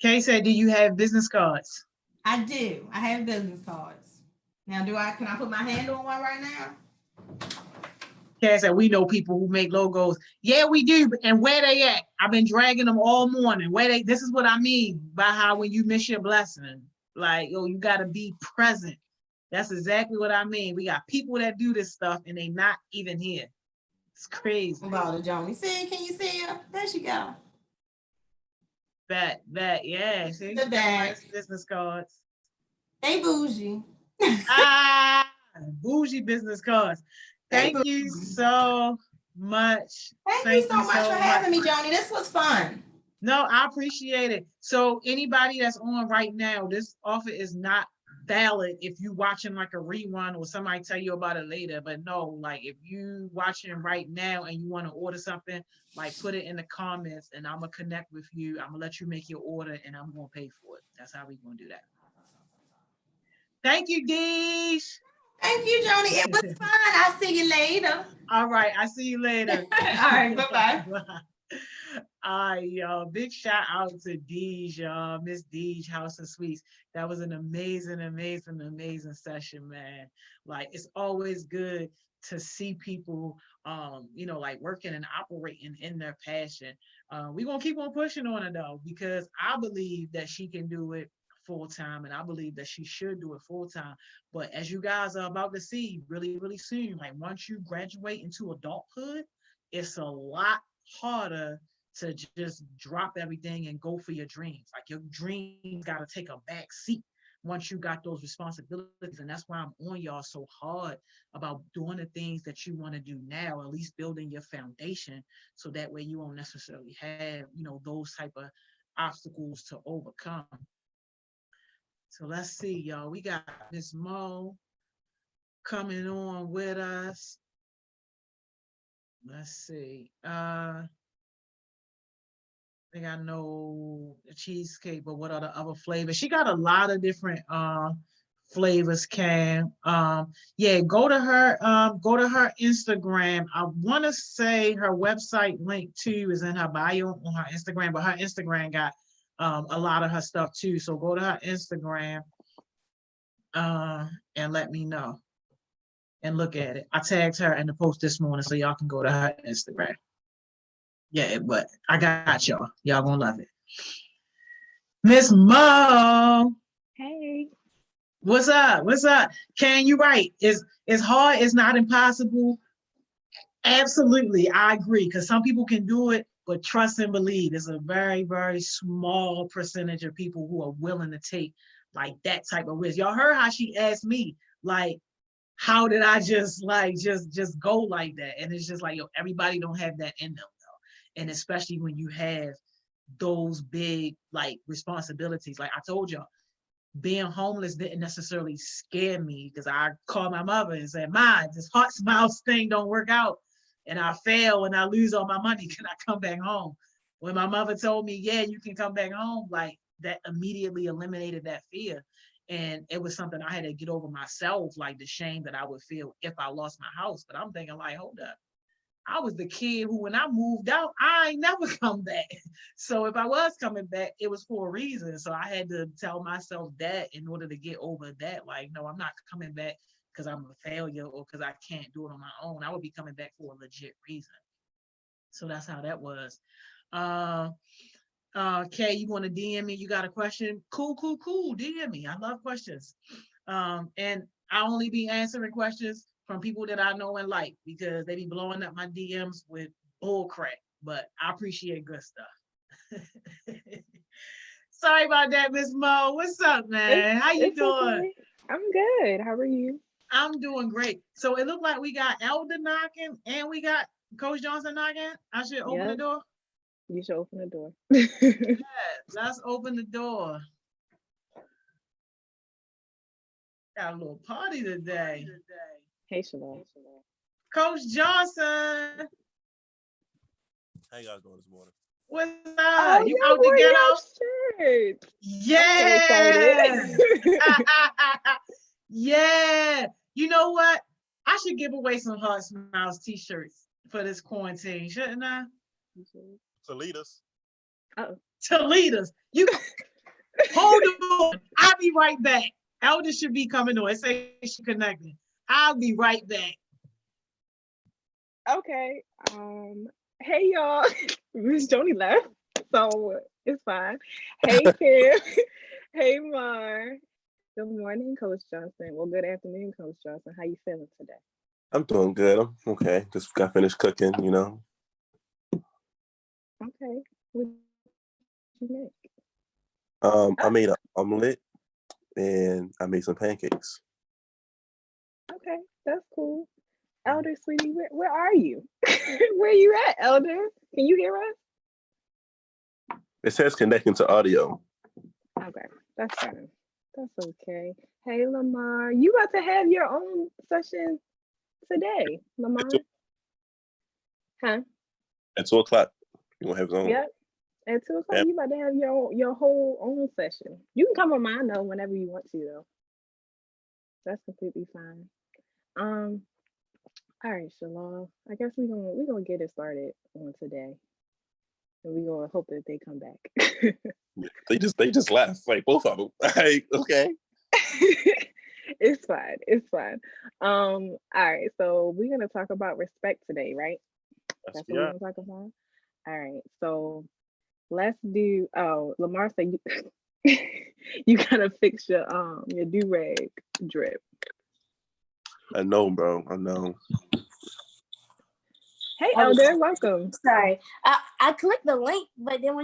Kay said, do you have business cards? I do. I have business cards. Now, can I put my hand on one right now? Kay said, we know people who make logos. Yeah, we do. And where they at? I've been dragging them all morning. This is what I mean by how when you miss your blessing, like, yo, you got to be present. That's exactly what I mean. We got people that do this stuff and they not even here. It's crazy. About it, Joni. See, can you see her? There she go. Bet, yeah. See, the bag. Business cards. They bougie. Bougie business cards. Thank you so much. Thank you so much for having me, Joni. This was fun. No, I appreciate it. So anybody that's on right now, this offer is not valid if you watching like a rerun or somebody tell you about it later. But no, like if you watching right now and you want to order something, like put it in the comments and I'm gonna connect with you. I'm gonna let you make your order and I'm gonna pay for it. That's how we gonna do that. Thank you, Deej. Thank you, Joni. It was fun. I'll see you later. All right, I'll see you later. All right, bye-bye. All right, y'all. Big shout out to Deej, y'all. Miss Deej, House of Sweets. That was an amazing session, man. Like, it's always good to see people, like working and operating in their passion. We're going to keep on pushing on it, though, because I believe that she can do it full-time, and I believe that she should do it full-time. But as you guys are about to see really, really soon, like once you graduate into adulthood, it's a lot harder to just drop everything and go for your dreams. Like your dreams got to take a back seat once you got those responsibilities. And that's why I'm on y'all so hard about doing the things that you want to do now, at least building your foundation, so that way you won't necessarily have, those type of obstacles to overcome. So let's see, y'all. We got Miss Mo coming on with us. Let's see. I think I know the cheesecake, but what are the other flavors? She got a lot of different flavors, Cam. Yeah, go to her Instagram. I want to say her website link too is in her bio on her Instagram, but her Instagram got a lot of her stuff too. So go to her Instagram and let me know and look at it. I tagged her in the post this morning, so y'all can go to her Instagram. Yeah, but I got y'all. Y'all gonna love it. Miss Mo. Hey. What's up? What's up? Can you write? It's hard, it's not impossible. Absolutely, I agree. Because some people can do it, but trust and believe. It's a very, very small percentage of people who are willing to take like that type of risk. Y'all heard how she asked me, like, how did I just go like that? And it's just like, yo, everybody don't have that in them. And especially when you have those big like responsibilities. Like I told y'all, being homeless didn't necessarily scare me because I called my mother and said, "Ma, this HeartSmiles thing don't work out and I fail and I lose all my money. Can I come back home?" When my mother told me, "Yeah, you can come back home," like that immediately eliminated that fear. And it was something I had to get over myself, like the shame that I would feel if I lost my house. But I'm thinking like, hold up. I was the kid who, when I moved out, I ain't never come back. So if I was coming back, it was for a reason. So I had to tell myself that in order to get over that. Like, no, I'm not coming back because I'm a failure or because I can't do it on my own. I would be coming back for a legit reason. So that's how that was. Kay, you want to DM me? You got a question? Cool. DM me. I love questions. And I only be answering questions from people that I know and like, because they be blowing up my DMs with bull crap, but I appreciate good stuff. Sorry about that, Miss Mo. What's up, man? How you doing? Okay. I'm good. How are you? I'm doing great. So it looked like we got Elder knocking and we got Coach Johnson knocking. I should open the door. You should open the door. Yeah, let's open the door. Got a little party today. Hey, Shalom. Coach Johnson. How y'all doing this morning? What's up? Oh, You out the ghetto? shirt. Yeah. Yeah. You know what? I should give away some HeartSmiles t-shirts for this quarantine, shouldn't I? To lead us. Uh-oh. To lead us. You hold on. I'll be right back. Elder should be coming on. Say she connected. I'll be right back. Okay. Hey y'all. Miss Joni left, so it's fine. Hey Kim. Hey Mar. Good morning, Coach Johnson. Well, good afternoon, Coach Johnson. How you feeling today? I'm doing good. I'm okay. Just got finished cooking, you know. Okay. What did you make? I made an omelet and I made some pancakes. Okay, that's cool. Elder, sweetie, where are you? Where you at, Elder? Can you hear us? It says connecting to audio. Okay, that's fine. That's okay. Hey, Lamar, you about to have your own session today, Lamar? Huh? At 2 o'clock. You gonna have his own? Yep. At 2 o'clock, Yep. you about to have your whole own session. You can come on mine though whenever you want to though. That's completely fine. All right, Shalom. I guess we're gonna get it started on today. And we're gonna hope that they come back. They just laughed, like both of them. Like, okay. It's fine. It's fine. All right, so we're gonna talk about respect today, right? That's what we're gonna talk about. All right, so let's do. Oh, Lamar said You gotta fix your do-rag drip. I know, bro. I know. Hey, Elder, welcome. Sorry, I clicked the link, but then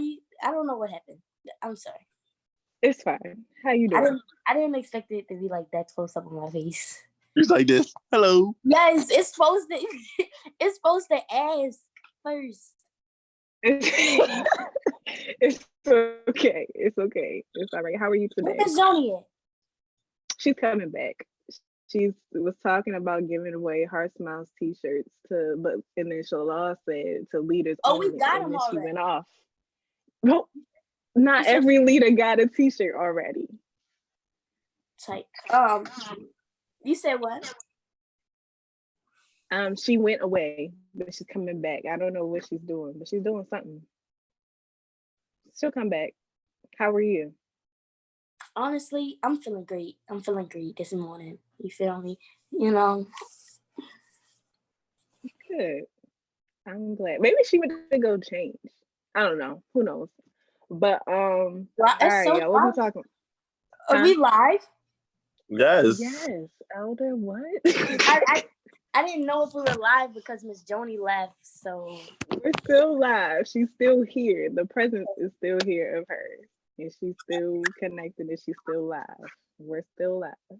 I don't know what happened. I'm sorry. It's fine. How you doing? I didn't expect it to be like that close up on my face. It's like this. Hello. Yes, it's supposed to. It's supposed to ask first. It's okay. It's okay. It's all right. How are you today? Where's Joni at? She's coming back. She was talking about giving away HeartSmiles t-shirts and then Shalala said to leaders. Oh, only, we got and them then already. She went off. Well, not every leader got a t-shirt already. Like, you said what? She went away, but she's coming back. I don't know what she's doing, but she's doing something. She'll come back. How are you? Honestly, I'm feeling great. I'm feeling great this morning. You feel me? You know. Good. I'm glad. Maybe she went to go change. I don't know. Who knows? But all right, y'all. What we talking? Are we live? Yes. Yes, Elder. What? I didn't know if we were live because Miss Joni left. So we're still live. She's still here. The presence is still here of her, and she's still connected, and she's still live. We're still live.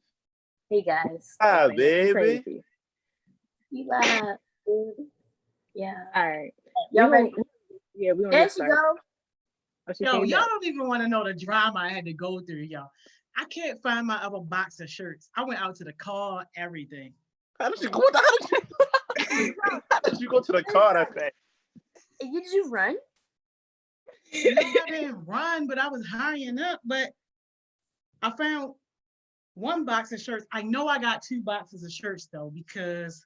Hey guys. Hi, baby. Crazy. You live. Yeah. All right. Y'all ready? Yeah, we. There she go. Yo, y'all don't even want to know the drama I had to go through, y'all. I can't find my other box of shirts. I went out to the car, everything. How did you go? How did you go to the car that fast? Did you run? No, I didn't run, but I was hurrying up. But I found one box of shirts. I know I got 2 boxes of shirts though, because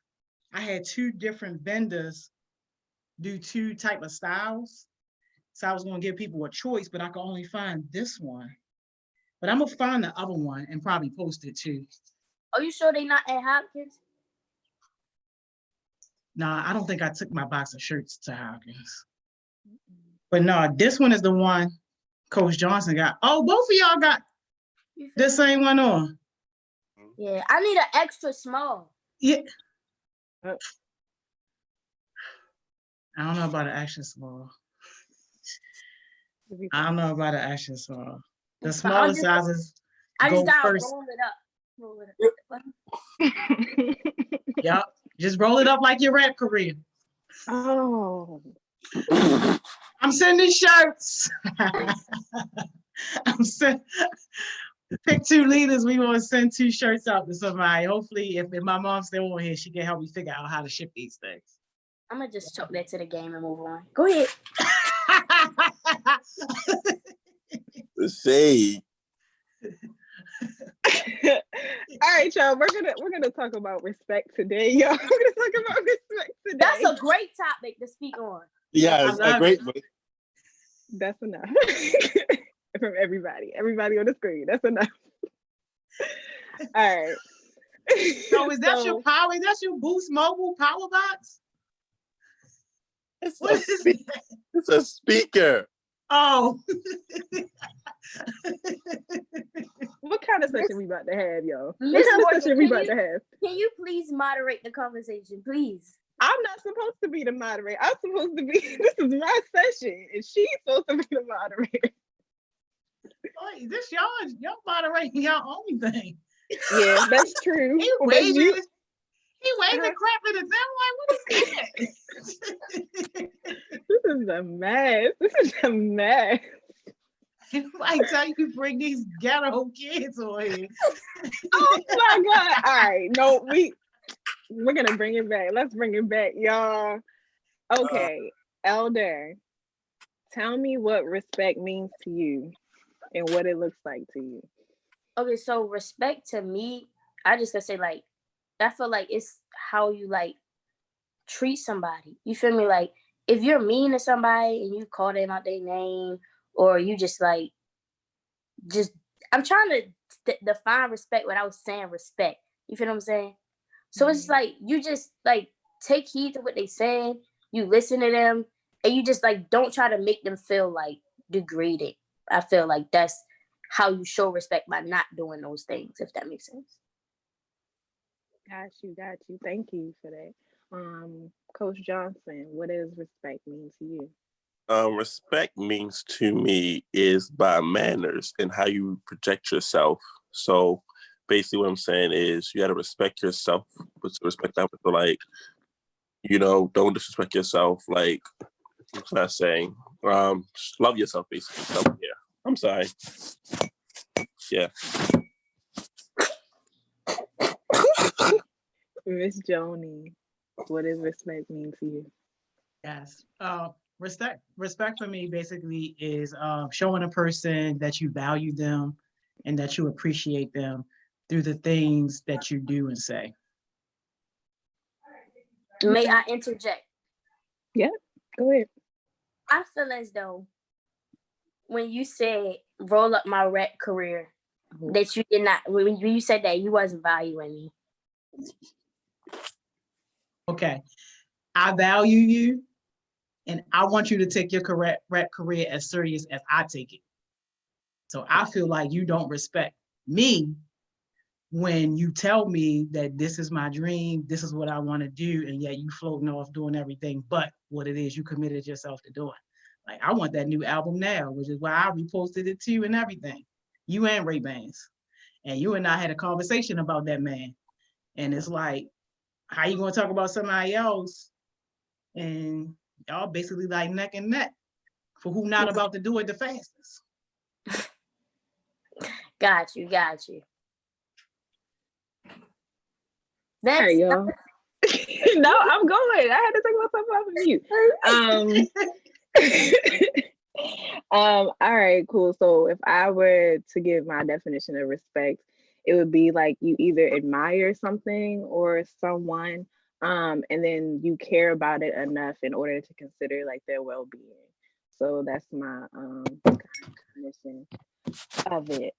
I had 2 different vendors do 2 type of styles. So I was going to give people a choice, but I could only find this one. But I'm going to find the other one and probably post it too. Are you sure they not at Hopkins? Nah, I don't think I took my box of shirts to Hopkins. But no, this one is the one Coach Johnson got. Oh, both of y'all got the same one on. Yeah, I need an extra small. Yeah. I don't know about an extra small. I don't know about an extra small. The smaller sizes I just gotta first. roll it up. Yep. Just roll it up like your rap career. Oh. I'm sending shirts. Pick 2 leaders. We want to send 2 shirts out to somebody. Hopefully, if my mom's still on here, she can help me figure out how to ship these things. I'm gonna just chuck that to the game and move on. Go ahead. The shade. All right, y'all. We're gonna talk about respect today, y'all. We're gonna talk about respect today. That's a great topic to speak on. Yeah, it's a great one. That's enough. From everybody on the screen. That's enough. All right. So is that your power? Is that your Boost Mobile power box? It's a speaker. Oh. What kind of session we about to have, y'all? Listen, what kind of session we about to have? Can you please moderate the conversation, please? I'm not supposed to be the moderator. I'm supposed to be, this is my session, and she's supposed to be the moderator. Wait, this y'all moderating your own thing. Yeah, that's true. He waving crap in his I'm like, what is that? This is a mess. This is a mess. Like tell you to bring these ghetto kids on here. Oh my God. All right. No, we're gonna bring it back. Let's bring it back, y'all. Okay, Elder, tell me what respect means to you and what it looks like to you. Okay, so respect to me, I just gotta say, like, I feel like it's how you like treat somebody. You feel me? Like, if you're mean to somebody and you call them out their name, or you just like, I'm trying to define respect without saying respect. You feel what I'm saying? So it's like, you just like take heed to what they say, you listen to them, and you just like don't try to make them feel like degraded. I feel like that's how you show respect by not doing those things, if that makes sense. Got you. Thank you for that. Coach Johnson, what does respect mean to you? Respect means to me is by manners and how you project yourself. So basically what I'm saying is you got to respect yourself, but to respect others. So like, don't disrespect yourself. Like, what can I say? Love yourself, basically. So, yeah. I'm sorry. Yeah. Miss Joni, what does respect mean to you? Yes. Respect for me basically is showing a person that you value them and that you appreciate them through the things that you do and say. May I interject? Yeah, go ahead. I feel as though when you said roll up my rap career, that you did not, when you said that you wasn't valuing me. Okay. I value you and I want you to take your rap career as serious as I take it. So I feel like you don't respect me when you tell me that this is my dream, this is what I want to do, and yet you floating off doing everything but what it is you committed yourself to doing. Like, I want that new album now, which is why I reposted it to you and everything. You and Ray Bans. And you and I had a conversation about that, man. And it's like, how you gonna talk about somebody else? And y'all basically like neck and neck for who not about to do it the fastest. Got you. All right, y'all. No, I'm going. I had to take myself off of mute. All right, cool. So if I were to give my definition of respect, it would be like you either admire something or someone, and then you care about it enough in order to consider like their well-being. So that's my definition of it.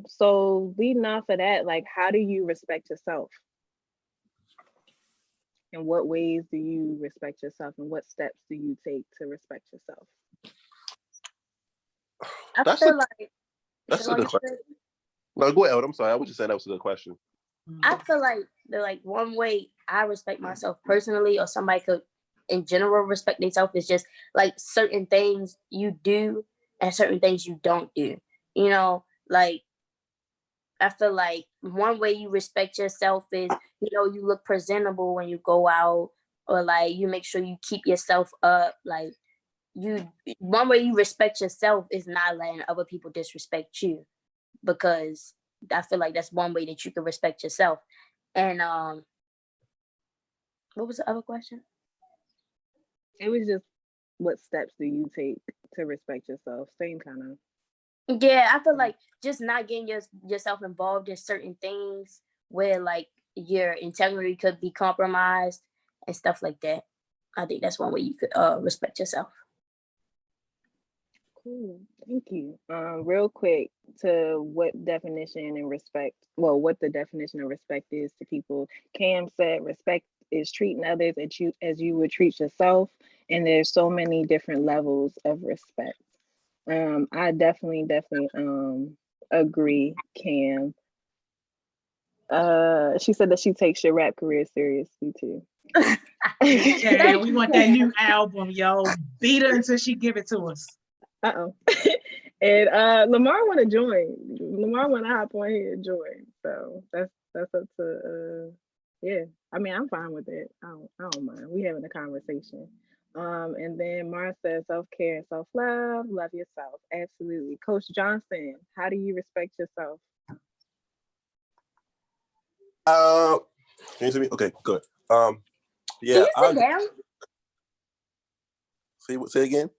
So leading off of that, like, how do you respect yourself? In what ways do you respect yourself, and what steps do you take to respect yourself? That's a good question. No, go ahead. I'm sorry. I was just saying that was a good question. I feel like one way I respect myself personally, or somebody could in general respect themselves, is just like certain things you do and certain things you don't do. Like, I feel like one way you respect yourself is, you look presentable when you go out, or like you make sure you keep yourself up. Like, one way you respect yourself is not letting other people disrespect you, because I feel like that's one way that you can respect yourself. And what was the other question? It was just, what steps do you take to respect yourself? Same kind of. Yeah, I feel like just not getting yourself involved in certain things where like your integrity could be compromised and stuff like that. I think that's one way you could respect yourself. Cool, thank you. Real quick, to what the definition of respect is to people. Cam said respect is treating others as you would treat yourself, and there's so many different levels of respect. I definitely agree, Cam. She said that she takes your rap career seriously too. Yeah, we want that new album, yo. Beat her until she give it to us. And Lamar want to join. Lamar want to hop on here and join. So that's up to yeah. I mean, I'm fine with it. I don't mind. We having a conversation. And then Mara says self-care and self-love, love yourself. Absolutely. Coach Johnson, how do you respect yourself? Can you see me? Okay, good. Yeah. Can you sit down? Say again?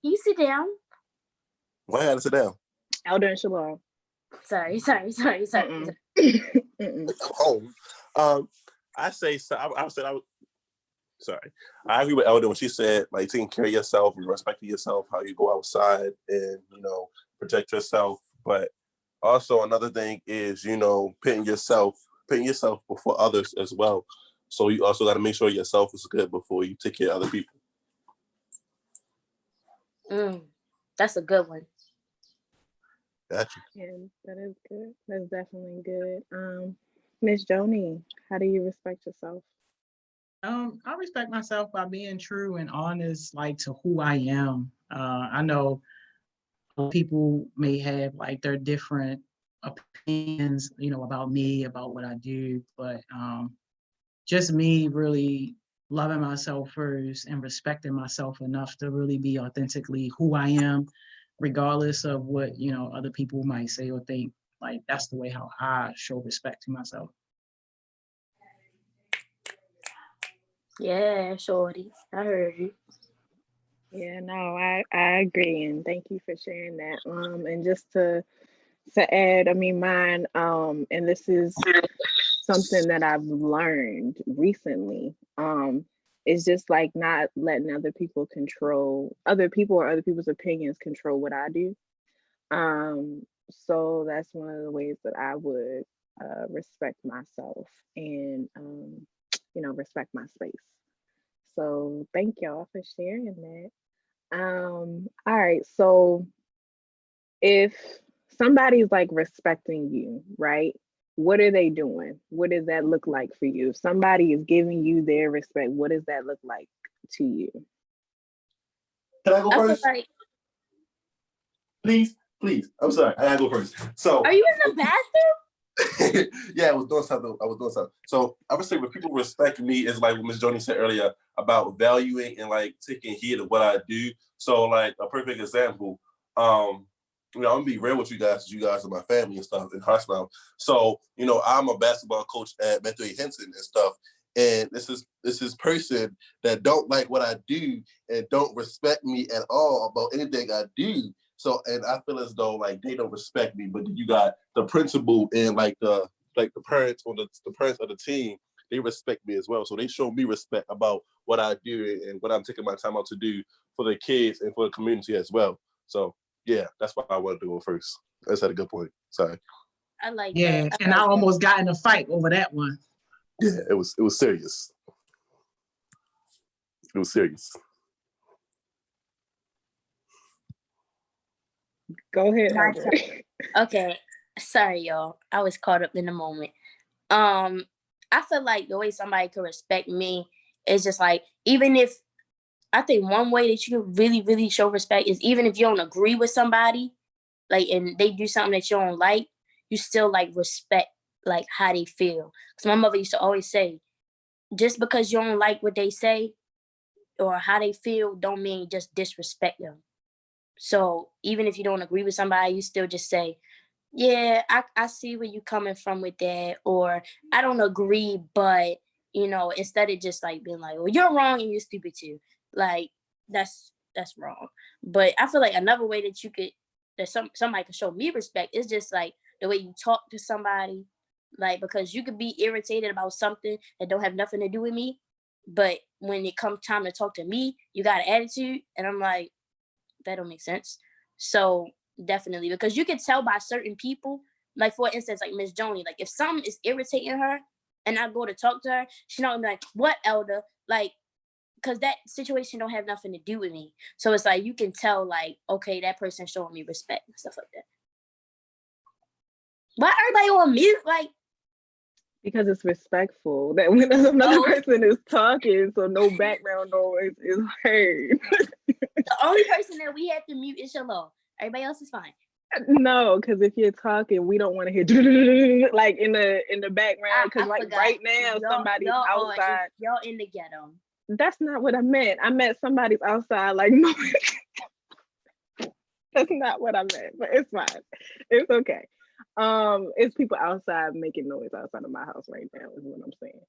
Can you sit down? Why I gotta sit down? Elder and Shalom. Sorry. I say so. Sorry. I agree with Elder when she said like taking care of yourself and respecting yourself, how you go outside and protect yourself. But also another thing is putting yourself before others as well. So you also got to make sure yourself is good before you take care of other people. That's a good one. Gotcha. Yeah, that is good. That's definitely good. Miss Joni, how do you respect yourself? I respect myself by being true and honest, like to who I am. I know people may have like their different opinions, about me, about what I do, but just me really loving myself first and respecting myself enough to really be authentically who I am, regardless of what, other people might say or think. Like that's the way how I show respect to myself. Yeah, shorty. I heard you. Yeah, no, I agree, and thank you for sharing that. And just to add, I mean, mine, and this is something that I've learned recently. It's just like not letting other people or other people's opinions control what I do. So that's one of the ways that I would respect myself and respect my space. So thank y'all for sharing that. All right, so if somebody's like respecting you, right? What are they doing? What does that look like for you? If somebody is giving you their respect, what does that look like to you? Can I go I feel first? like, Please. I'm sorry. I gotta go first. So are you in the bathroom? yeah, I was doing something. So I would say when people respect me is like what Ms. Joni said earlier about valuing and like taking heed of what I do. So like a perfect example, I'm gonna be real with you guys. You guys are my family and stuff in HeartSmiles. So I'm a basketball coach at Metro Henson and stuff. And this is person that don't like what I do and don't respect me at all about anything I do. So, and I feel as though like they don't respect me, but you got the principal and like the parents or the parents of the team, they respect me as well. So they show me respect about what I do and what I'm taking my time out to do for the kids and for the community as well. So yeah, that's why I wanted to go first. That's at a good point. Sorry. I like Yeah, that. and I almost got in a fight over that one. Yeah, it was serious. It was serious. Go ahead, My Elder. turn. Okay. Sorry, y'all. I was caught up in the moment. I feel like the way somebody could respect me is just like, even if I think one way that you can really, really show respect is even if you don't agree with somebody, like, and they do something that you don't like, you still like respect like how they feel. Because my mother used to always say, just because you don't like what they say or how they feel, don't mean just disrespect them. So even if you don't agree with somebody, you still just say, yeah, I see where you coming from with that, or I don't agree, but instead of just like being like, well, you're wrong and you're stupid too. Like that's wrong. But I feel like another way that somebody can show me respect is just like the way you talk to somebody. Like, because you could be irritated about something that don't have nothing to do with me, but when it comes time to talk to me, you got an attitude, and I'm like, that don't make sense. So definitely, because you can tell by certain people, like for instance, like Miss Joni, like if something is irritating her and I go to talk to her, she's not gonna be like, what, Elder? Like, because that situation don't have nothing to do with me. So it's like you can tell, like, okay, that person showing me respect and stuff like that. Why everybody on mute? Like, Because it's respectful that when another person is talking, so no background noise is heard. The only person that we have to mute is Shalom. Everybody else is fine. No, because if you're talking, we don't want to hear like in the background. Because like right now, somebody's outside. Y'all in the ghetto. That's not what I meant. I meant somebody's outside. Like no, that's not what I meant. But it's fine. It's okay. It's people outside making noise outside of my house right now. Is what I'm saying.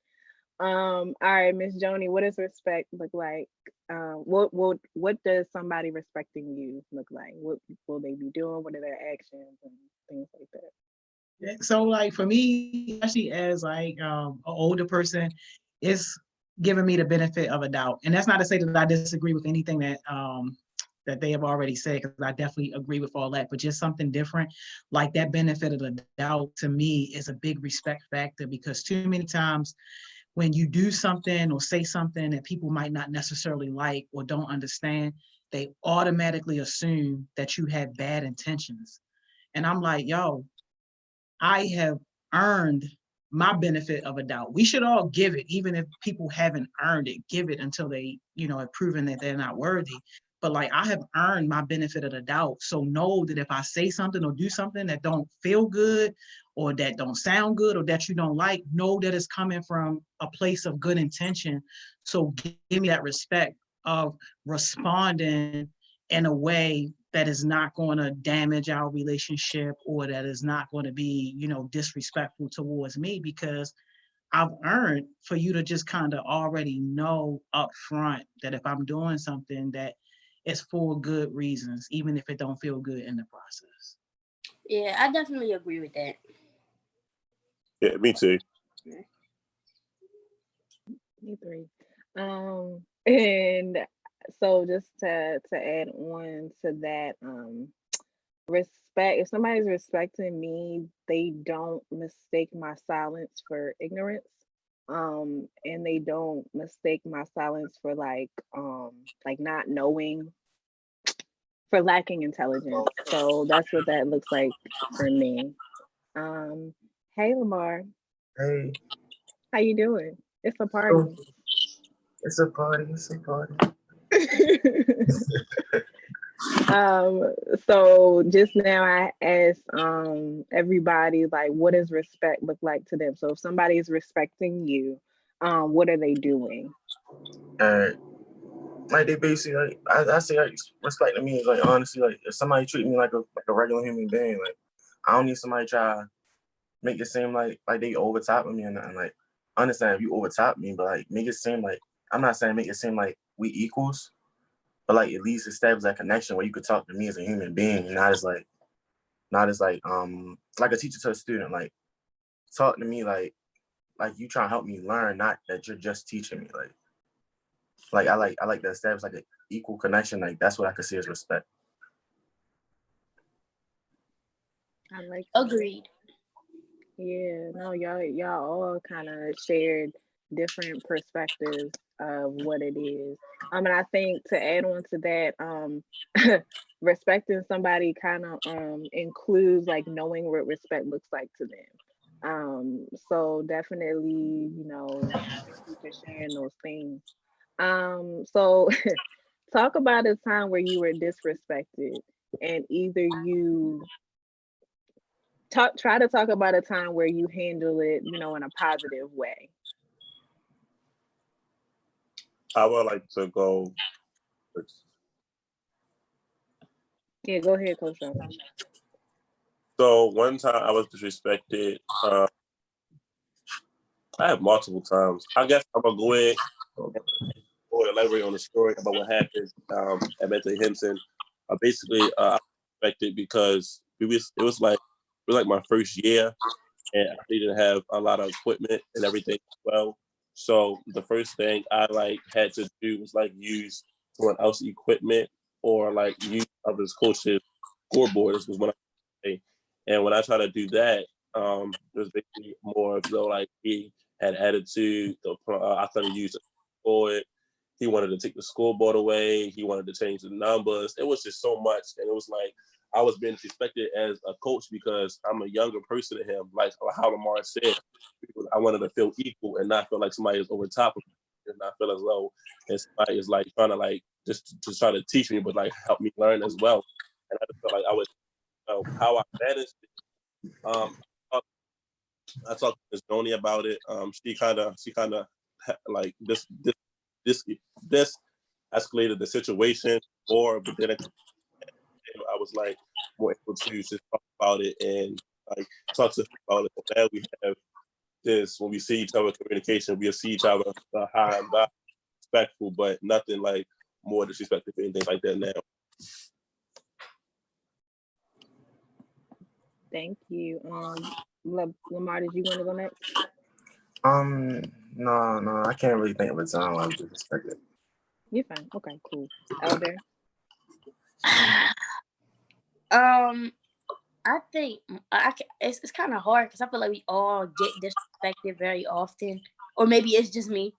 All right, Miss Joni, what does respect look like? What does somebody respecting you look like? What will they be doing? What are their actions and things like that? So like for me, especially as like an older person, it's giving me the benefit of a doubt. And that's not to say that I disagree with anything that that they have already said, because I definitely agree with all that, but just something different, like that benefit of the doubt to me is a big respect factor, because too many times when you do something or say something that people might not necessarily like or don't understand, they automatically assume that you had bad intentions. And I'm like, yo, I have earned my benefit of a doubt. We should all give it, even if people haven't earned it, give it until they, have proven that they're not worthy. But like, I have earned my benefit of the doubt. So know that if I say something or do something that don't feel good or that don't sound good or that you don't like, know that it's coming from a place of good intention. So give me that respect of responding in a way that is not going to damage our relationship or that is not going to be, disrespectful towards me, because I've earned for you to just kind of already know up front that if I'm doing something that is for good reasons, even if it don't feel good in the process. Yeah, I definitely agree with that. Yeah, me too. Me three. And so just to add on to that, respect, if somebody's respecting me, they don't mistake my silence for ignorance. And they don't mistake my silence for like not knowing, for lacking intelligence. So that's what that looks like for me. Hey Lamar, Hey, how you doing? It's a party. it's a party. It's a party. So just now I asked everybody like, what does respect look like to them? So if somebody is respecting you, what are they doing? Like they basically, like I say, like respect to me is like honestly, like if somebody treat me like a regular human being, like I don't need somebody try to make it seem like they over top of me or nothing. Like I understand if you over top me, but like make it seem like, I'm not saying make it seem like we equals, but like at least establish that connection where you could talk to me as a human being, and not as like a teacher to a student. Like talk to me like you trying to help me learn, not that you're just teaching me. Like I like to establish like an equal connection. Like that's what I could see as respect. I like that. Agreed. Yeah, no, y'all all kind of shared different perspectives of what it is. And I think to add on to that, respecting somebody kind of includes like knowing what respect looks like to them. So definitely, thank you for sharing those things. So talk about a time where you were disrespected, and either you try to talk about a time where you handle it, in a positive way. I would like to go first. Yeah, go ahead, Coach Jones. So one time I was disrespected. I have multiple times. I guess I'm gonna go ahead or elaborate on the story about what happened at Mental Henson. Basically, I was disrespected because it was like my first year, and I didn't have a lot of equipment and everything as well. So the first thing I had to do was use someone else's equipment or use others' coaches' scoreboards was when I say. And when I try to do that, it was basically more of though he had attitude. I started using board. He wanted to take the scoreboard away. He wanted to change the numbers. It was just so much, and it was like I was being respected as a coach because I'm a younger person than him. Like how Lamar said, I wanted to feel equal and not feel like somebody is over top of me, and not feel as though somebody is trying to just to try to teach me, but help me learn as well. And I just felt like I was how I managed it. I talked to Ms. Donnie about it. She kind of this escalated the situation, but then I was more able to just talk about it and talk to her about it. Now we have this, when we see each other communication, we'll see each other high and by, respectful, but nothing more disrespectful or anything like that now. Thank you. Lamar, did you want to go next? No, I can't really think of a time I was disrespected. You're fine. Okay, cool. Elder? I think it's kind of hard because I feel like we all get disrespected very often, or maybe it's just me.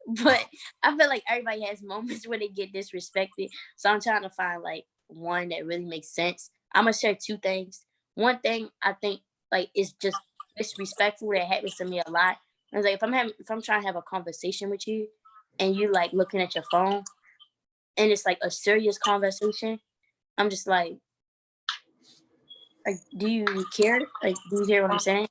But I feel like everybody has moments where they get disrespected. So I'm trying to find one that really makes sense. I'm gonna share two things. one thing I think like is just disrespectful that happens to me a lot. I was like, if I'm trying to have a conversation with you and you like looking at your phone and it's like a serious conversation, I'm just like, do you care? Like, do you hear what I'm saying?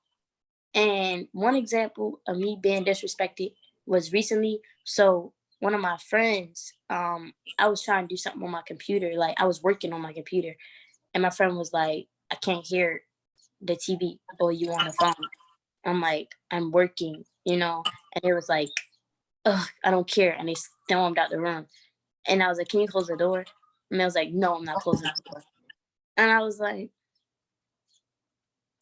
And one example of me being disrespected was recently. So one of my friends, I was trying to do something on my computer. Like I was working on my computer and my friend was like, I can't hear the TV or you on the phone. I'm like, I'm working, you know? And it was like, ugh, I don't care. And they stormed out the room. And I was like, can you close the door? And I was like, no, I'm not closing the door. And I was like,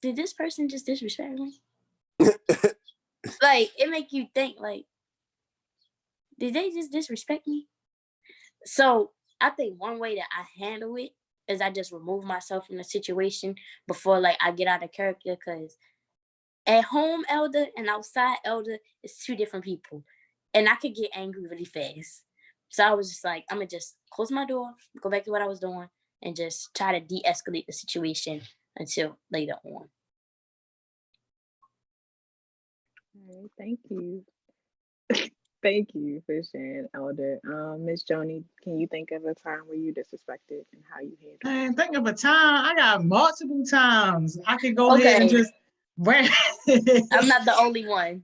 did this person just disrespect me? Like, it make you think, like, did they just disrespect me? So I think one way that I handle it is I just remove myself from the situation before, like, I get out of character. Because at home elder and outside elder is two different people. And I could get angry really fast. So I was just like, I'm going to just close my door, go back to what I was doing, and just try to de-escalate the situation until later on. All right, thank you. Thank you for sharing, Elder. Miss Joni, can you think of a time where you disrespected and how you handled it? Man, think of a time. I got multiple times. I could go ahead and just I'm not the only one.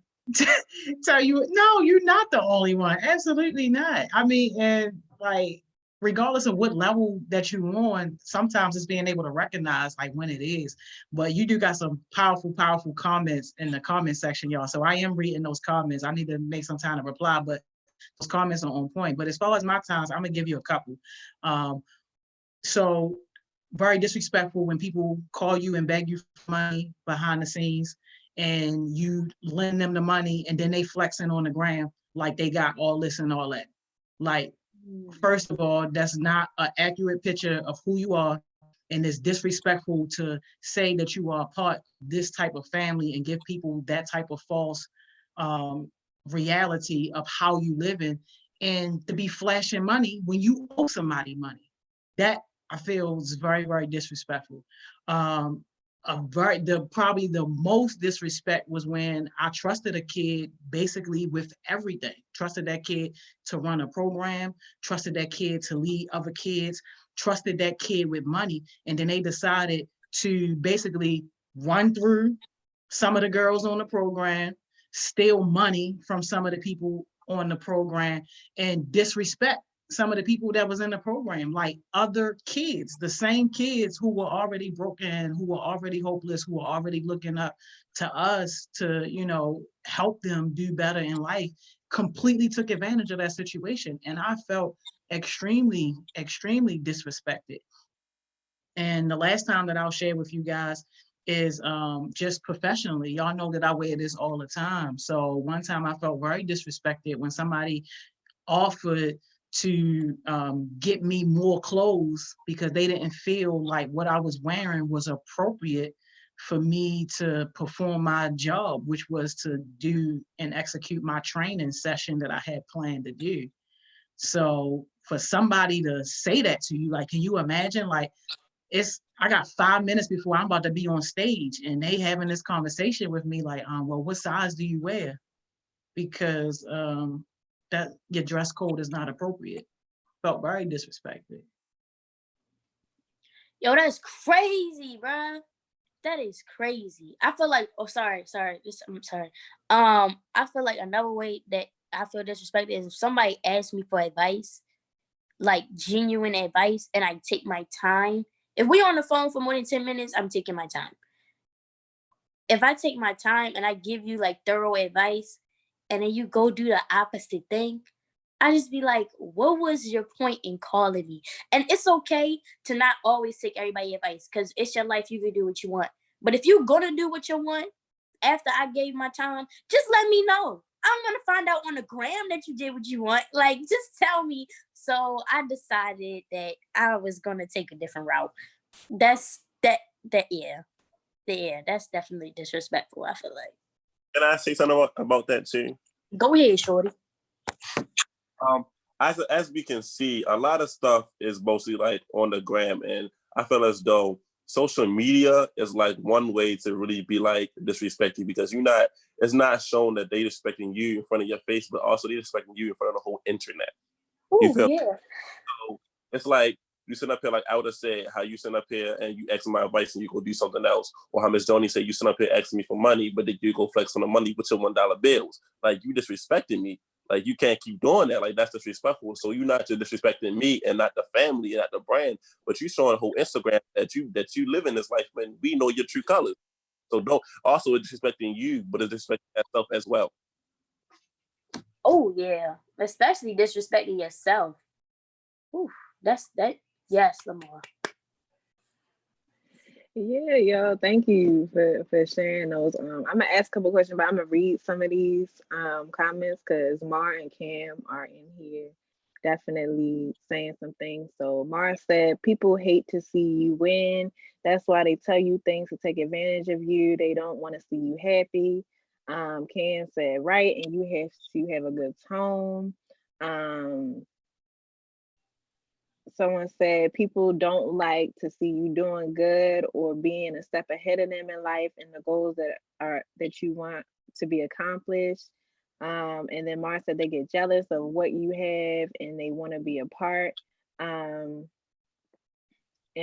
Tell you, no, you're not the only one. Absolutely not. I mean, and like, regardless of what level that you're on, sometimes it's being able to recognize like when it is. But you do got some powerful, powerful comments in the comment section, y'all. So I am reading those comments. I need to make some time to reply, but those comments are on point. But as far as my times, I'm gonna give you a couple. So very disrespectful when people call you and beg you for money behind the scenes, and you lend them the money and then they flexing on the gram like they got all this and all that. Like, first of all, that's not an accurate picture of who you are, and it's disrespectful to say that you are a part of this type of family and give people that type of false reality of how you living, and to be flashing money when you owe somebody money. That I feel is very, very disrespectful. Probably the most disrespect was when I trusted a kid basically with everything. Trusted that kid to run a program, trusted that kid to lead other kids, trusted that kid with money, and then they decided to basically run through some of the girls on the program, steal money from some of the people on the program, and disrespect some of the people that was in the program, like other kids, the same kids who were already broken, who were already hopeless, who were already looking up to us to, you know, help them do better in life, completely took advantage of that situation. And I felt extremely, extremely disrespected. And the last time that I'll share with you guys is just professionally. Y'all know that I wear this all the time. So one time I felt very disrespected when somebody offered to get me more clothes because they didn't feel like what I was wearing was appropriate for me to perform my job, which was to do and execute my training session that I had planned to do. So for somebody to say that to you, like, can you imagine? Like, I got 5 minutes before I'm about to be on stage and they having this conversation with me like, well, what size do you wear? Because that your dress code is not appropriate. Felt very disrespected. Yo, that's crazy, bruh. That is crazy. I feel like, I'm sorry. I feel like another way that I feel disrespected is if somebody asks me for advice, like genuine advice, and I take my time. If we on the phone for more than 10 minutes, I'm taking my time. If I take my time and I give you like thorough advice, and then you go do the opposite thing, I just be like, what was your point in calling me? And it's okay to not always take everybody's advice because it's your life. You can do what you want. But if you're going to do what you want after I gave my time, just let me know. I don't want to find out on the gram that you did what you want. Like, just tell me. So I decided that I was going to take a different route. Yeah, that's definitely disrespectful, I feel like. Can I say something about that too? Go ahead, shorty. As we can see, a lot of stuff is mostly like on the gram, and I feel as though social media is like one way to really be like disrespecting, because it's not shown that they respecting you in front of your face, but also they respecting you in front of the whole internet. You Ooh, feel? yeah. So it's like you sit up here, like I would have said, how you sit up here and you ask my advice and you go do something else, or how Miss Joni said you sit up here asking me for money, but then you go flex on the money with your $1 bills. Like, you disrespecting me. Like, you can't keep doing that. Like, that's disrespectful. So you're not just disrespecting me and not the family and not the brand, but you showing the whole Instagram that you live in this life when we know your true colors. So don't also it's disrespecting you, but it's disrespecting yourself as well. Oh yeah, especially disrespecting yourself. Ooh, that. Yes, Lamar. Yeah, yo, thank you for sharing those. I'm gonna ask a couple questions, but I'm gonna read some of these comments because Mar and Cam are in here definitely saying some things. So Mar said, people hate to see you win. That's why they tell you things to take advantage of you. They don't want to see you happy. Cam said, right, and you have to have a good tone. Someone said people don't like to see you doing good or being a step ahead of them in life and the goals that you want to be accomplished. And then Mara said they get jealous of what you have and they want to be a part. And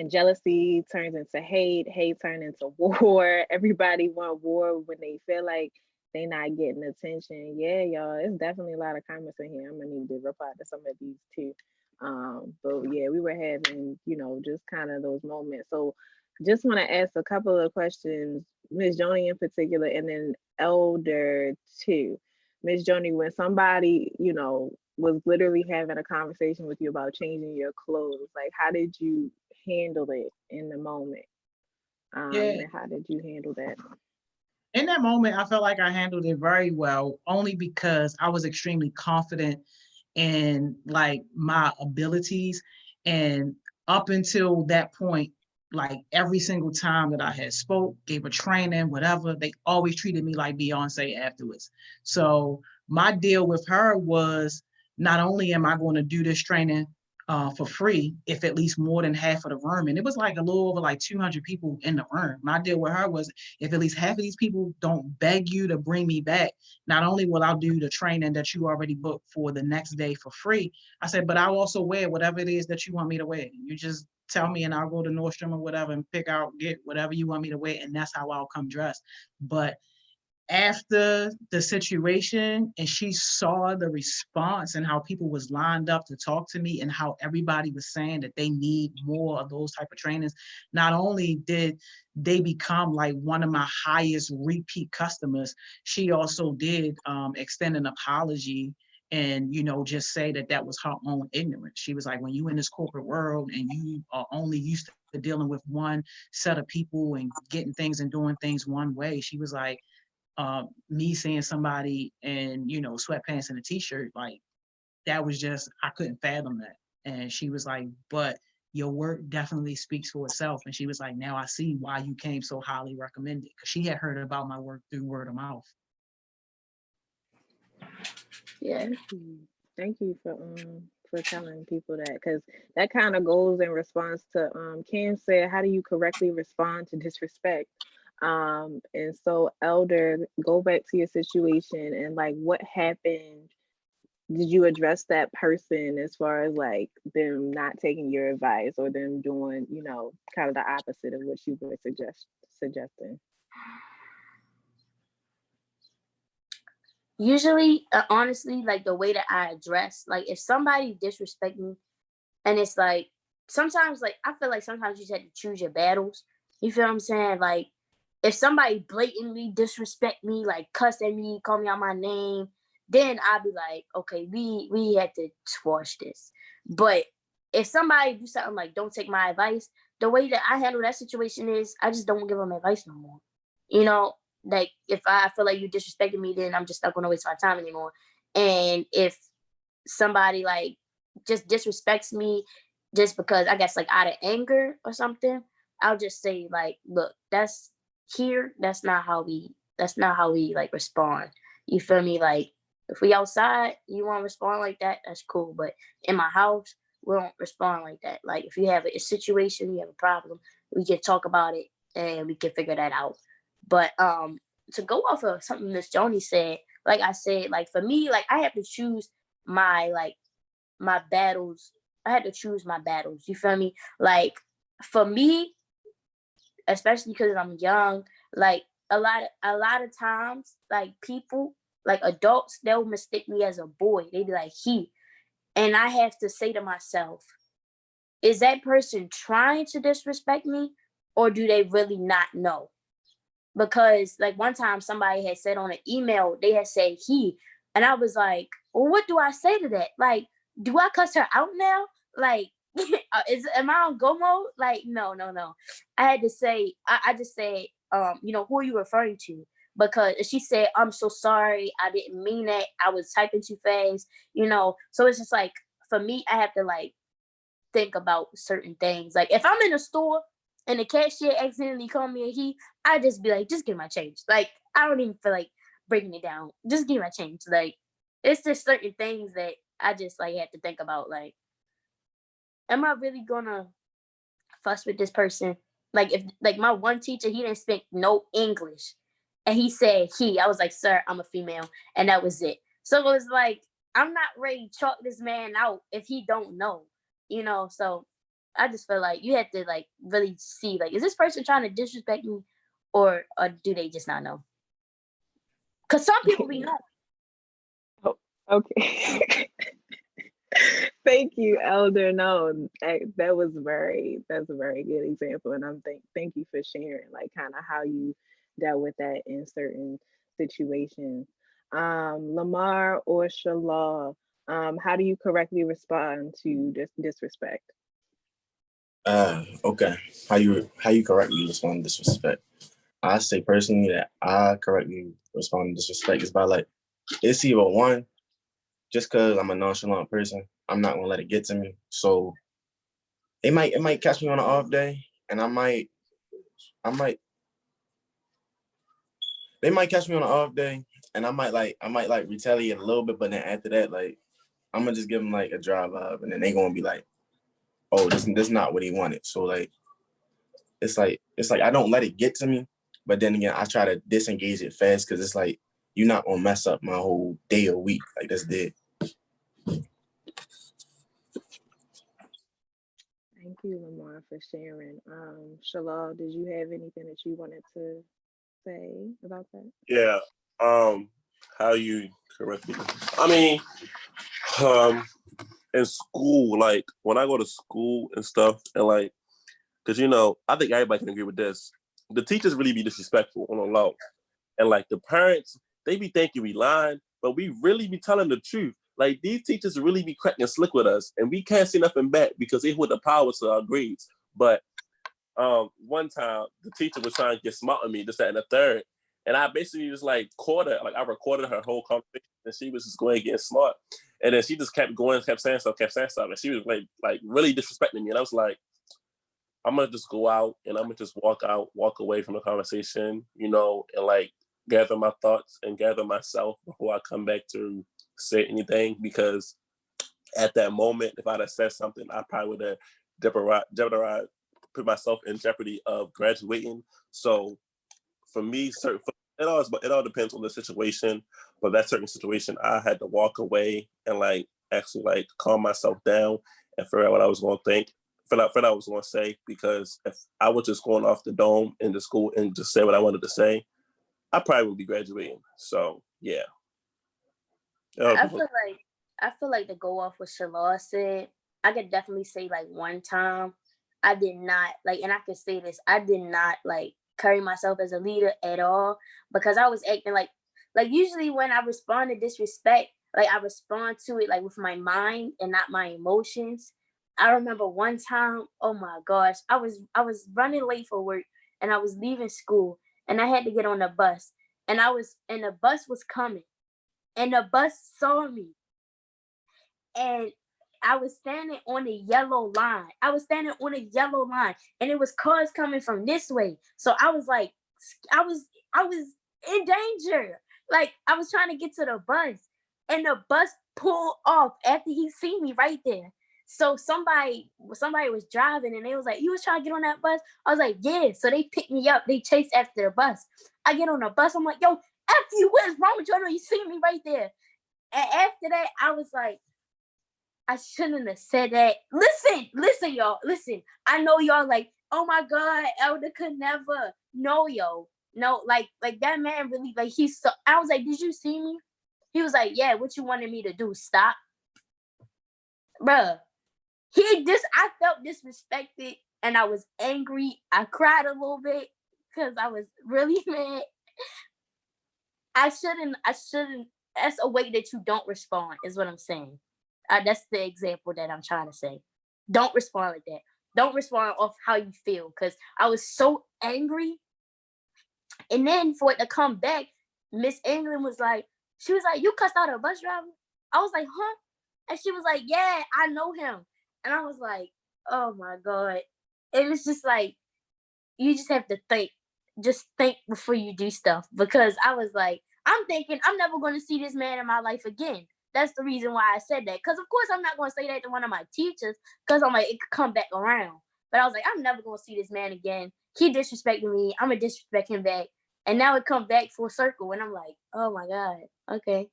jealousy turns into hate turns into war. Everybody want war when they feel like they not getting attention. Yeah, y'all, it's definitely a lot of comments in here. I'm gonna need to reply to some of these too. But yeah, we were having, just kind of those moments. So just want to ask a couple of questions, Ms. Joni in particular, and then Elder too. Ms. Joni, when somebody, was literally having a conversation with you about changing your clothes, like how did you handle it in the moment? And how did you handle that? In that moment, I felt like I handled it very well, only because I was extremely confident in like my abilities. And up until that point, like every single time that I had spoke, gave a training, whatever, they always treated me like Beyonce afterwards. So my deal with her was, not only am I going to do this training for free, if at least more than half of the room, and it was like a little over like 200 people in the room. My deal with her was, if at least half of these people don't beg you to bring me back, not only will I do the training that you already booked for the next day for free, I said, but I'll also wear whatever it is that you want me to wear. You just tell me and I'll go to Nordstrom or whatever and get whatever you want me to wear, and that's how I'll come dressed. But after the situation and she saw the response and how people was lined up to talk to me and how everybody was saying that they need more of those type of trainings, not only did they become like one of my highest repeat customers, she also did extend an apology and, just say that was her own ignorance. She was like, when you in this corporate world and you are only used to dealing with one set of people and getting things and doing things one way, she was like, me seeing somebody in, sweatpants and a t-shirt, like that was just, I couldn't fathom that. And she was like, but your work definitely speaks for itself. And she was like, now I see why you came so highly recommended, because she had heard about my work through word of mouth. Yeah, thank you for telling people that, because that kind of goes in response to Cam said, how do you correctly respond to disrespect? And so Elder, go back to your situation and like what happened. Did you address that person as far as like them not taking your advice or them doing, kind of the opposite of what you were suggesting? Usually, honestly, like the way that I address, like if somebody disrespect me, and it's like, sometimes like, I feel like sometimes you just have to choose your battles. You feel what I'm saying? Like, if somebody blatantly disrespect me, like cuss at me, call me out my name, then I'll be like, okay, we had to squash this. But if somebody do something like, don't take my advice, the way that I handle that situation is I just don't give them advice no more. Like if I feel like you disrespected me, then I'm just not going to waste my time anymore. And if somebody like just disrespects me just because I guess like out of anger or something, I'll just say like, look, that's not how we like respond. You feel me? Like if we outside, you want to respond like that, that's cool. But in my house, we don't respond like that. Like if you have a situation, you have a problem, we can talk about it and we can figure that out. But to go off of something Miss Joni said, like I said, like for me, like I have to choose my battles. I had to choose my battles. You feel me? Like for me, especially because I'm young, like a lot of times, like people, like adults, they'll mistake me as a boy. They be like he, and I have to say to myself, is that person trying to disrespect me, or do they really not know? Because like one time somebody had said on an email, they had said he, and I was like, well, what do I say to that? Like, do I cuss her out now? Like, am I on go mode? Like, no. I had to say, I just said, who are you referring to? Because she said, I'm so sorry, I didn't mean that. I was typing too fast, So it's just like, for me, I have to like think about certain things. Like if I'm in a store and the cashier accidentally called me a he, I just be like, just give my change. Like, I don't even feel like breaking it down. Just give my change. Like, it's just certain things that I just like have to think about. Like, am I really gonna fuss with this person? Like if like my one teacher, he didn't speak no English. And he said he, I was like, sir, I'm a female. And that was it. So it was like, I'm not ready to chalk this man out if he don't know, So I just feel like you have to like really see, like, is this person trying to disrespect me or do they just not know? Because some people be know. Oh, okay. Thank you, Elder. No, that's a very good example. And thank you for sharing like kind of how you dealt with that in certain situations. Lamar or Shalal, how do you correctly respond to disrespect? Okay. How you correctly respond to disrespect? I say personally that I correctly respond to disrespect is by like, it's either one, just because I'm a nonchalant person, I'm not gonna let it get to me. So it might catch me on an off day, and they might catch me on an off day, and I might retaliate a little bit, but then after that, like I'm gonna just give them like a dry vibe, and then they gonna be like, oh, this not what he wanted. So like it's like I don't let it get to me, but then again, I try to disengage it fast because it's like you're not gonna mess up my whole day or week. Like that's dead. Thank you, Lamar, for sharing. Shalal, did you have anything that you wanted to say about that? Yeah. How you correctly? I mean, in school, like when I go to school and stuff, and like, because I think everybody can agree with this. The teachers really be disrespectful on the low, and like the parents, they be thinking we lying, but we really be telling the truth. Like these teachers really be cracking slick with us, and we can't see nothing back because they hold the power to our grades. But one time the teacher was trying to get smart on me, this, that, and the third, and I basically just like caught her, like I recorded her whole conversation, and she was just going and getting smart, and then she just kept going, kept saying stuff, and she was like really disrespecting me, and I was like, I'm gonna just go out and I'm gonna just walk away from the conversation, and like gather my thoughts and gather myself before I come back to say anything, because at that moment, if I'd have said something, I probably would have jeopardized, put myself in jeopardy of graduating. So for me, it all depends on the situation. But that certain situation, I had to walk away and like actually like calm myself down and figure out what I was going to think. Figure out what I was going to say, because if I was just going off the dome in the school and just say what I wanted to say, I probably would be graduating. So yeah. I feel like to go off what Shalal said, I could definitely say like one time I did not like, and I could say this, I did not like carry myself as a leader at all, because I was acting like usually when I respond to disrespect, like I respond to it like with my mind and not my emotions. I remember one time, oh my gosh, I was running late for work and I was leaving school and I had to get on the bus, and the bus was coming and the bus saw me, and I was standing on a yellow line. And it was cars coming from this way. So I was like, I was in danger. Like I was trying to get to the bus, and the bus pulled off after he seen me right there. So somebody was driving and they was like, you was trying to get on that bus? I was like, yeah. So they picked me up. They chased after the bus. I get on the bus. I'm like, yo, F you, what's wrong with you? I know you see me right there. And after that, I was like, I shouldn't have said that. Listen, y'all. Listen. I know y'all like, oh my God, Elder could never. No, yo. No, like that man really, like, he's so, I was like, did you see me? He was like, yeah, what you wanted me to do? Stop? Bruh. I felt disrespected and I was angry. I cried a little bit because I was really mad. I shouldn't, that's a way that you don't respond, is what I'm saying. That's the example that I'm trying to say. Don't respond like that. Don't respond off how you feel, because I was so angry. And then for it to come back, Miss England was like, she was like, you cussed out a bus driver? I was like, huh? And she was like, yeah, I know him. And I was like, oh my God. And it's just like, you just have to think. Just think before you do stuff. Because I was like, I'm thinking I'm never going to see this man in my life again. That's the reason why I said that. Because of course I'm not going to say that to one of my teachers, because I'm like, it could come back around. But I was like, I'm never going to see this man again. He disrespected me. I'm going to disrespect him back. And now it come back full circle. And I'm like, oh my God. Okay.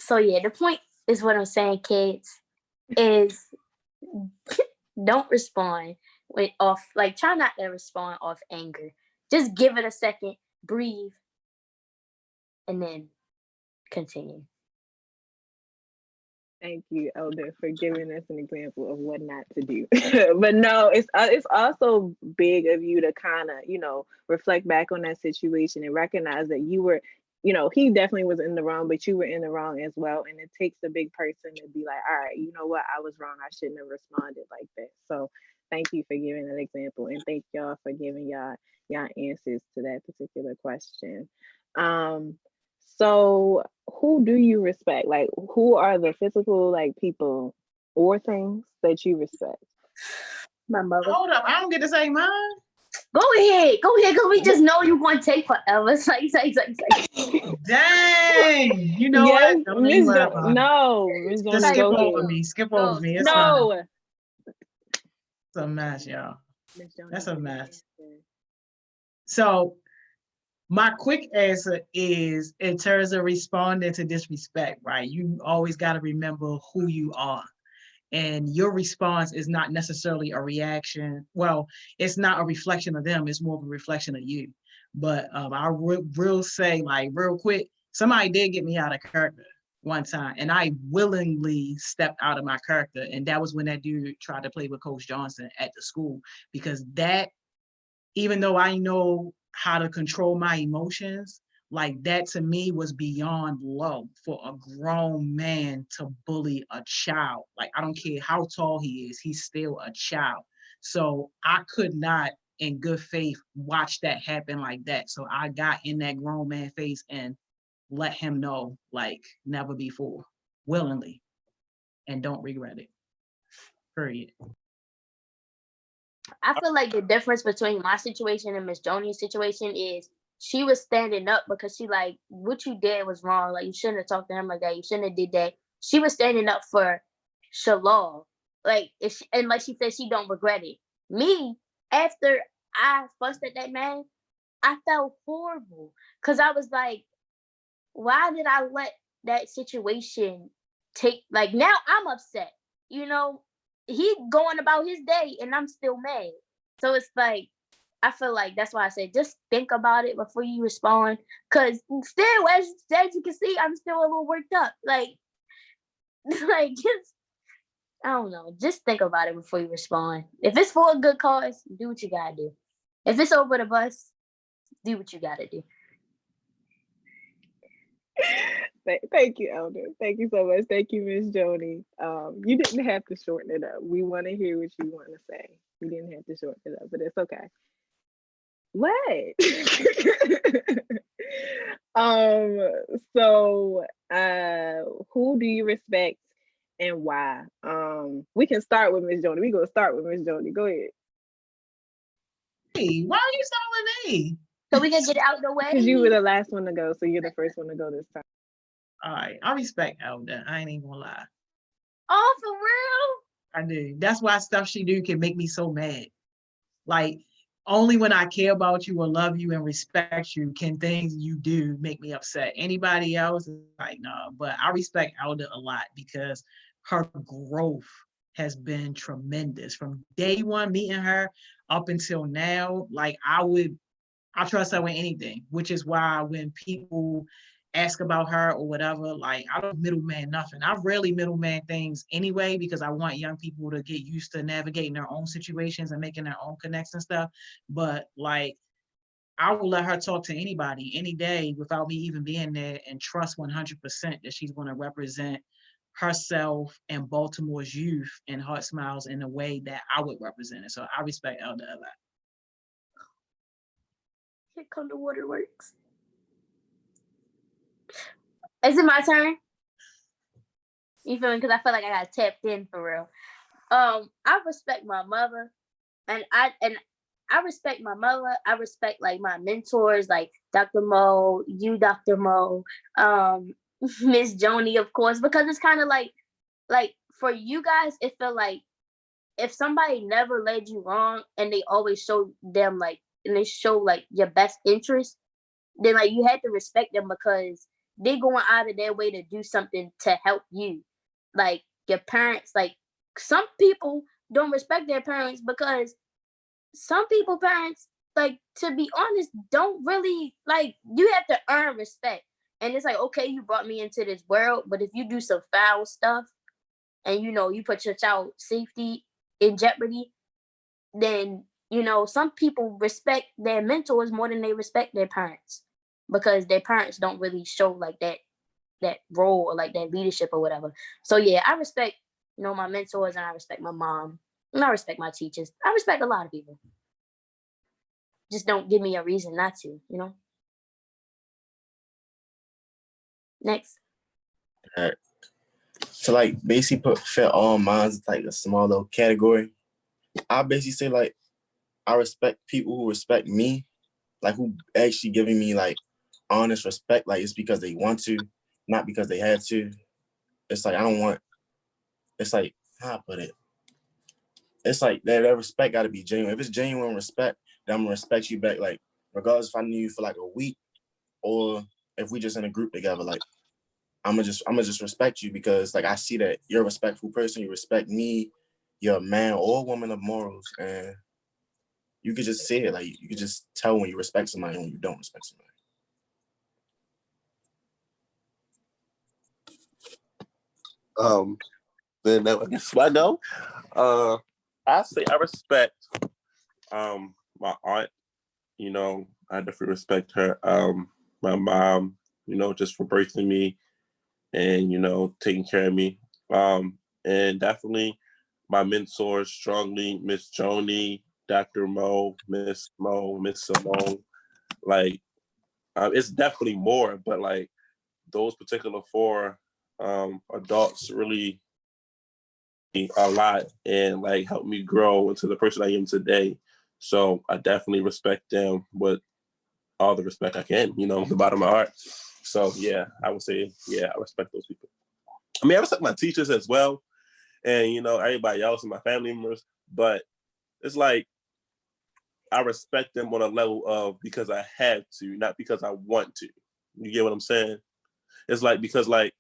So yeah, the point is what I'm saying, kids, is don't respond try not to respond off anger. Just give it a second, breathe, and then continue. Thank you, Elder, for giving us an example of what not to do. But no, it's also big of you to kind of, reflect back on that situation and recognize that you were, he definitely was in the wrong, but you were in the wrong as well. And it takes a big person to be like, all right, you know what? I was wrong. I shouldn't have responded like that. So thank you for giving that example. And thank y'all for giving y'all answers to that particular question. So who do you respect? Like, who are the physical, like, people or things that you respect? My mother. Hold up, I don't get to say mine. Go ahead, because we just know you want to take forever. It's like. Dang, you know yes, what? Don't even worry about it. No, Miss Jones, Just skip go over ahead. me. Skip over me. It's No. fine. It's a mess, y'all. That's a mess. So my quick answer is, in terms of responding to disrespect, right? You always got to remember who you are. And your response is not necessarily a reaction. Well, it's not a reflection of them. It's more of a reflection of you. But I will say, like, real quick, somebody did get me out of character one time, and I willingly stepped out of my character. And that was when that dude tried to play with Coach Johnson at the school, because that, even though I know how to control my emotions, like, that to me was beyond low for a grown man to bully a child. Like, I don't care how tall he is, he's still a child. So I could not, in good faith, watch that happen like that. So I got in that grown man face and let him know, like, never before, willingly, and don't regret it. Period. I feel like the difference between my situation and Miss Joni's situation is she was standing up because she like, what you did was wrong. Like, you shouldn't have talked to him like that. You shouldn't have did that. She was standing up for Shalom. Like, and like she said, she don't regret it. Me, after I fussed at that man, I felt horrible, because I was like, why did I let that situation take, like, now I'm upset, he going about his day and I'm still mad. So it's like, I feel like that's why I said, just think about it before you respond. Because still, as you can see, I'm still a little worked up. Like just, I don't know. Just think about it before you respond. If it's for a good cause, do what you gotta do. If it's over the bus, do what you gotta do. Thank you, Elder. Thank you so much. Thank you, Miss Joni. You didn't have to shorten it up. We want to hear what you want to say. You didn't have to shorten it up, but it's okay. What? So who do you respect and why? We can start with Miss Joni. We're gonna start with Miss Joni. Go ahead. Hey, why are you starting with me? So we can get it out the way. Because you were the last one to go, so you're the first one to go this time. All right, I respect Elder. I ain't even gonna lie. Oh, for real? I do. That's why stuff she do can make me so mad. Like, only when I care about you or love you and respect you can things you do make me upset. Anybody else is like, no, but I respect Elder a lot because her growth has been tremendous from day one meeting her up until now. Like, I trust her with anything, which is why when people ask about her or whatever, like, I don't middleman nothing. I rarely middleman things anyway, because I want young people to get used to navigating their own situations and making their own connects and stuff. But like, I will let her talk to anybody any day without me even being there, and trust 100% that she's going to represent herself and Baltimore's youth and HeartSmiles in a way that I would represent it. So I respect Elder a lot. Here come the waterworks. Is it my turn? You feel me? Because I feel like I got tapped in for real. I respect my mother, and I respect my mother. I respect like my mentors, like Dr. Mo, you, Dr. Mo, Miss Joni, of course, because it's kind of like for you guys, it felt like if somebody never led you wrong and they always show them like, and they show like your best interest, then like you had to respect them because they're going out of their way to do something to help you. Like your parents, like some people don't respect their parents because some people parents, like, to be honest, don't really, like, you have to earn respect. And it's like, okay, you brought me into this world, but if you do some foul stuff and you put your child's safety in jeopardy, then some people respect their mentors more than they respect their parents, because their parents don't really show like that role or like that leadership or whatever. So yeah, I respect my mentors, and I respect my mom, and I respect my teachers. I respect a lot of people. Just don't give me a reason not to, Next. All right. So like basically fit all minds like a small little category. I basically say like I respect people who respect me, like who actually giving me like honest respect, like it's because they want to, not because they had to. It's like it's like how I put it. It's like that respect gotta be genuine. If it's genuine respect, then I'm gonna respect you back, like regardless if I knew you for like a week or if we just in a group together, like I'm gonna just respect you because like I see that you're a respectful person, you respect me, you're a man or woman of morals, and you could just see it, like you could just tell when you respect somebody and when you don't respect somebody. Then I guess I know. I say I respect my aunt. I definitely respect her. My mom, just for birthing me and taking care of me. And definitely my mentors strongly, Miss Joni, Dr. Mo, Miss Simone. Like it's definitely more, but like those particular four adults really a lot and like helped me grow into the person I am today. So I definitely respect them with all the respect I can, the bottom of my heart. So yeah, I would say, yeah, I respect those people. I mean, I respect my teachers as well, and everybody else and my family members, but it's like I respect them on a level of because I had to, not because I want to. You get what I'm saying? It's like because like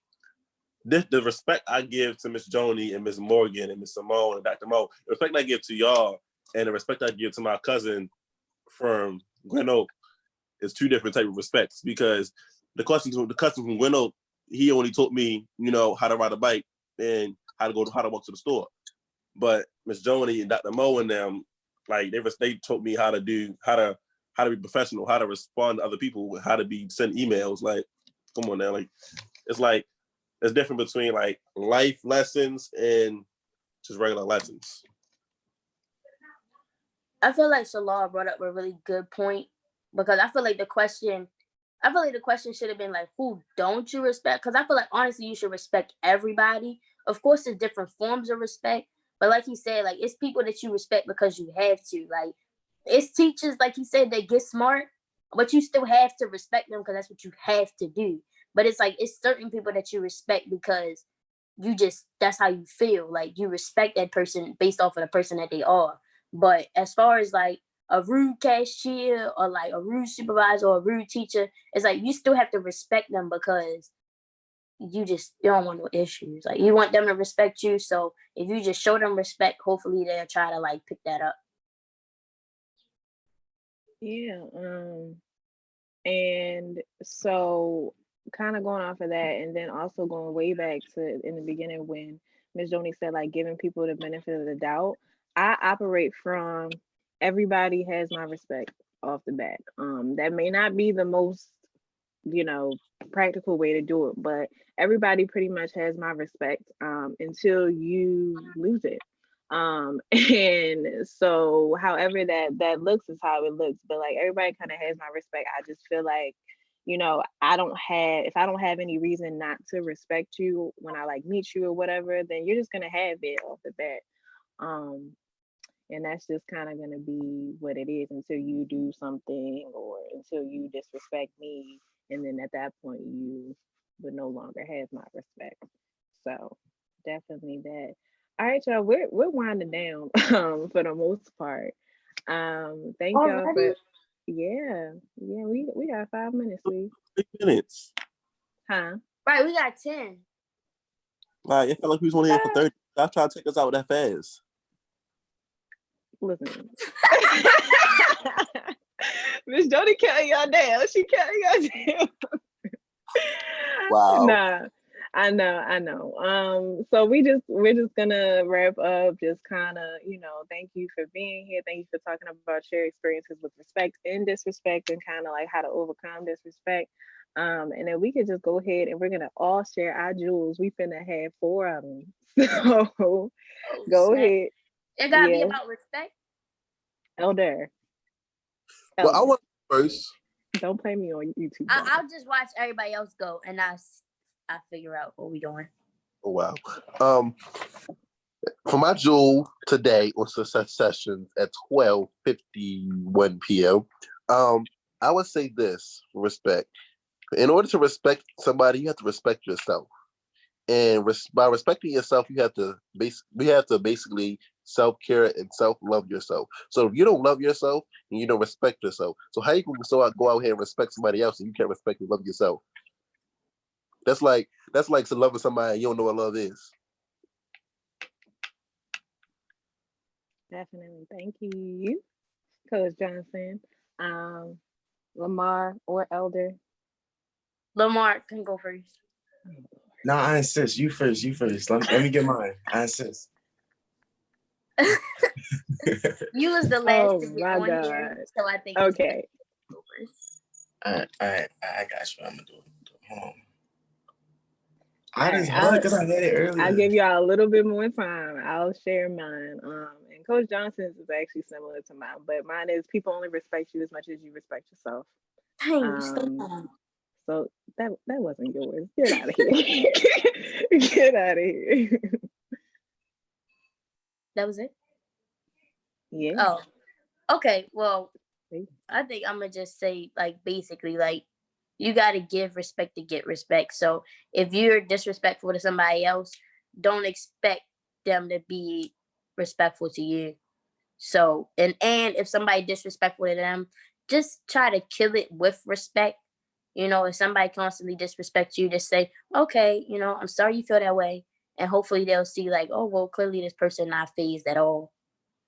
the respect I give to Miss Joni and Miss Morgan and Miss Simone and Dr. Mo, the respect I give to y'all and the respect I give to my cousin from Glen Oak is two different type of respects, because the cousin from Glen Oak, he only taught me, how to ride a bike and how to walk to the store. But Miss Joni and Dr. Mo and them, like they taught me how to be professional, how to respond to other people, how to send emails. Like, come on now, like it's like it's different between like life lessons and just regular lessons. I feel like Salar brought up a really good point, because I feel like the question should have been like, who don't you respect? Because I feel like honestly you should respect everybody. Of course there's different forms of respect, but like he said, like it's people that you respect because you have to. Like it's teachers, like he said, they get smart, but you still have to respect them because that's what you have to do. But it's like it's certain people that you respect because that's how you feel. Like you respect that person based off of the person that they are. But as far as like a rude cashier or like a rude supervisor or a rude teacher, it's like you still have to respect them because you don't want no issues. Like you want them to respect you. So if you just show them respect, hopefully they'll try to like pick that up. Yeah. And so kind of going off of that, and then also going way back to in the beginning when Ms. Joni said like giving people the benefit of the doubt. I operate from everybody has my respect off the bat. That may not be the most, practical way to do it, but everybody pretty much has my respect until you lose it. And so however that looks is how it looks, but like everybody kind of has my respect. I just feel like, if I don't have any reason not to respect you when I like meet you or whatever, then you're just gonna have it off the bat. And that's just kind of gonna be what it is until you do something or until you disrespect me, and then at that point you would no longer have my respect. So definitely that. All right, y'all, we're winding down for the most part. Thank y'all Already? for we got 5 minutes, Lee. 3 minutes. Huh? Right, we got 10. Like it felt like we was only here for 30. I tried to take us out that fast. Listen. Miss Jody counting y'all down. She counting y'all down. Wow. Nah, I know. So we're just gonna wrap up. Just kind of, thank you for being here. Thank you for talking about your experiences with respect and disrespect, and kind of like how to overcome disrespect. And then we could just go ahead and we're gonna all share our jewels. We finna have 4 of them. So go ahead. It gotta be about respect. Elder. Well, I want first. Don't play me on YouTube. I'll just watch everybody else go, and I figure out what we doing. Oh wow. For my jewel today on Success Sessions at 12:51 p.m. I would say this: respect. In order to respect somebody, you have to respect yourself. And by respecting yourself, we have to basically self-care and self-love yourself. So if you don't love yourself and you don't respect yourself, so how you can go out here and respect somebody else and you can't respect and love yourself? That's like loving somebody you don't know what love is. Definitely. Thank you, Coach Johnson. Lamar or Elder? Lamar can go first. No, I insist. You first. Let me get mine. I insist. You was the last to get on God. here, so I think okay. Go first. All right, I got you. I'm gonna do it. Hold on. Because I had it earlier. I'll give y'all a little bit more time. I'll share mine. And Coach Johnson's is actually similar to mine, but mine is people only respect you as much as you respect yourself. Dang, so that wasn't yours. Get out of here. Get out of here. That was it? Yeah. Oh, okay. Well, I think I'm gonna just say, like, basically, like, you gotta give respect to get respect. So if you're disrespectful to somebody else, don't expect them to be respectful to you. So and if somebody disrespectful to them, just try to kill it with respect. If somebody constantly disrespects you, just say, okay, I'm sorry you feel that way. And hopefully they'll see like, oh, well, clearly this person not fazed at all.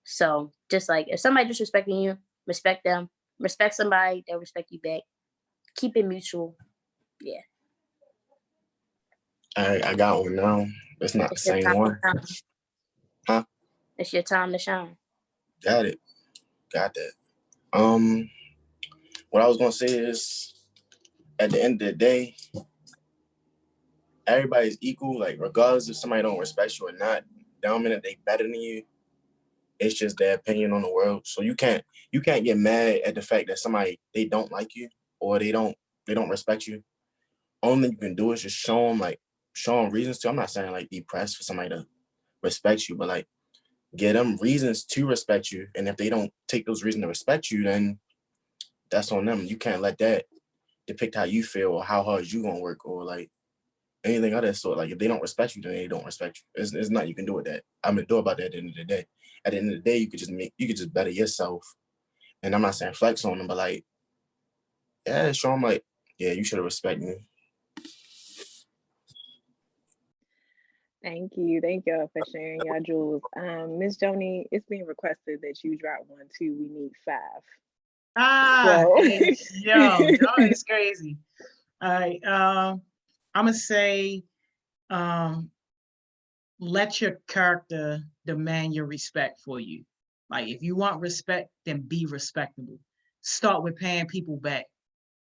So just like if somebody disrespecting you, respect them. Respect somebody, they'll respect you back. Keep it mutual. Yeah. I got one now. It's not the same one. Huh? It's your time to shine. Got it. Got that. What I was gonna say is, at the end of the day, everybody's equal. Like regardless if somebody don't respect you or not, the minute they better than you, it's just their opinion on the world. So you can't get mad at the fact that somebody they don't like you or they don't respect you. Only thing you can do is just show them reasons to. I'm not saying like be pressed for somebody to respect you, but like give them reasons to respect you. And if they don't take those reasons to respect you, then that's on them. You can't let that depict how you feel or how hard you gonna work or like anything of that sort. Like if they don't respect you, then they don't respect you. It's nothing you can do with that. I'm gonna do about that at the end of the day. At the end of the day, you could just better yourself. And I'm not saying flex on them, but like, yeah, show them like, yeah, you should have respected me. Thank you for sharing your jewels. Miss Joni, it's being requested that you drop one too. We need 5. Yo, it's crazy. All right, I'm gonna say, let your character demand your respect for you. Like if you want respect, then be respectable. Start with paying people back.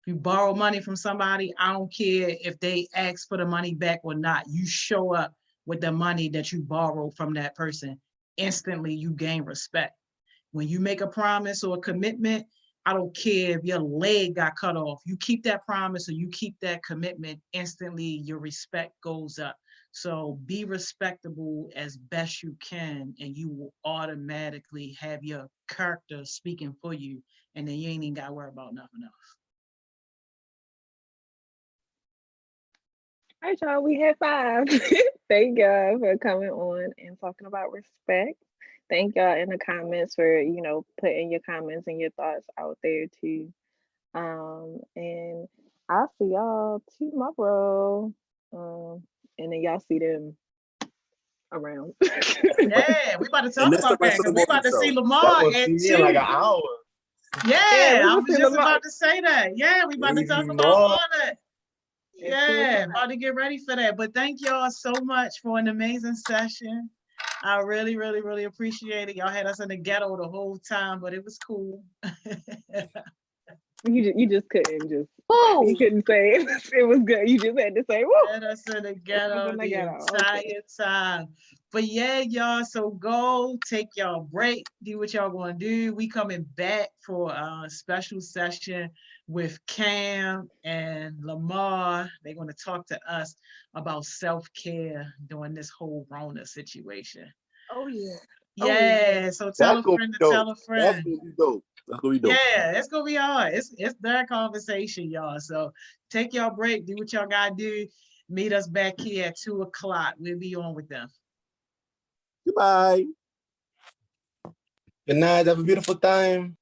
If you borrow money from somebody, I don't care if they ask for the money back or not. You show up with the money that you borrowed from that person. Instantly, you gain respect. When you make a promise or a commitment, I don't care if your leg got cut off. You keep that promise or you keep that commitment, instantly your respect goes up. So be respectable as best you can, and you will automatically have your character speaking for you, and then you ain't even got to worry about nothing else. All right, y'all, we had 5. Thank y'all for coming on and talking about respect. Thank y'all in the comments for, putting your comments and your thoughts out there too. And I'll see y'all tomorrow. And then y'all see them around. Yeah, we about to talk about that because we about to see Lamar That at was 2. like an hour. Yeah, we I will was see just Lamar. about to say that. Yeah, we about to talk about all that. Yeah, about to get ready for that. But thank y'all so much for an amazing session. I really, really, really appreciate it. Y'all had us in the ghetto the whole time, but it was cool. You just couldn't you couldn't say it. It was good. You just had to say, woo. Had us in the ghetto the entire time. But yeah, y'all, so go take y'all break, do what y'all gonna do. We coming back for a special session with Cam and Lamar. They're gonna talk to us about self-care during this whole Rona situation. Oh yeah. Yeah, so tell a friend to tell a friend. That's gonna be dope. That's gonna be dope. Yeah, it's gonna be hard. It's their conversation, y'all. So take y'all break, do what y'all gotta do. Meet us back here at 2:00. We'll be on with them. Goodbye. Good night. Have a beautiful time.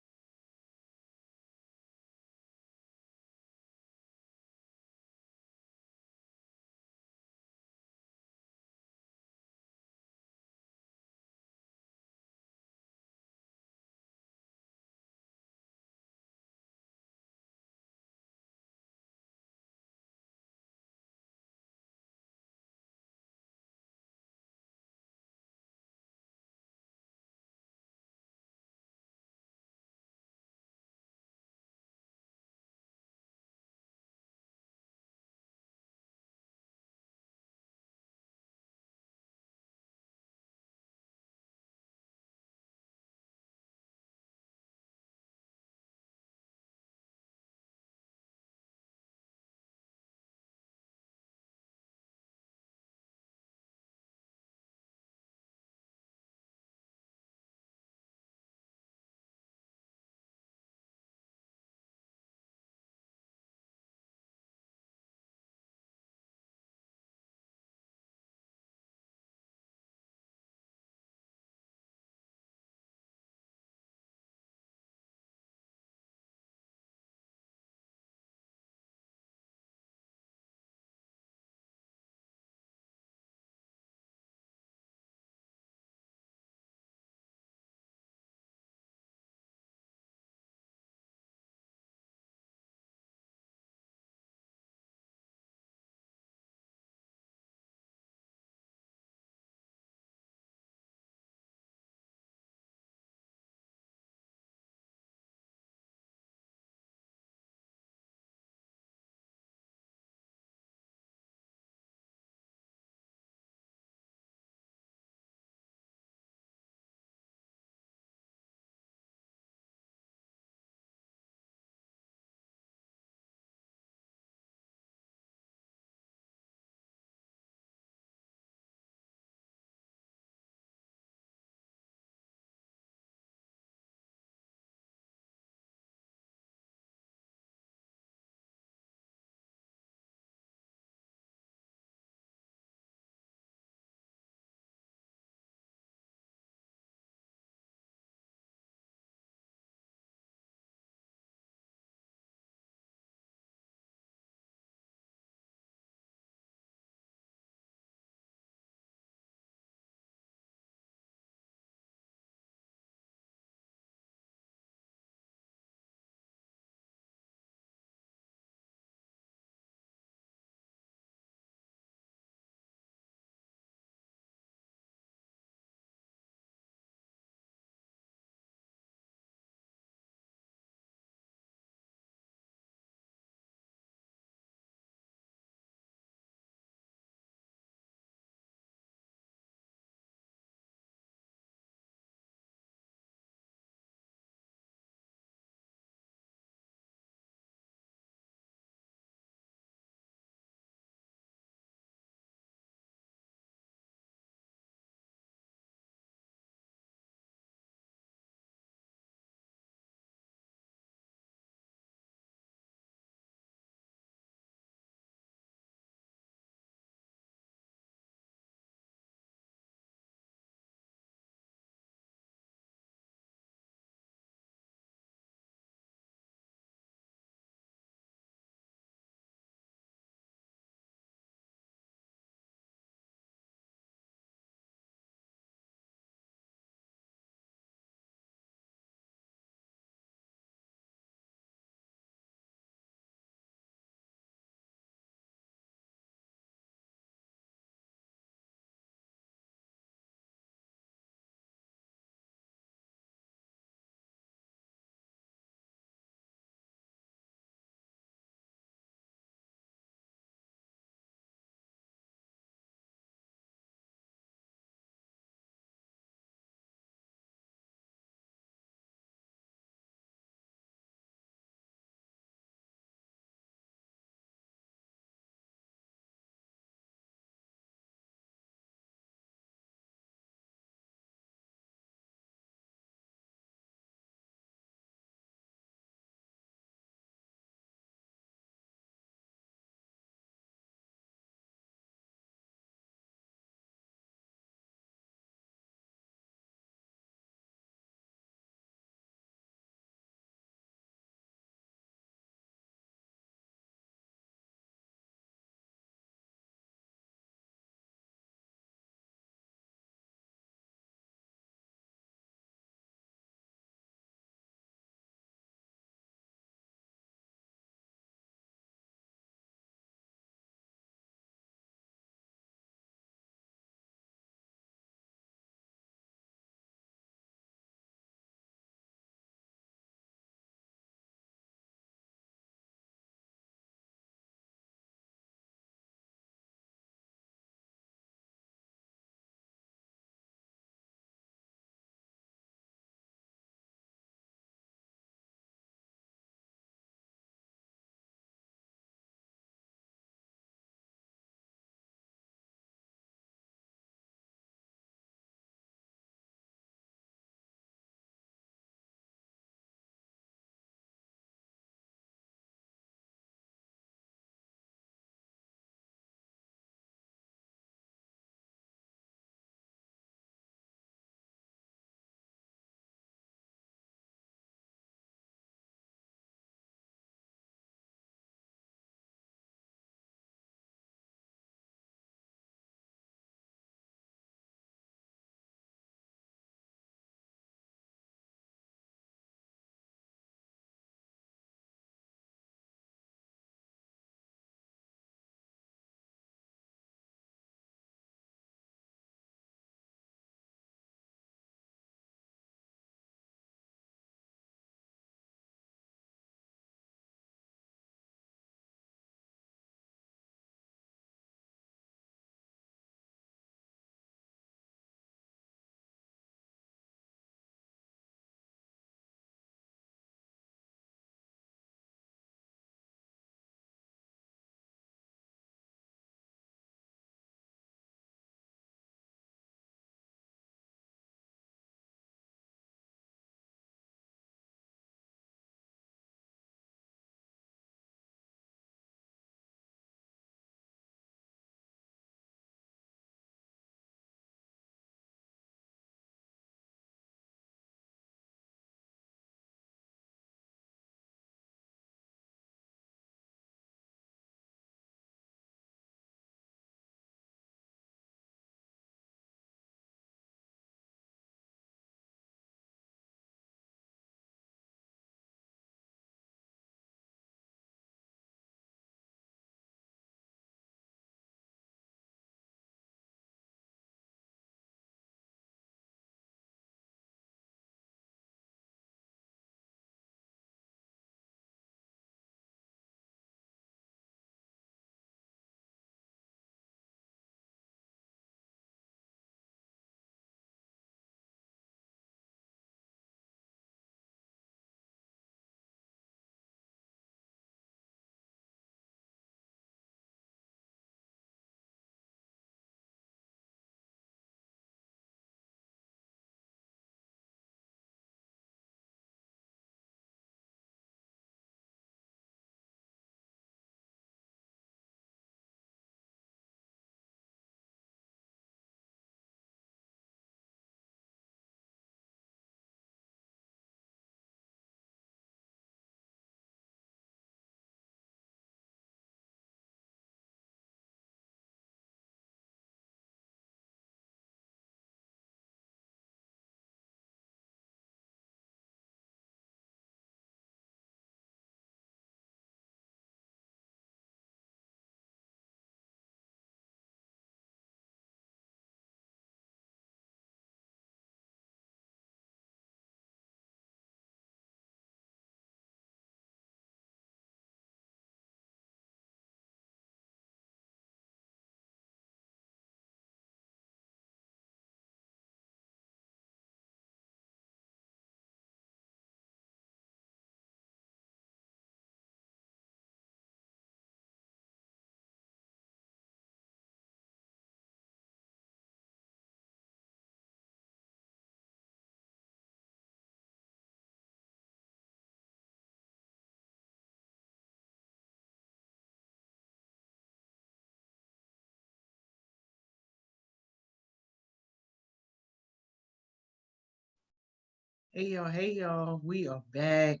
Hey y'all, we are back.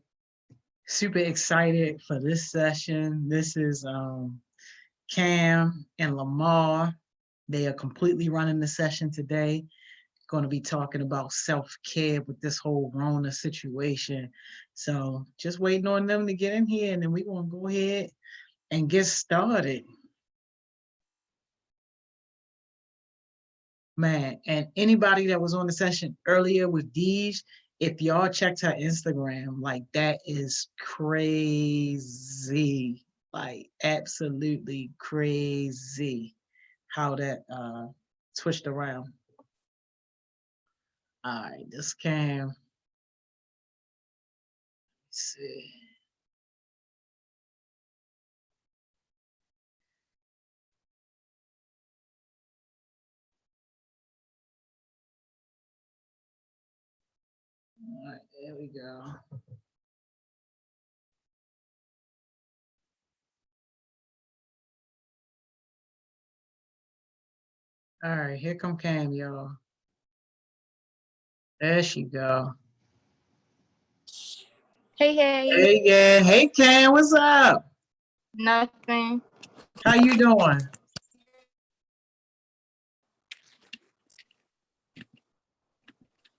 Super excited for this session. This is Cam and Lamar. They are completely running the session today. Going to be talking about self-care with this whole Rona situation. So just waiting on them to get in here, and then we're going to go ahead and get started. Man, and anybody that was on the session earlier with Deej, if y'all checked her Instagram, like that is crazy. Like absolutely crazy how that switched around. All right, this Cam. Let's see. All right, there we go. All right, here come Cam, y'all. There she go. Hey. Hey, yeah. Hey, Cam, what's up? Nothing. How you doing?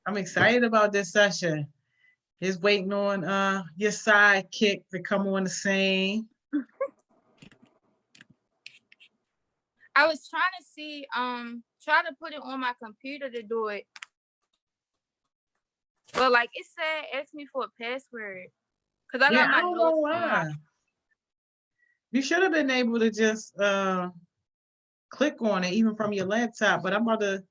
I'm excited about this session. Just waiting on your sidekick to come on the scene. I was trying to see, try to put it on my computer to do it. But like it said, ask me for a password. Cause I got my don't know notes why. You should have been able to just click on it even from your laptop, but I'm about to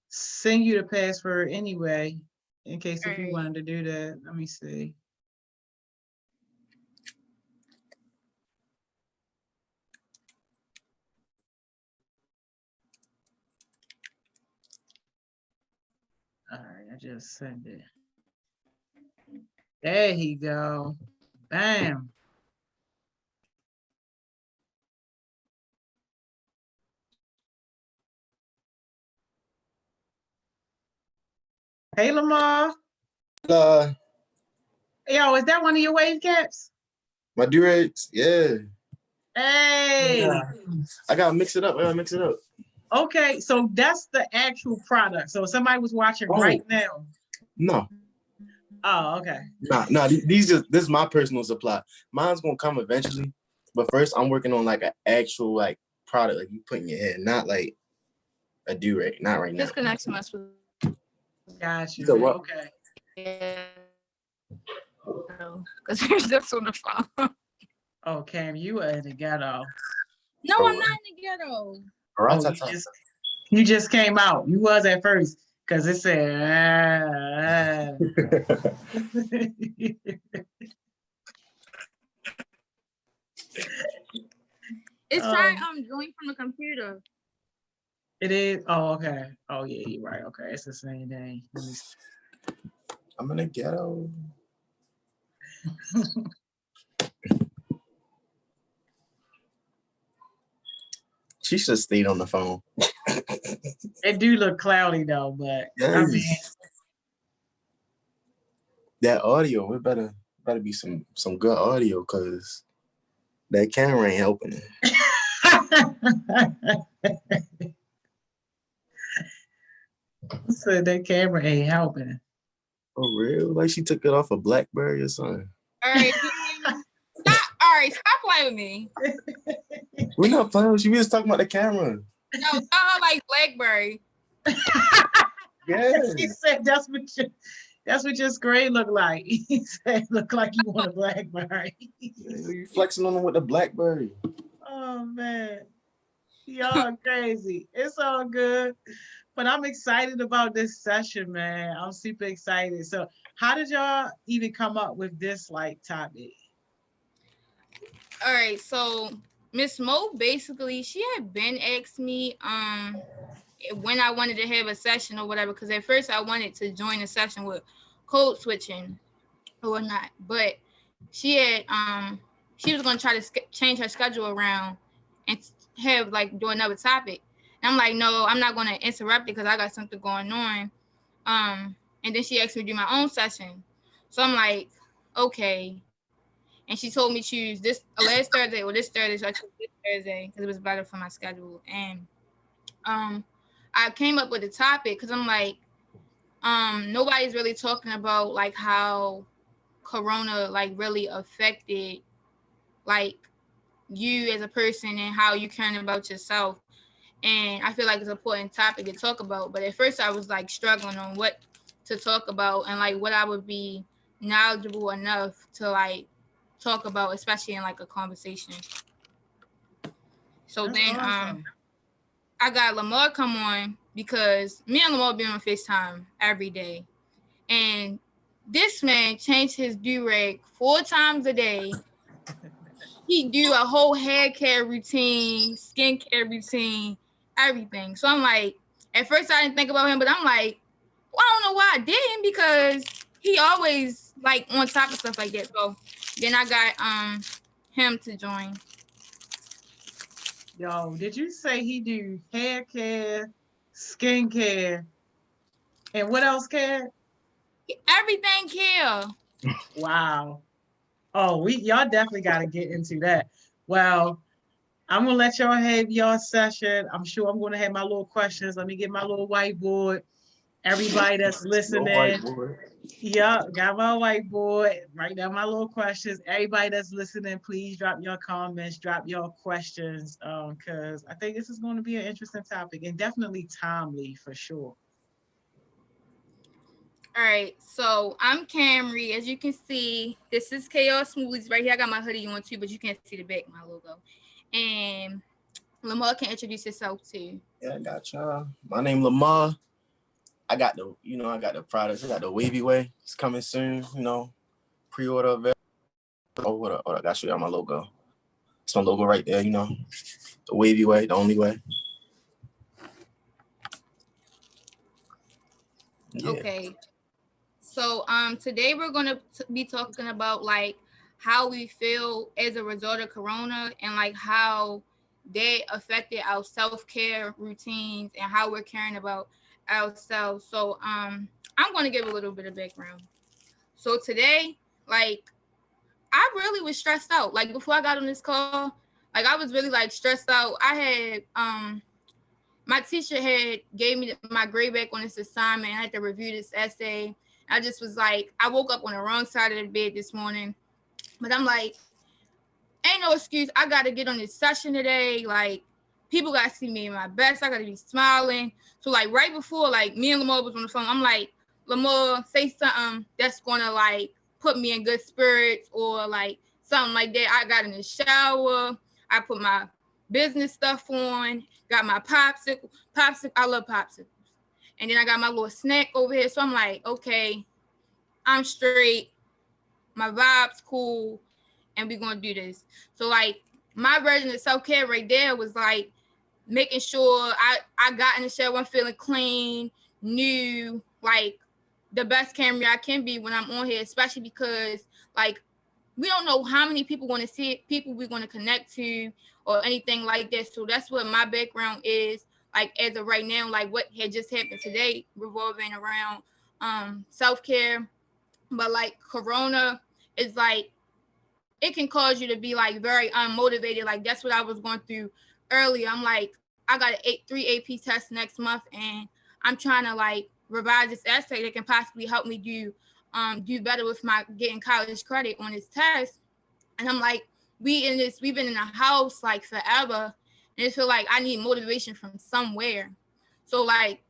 send you the password anyway, in case if you wanted to do that. Let me see. All right, I just sent it. There you go. Bam. Hey, Lamar. Hello. Yo, is that one of your wave caps? My do-rags? Yeah. Hey. Yeah. I gotta mix it up. Okay, so that's the actual product. So if somebody was watching right now. No. Oh, okay. Nah. This is my personal supply. Mine's gonna come eventually, but first I'm working on like an actual like product like you put in your head, not like a do-rag. Not right now. Disconnection must be. Got you. So what? Okay. Yeah. Because there's this on the phone. Oh, Cam, you are in the ghetto. No, I'm not in the ghetto. Oh, you just came out. You was at first because it said. It's trying join from the computer. It is. Oh, okay. Oh yeah, you're right. Okay, it's the same thing. I'm in the ghetto. She should have stayed on the phone. It do look cloudy though, but yes. I mean, that audio, it better be some good audio because that camera ain't helping it. So that camera ain't helping. For real? Like she took it off a BlackBerry or something. All right, stop playing with me. We're not playing with you. We was talking about the camera. No, like BlackBerry. Yeah. He said that's what your screen look like. He said look like you want a BlackBerry. You flexing on them with the BlackBerry. Oh man. Y'all crazy. It's all good. But I'm excited about this session, man. I'm super excited. So how did y'all even come up with this like topic? All right, so Miss Mo basically she had been asked me when I wanted to have a session or whatever, because at first I wanted to join a session with code switching or whatnot, but she had she was gonna try to change her schedule around and have like do another topic. And I'm like, no, I'm not gonna interrupt it because I got something going on. And And then she asked me to do my own session. So I'm like, okay. And she told me choose this last Thursday or this Thursday. So I chose this Thursday because it was better for my schedule. And I came up with a topic because I'm like, nobody's really talking about like how Corona like really affected like you as a person and how you caring about yourself. And I feel like it's an important topic to talk about. But at first I was like struggling on what to talk about and like what I would be knowledgeable enough to like talk about, especially in like a conversation. So That's then awesome. I got Lamar come on because me and Lamar be on FaceTime every day. And this man changed his do-rag 4 times a day. He do a whole hair care routine, skincare routine, everything. So I'm like, at first I didn't think about him, but I'm like, well, I don't know why I didn't because he always like on top of stuff like that. So then I got him to join. Yo, did you say he do hair care, skin care, and what else care? Everything care. Wow. Oh, y'all definitely got to get into that. Well, I'm gonna let y'all have your session. I'm sure I'm gonna have my little questions. Let me get my little whiteboard. Everybody that's listening, yeah, got my whiteboard. Write down my little questions. Everybody that's listening, please drop your comments, drop your questions, because I think this is going to be an interesting topic and definitely timely for sure. All right, so I'm Kamri. As you can see, this is Chaos Smoothies right here. I got my hoodie on too, but you can't see the back of my logo. And Lamar can introduce himself too. Yeah, I got y'all. My name Lamar. I got the products. I got the wavy way. It's coming soon. Pre-order available. Oh, hold up. I got to show y'all my logo. It's my logo right there. The wavy way, the only way. Yeah. Okay. So today we're gonna be talking about like how we feel as a result of Corona and like how they affected our self-care routines and how we're caring about ourselves. So I'm gonna give a little bit of background. So today, like I really was stressed out. Like before I got on this call, like I was really like stressed out. I had my teacher had gave me my grade back on this assignment. I had to review this essay. I just was like, I woke up on the wrong side of the bed this morning, but I'm like, ain't no excuse. I got to get on this session today. Like, people got to see me in my best. I got to be smiling. So, like, right before, like, me and Lamar was on the phone, I'm like, Lamar, say something that's going to, like, put me in good spirits or, like, something like that. I got in the shower. I put my business stuff on, got my popsicle. I love popsicles. And then I got my little snack over here. So I'm like, okay, I'm straight. My vibe's cool. And we're going to do this. So, like, my version of self-care right there was, like, making sure I got in the shower. I'm feeling clean, new, like, the best Kamri I can be when I'm on here, especially because, like, we don't know how many people want to see it, people we're going to connect to or anything like that. So that's what my background is. Like as of right now, like what had just happened today, revolving around self-care. But like Corona is like, it can cause you to be like very unmotivated. Like that's what I was going through earlier. I'm like, I got 3 AP tests next month and I'm trying to like revise this essay that can possibly help me do better with my getting college credit on this test. And I'm like, we've been in the house like forever. And it feel like I need motivation from somewhere. So like,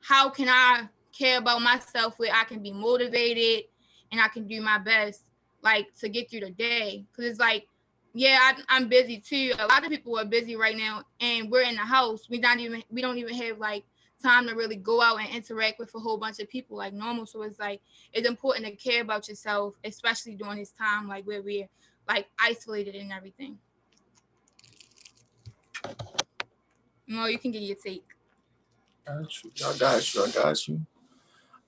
how can I care about myself where I can be motivated and I can do my best, like to get through the day? Because it's like, yeah, I'm busy too. A lot of people are busy right now and we're in the house. We don't even have like time to really go out and interact with a whole bunch of people like normal. So it's like, it's important to care about yourself, especially during this time, like where we're like isolated and everything. No, you can get your take. I got you.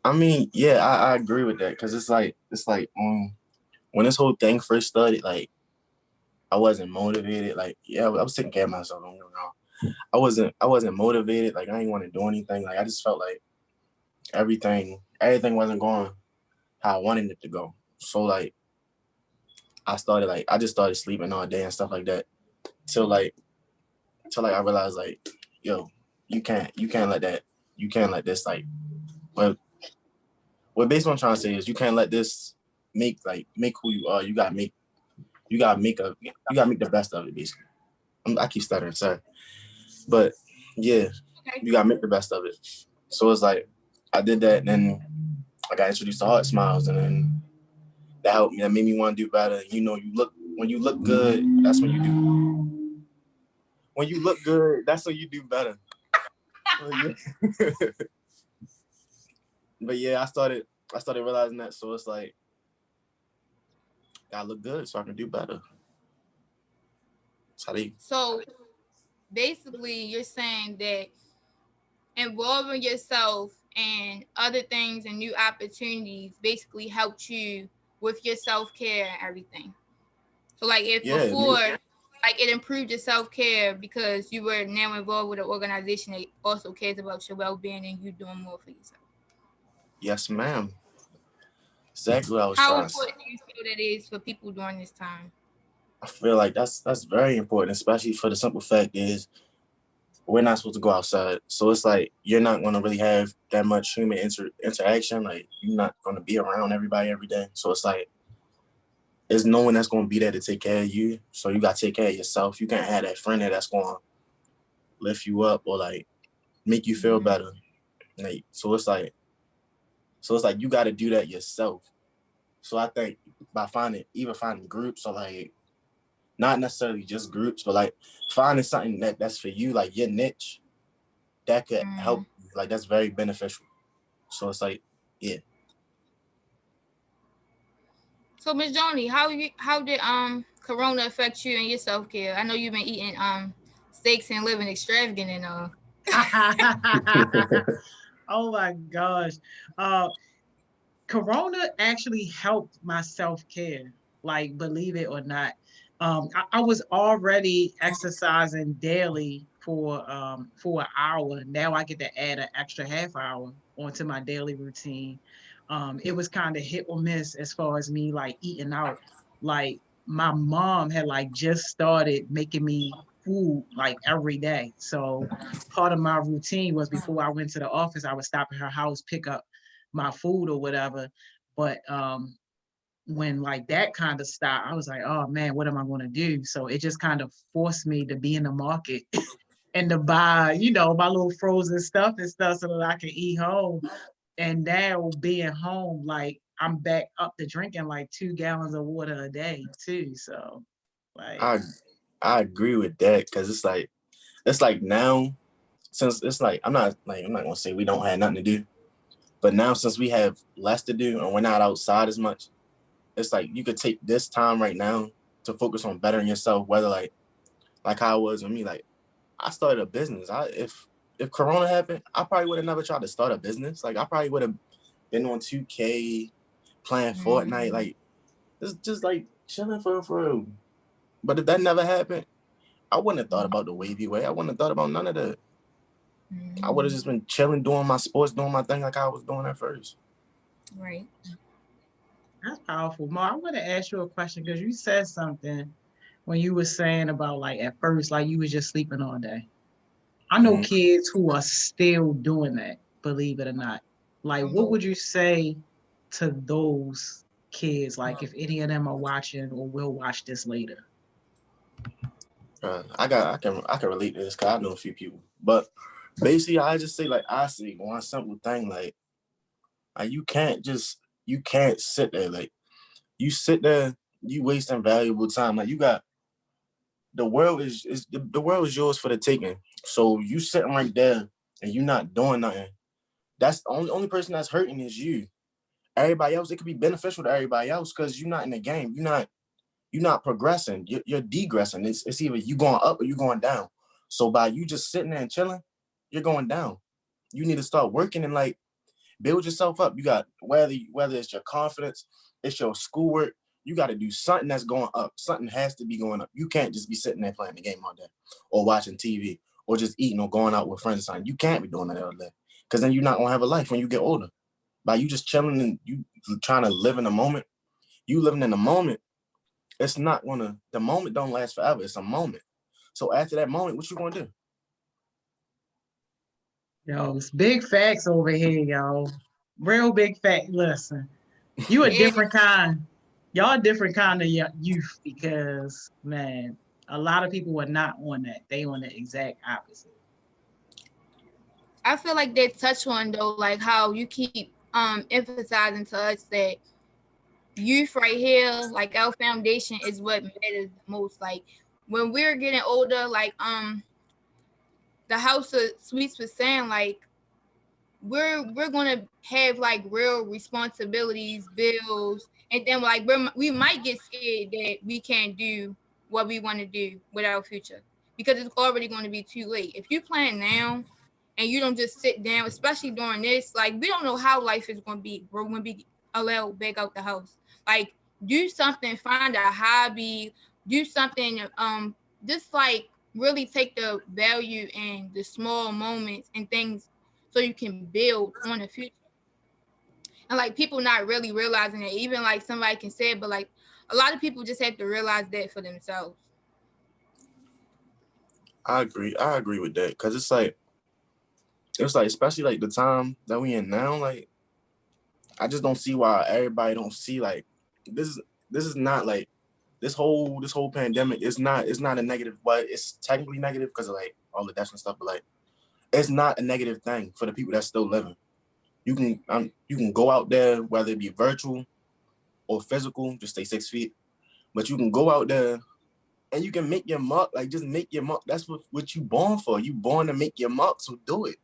I mean, yeah, I agree with that because it's like when this whole thing first started, like I wasn't motivated. Like, yeah, I was taking care of myself. Don't get me wrong. I wasn't motivated. Like I didn't want to do anything. Like I just felt like everything wasn't going how I wanted it to go. So like I just started sleeping all day and stuff like that till I realized like, yo, you can't let this like, well, what basically what I'm trying to say is you can't let this make who you are. You gotta make the best of it basically. I keep stuttering, sorry. But yeah, you gotta make the best of it. So it's like I did that, and then I got introduced to HeartSmiles, and then that helped me. That made me want to do better. You know, when you look good, that's when you do. When you look good, that's when you do better. But yeah, I started realizing that. So it's like, I look good so I can do better. So basically, you're saying that involving yourself and other things and new opportunities basically helped you with your self-care and everything. So like if before, like it improved your self-care because you were now involved with an organization that also cares about your well-being and you doing more for yourself. Yes, ma'am. Exactly what I was How trying to say. important do you feel that is for people during this time? I feel like that's very important, especially for the simple fact is we're not supposed to go outside. So it's like you're not going to really have that much human interaction. Like you're not going to be around everybody every day. So it's like there's no one that's going to be there to take care of you. So you got to take care of yourself. You can't have that friend that's going to lift you up or like make you feel better. Like so it's like you got to do that yourself. So I think by finding groups or like not necessarily just groups, but like finding something that's for you, like your niche, that could help. Like that's very beneficial. So it's like, yeah. So Ms. Joni, how did Corona affect you and your self-care? I know you've been eating steaks and living extravagant and all. Oh my gosh. Corona actually helped my self-care, like believe it or not. I was already exercising daily for an hour. Now I get to add an extra half hour onto my daily routine. It was kind of hit or miss as far as me like eating out. Like my mom had like just started making me food like every day. So part of my routine was before I went to the office, I would stop at her house, pick up my food or whatever. But when like that kind of stopped, I was like, oh man, what am I going to do? So it just kind of forced me to be in the market and to buy, my little frozen stuff and stuff so that I can eat home. And now being home, like I'm back up to drinking like 2 gallons of water a day too. So like I agree with that because it's like now, since it's like I'm not gonna say we don't have nothing to do, but now since we have less to do and we're not outside as much, it's like you could take this time right now to focus on bettering yourself, whether like how it was with me. Like I started a business. If Corona happened, I probably would have never tried to start a business. Like I probably would have been on 2K, playing Fortnite, like it's just like chilling for real. But if that never happened, I wouldn't have thought about the wavy way. I wouldn't have thought about none of that. I would have just been chilling, doing my sports, doing my thing like I was doing at first. Right. That's powerful. Ma, I want to ask you a question because you said something when you were saying about like at first, like you was just sleeping all day. I know kids who are still doing that, believe it or not. Like, what would you say to those kids? Like, if any of them are watching or will watch this later. I can relate to this because I know a few people. But basically, I just say one simple thing like you can't sit there like you sit there, you wasting valuable time. Like you got the world is yours for the taking. So you sitting right there and you not doing nothing. That's the only person that's hurting is you. Everybody else, it could be beneficial to everybody else because you're not in the game. You're not progressing. You're degressing. It's either you going up or you going down. So by you just sitting there and chilling, you're going down. You need to start working and like build yourself up. You got whether it's your confidence, it's your schoolwork. You got to do something that's going up. Something has to be going up. You can't just be sitting there playing the game all day or watching TV or just eating or going out with friends or something. You can't be doing that all day Because then you're not gonna have a life when you get older. By you just chilling and you trying to live in the moment, you living in the moment, it's not gonna, the moment don't last forever. It's a moment. So after that moment, what you gonna do? Yo, it's big facts over here, yo. Real big fact. Listen, you a different kind. Y'all a different kind of youth because, man, a lot of people are not on that. They on the exact opposite. I feel like they touch on though, like how you keep emphasizing to us that youth right here, like our foundation is what matters the most. Like when we're getting older, like the house of Sweetz was saying, like we're gonna have like real responsibilities, bills, and then like we might get scared that we can't do what we want to do with our future because it's already going to be too late. If you plan now and you don't just sit down, especially during this, like we don't know how life is going to be. We're going to be allowed back out the house. Like do something, find a hobby, do something, just like really take the value in the small moments and things so you can build on the future. And like people not really realizing it, even like somebody can say it, but like a lot of people just have to realize that for themselves. I agree with that. Cause it's like, especially like the time that we in now, like, I just don't see why everybody don't see like, this is not like, this whole pandemic is not a negative, but it's technically negative because of like all the deaths and stuff, but like, it's not a negative thing for the people that's still living. You can go out there, whether it be virtual or physical, just stay 6 feet, but you can go out there and you can make your mark, like just make your mark. That's what you born for. You born to make your mark, so do it.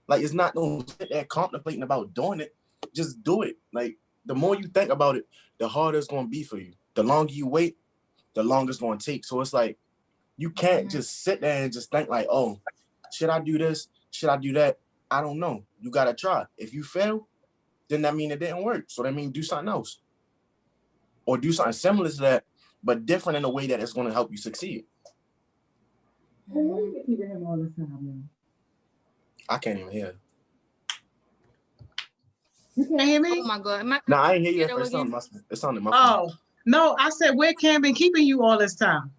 Like it's not no sit there contemplating about doing it. Just do it. Like the more you think about it, the harder it's gonna be for you. The longer you wait, the longer it's gonna take. So it's like you can't just sit there and just think like, oh, should I do this? Should I do that? I don't know. You gotta try. If you fail, then that means it didn't work. So that means do something else. Or do something similar to that, but different in a way that it's gonna help you succeed. I can't even hear. You can't hear me? Oh my God. No, I ain't hear you at first. It sounded muffled. Oh, no, I said, where Cam been keeping you all this time?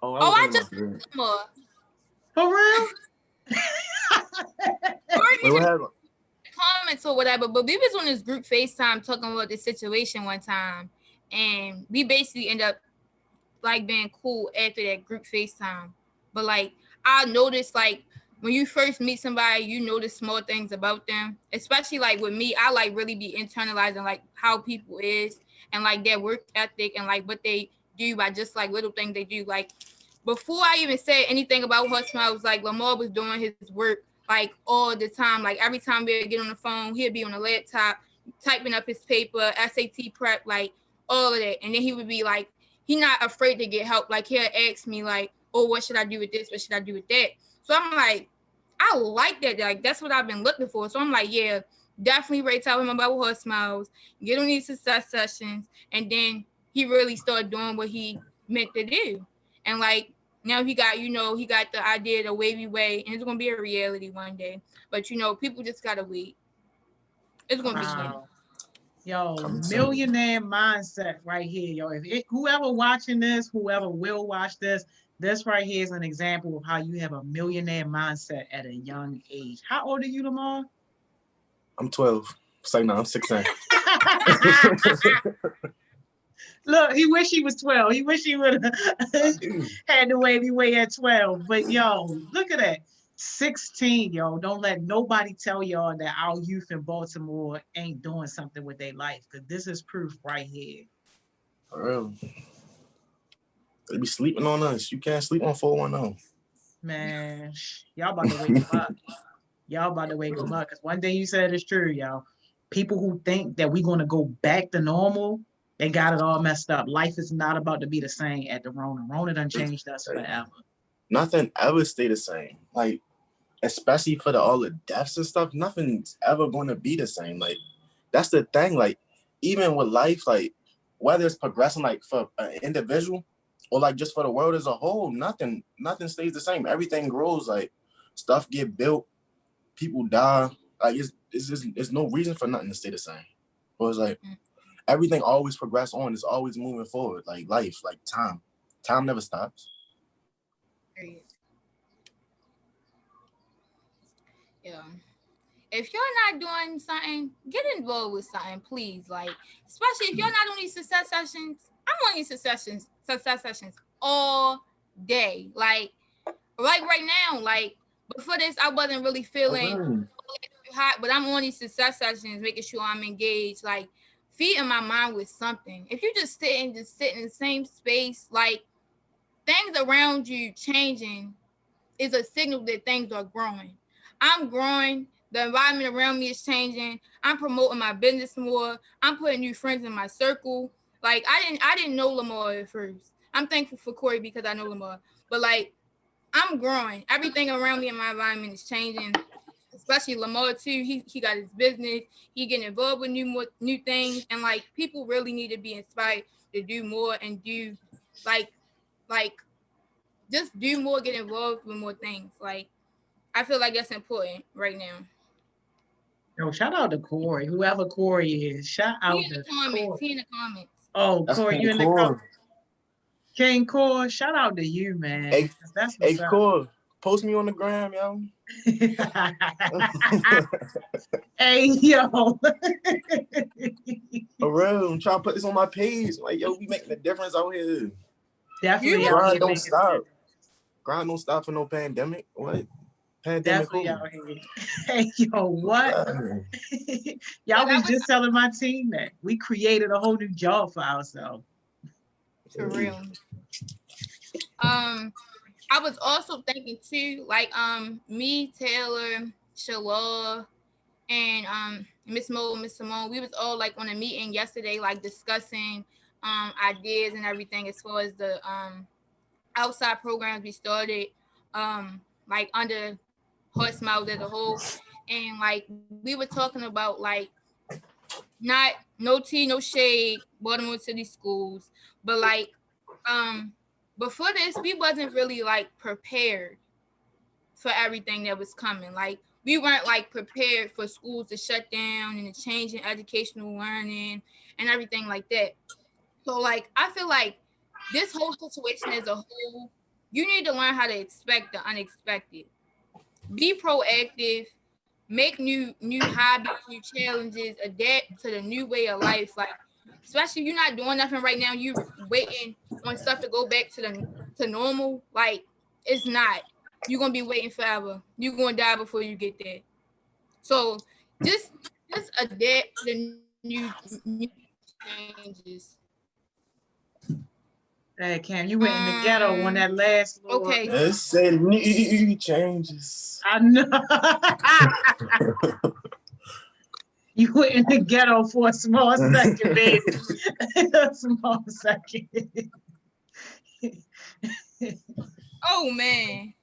I just more. For real? Wait, what happened? Comments or whatever, but we was on this group FaceTime talking about this situation one time, and we basically end up like being cool after that group FaceTime. But like I noticed, like when you first meet somebody, you notice small things about them. Especially like with me, I like really be internalizing like how people is and like their work ethic and like what they do by just like little things they do. Like before I even said anything about HeartSmiles, like Lamar was doing his work like all the time. Like every time we'd get on the phone, he'd be on the laptop typing up his paper, SAT prep, like all of that. And then he would be like, he not afraid to get help. Like he'll ask me like, oh, what should I do with this? What should I do with that? So I'm like, I like that. Like that's what I've been looking for. So I'm like, yeah, definitely ready to tell him about HeartSmiles, get on these success sessions, and then he really started doing what he meant to do. And like now he got the idea of the wavy way, and it's gonna be a reality one day. But people just gotta wait. It's gonna be good. Yo, millionaire mindset right here, yo. Whoever watching this, whoever will watch this right here is an example of how you have a millionaire mindset at a young age. How old are you, Lamar? I'm 12. Say no, I'm 16. Look, he wish he was 12. He wish he would have had the wavy way at 12. But yo, look at that. 16, yo. Don't let nobody tell y'all that our youth in Baltimore ain't doing something with their life, because this is proof right here. For real. They be sleeping on us. You can't sleep on 410. Man, y'all about to wake them up. Y'all about to wake them up, because one thing you said is true, y'all. People who think that we're going to go back to normal, they got it all messed up. Life is not about to be the same at the Rona. Rona done changed us forever. Nothing ever stay the same. Like, especially for all the deaths and stuff, nothing's ever going to be the same. Like, that's the thing. Like, even with life, like, whether it's progressing, like, for an individual or, like, just for the world as a whole, nothing stays the same. Everything grows. Like, stuff get built, people die, Like it's no reason for nothing to stay the same. But it's like everything always progress on. It's always moving forward. Like life, like time. Time never stops. Yeah. If you're not doing something, get involved with something, please. Like, especially if you're not on these success sessions. I'm on these success sessions all day. Like right now, like before this, I wasn't really feeling hot, but I'm on these success sessions, making sure I'm engaged, like feeding my mind with something. If you just sit in the same space, like things around you changing is a signal that things are growing. I'm growing. The environment around me is changing. I'm promoting my business more. I'm putting new friends in my circle. Like I didn't know Lamar at first. I'm thankful for Corey because I know Lamar. But like I'm growing. Everything around me in my environment is changing. Especially Lamar too. He got his business. He getting involved with new things. And like people really need to be inspired to do more and do like just do more, get involved with more things. Like I feel like that's important right now. Yo, shout out to Corey, whoever Corey is. Shout out He in the comments. He in the comments. Oh, That's Corey, you in the comments. King Core, shout out to you, man. Hey, Core, post me on the gram, yo. Hey, yo. For real, I'm trying to put this on my page. Like, yo, we making a difference out here. Definitely. Grind don't stop. Grind don't stop for no pandemic. What? Pandemic. Definitely out here. Hey, yo, what? Y'all was just telling my team that we created a whole new job for ourselves. For real. I was also thinking too, like me, Taylor, Shalor, and Miss Mo, Miss Simone, we was all like on a meeting yesterday, like discussing ideas and everything as far as the outside programs we started like under HeartSmiles as a whole. And like we were talking about like no tea, no shade, Baltimore City schools, but like before this, we wasn't really like prepared for everything that was coming. Like we weren't like prepared for schools to shut down and the change in educational learning and everything like that. So like I feel like this whole situation as a whole, you need to learn how to expect the unexpected. Be proactive, make new hobbies, new challenges, adapt to the new way of life. Like especially if you're not doing nothing right now, you waiting on stuff to go back to normal. Like it's not. You're gonna be waiting forever. You're gonna die before you get there. So just adapt to the new changes. Hey, Cam, you went in the ghetto on that last little. Okay. It said new changes. I know. You went in the ghetto for a small second, baby. A small second. Oh man.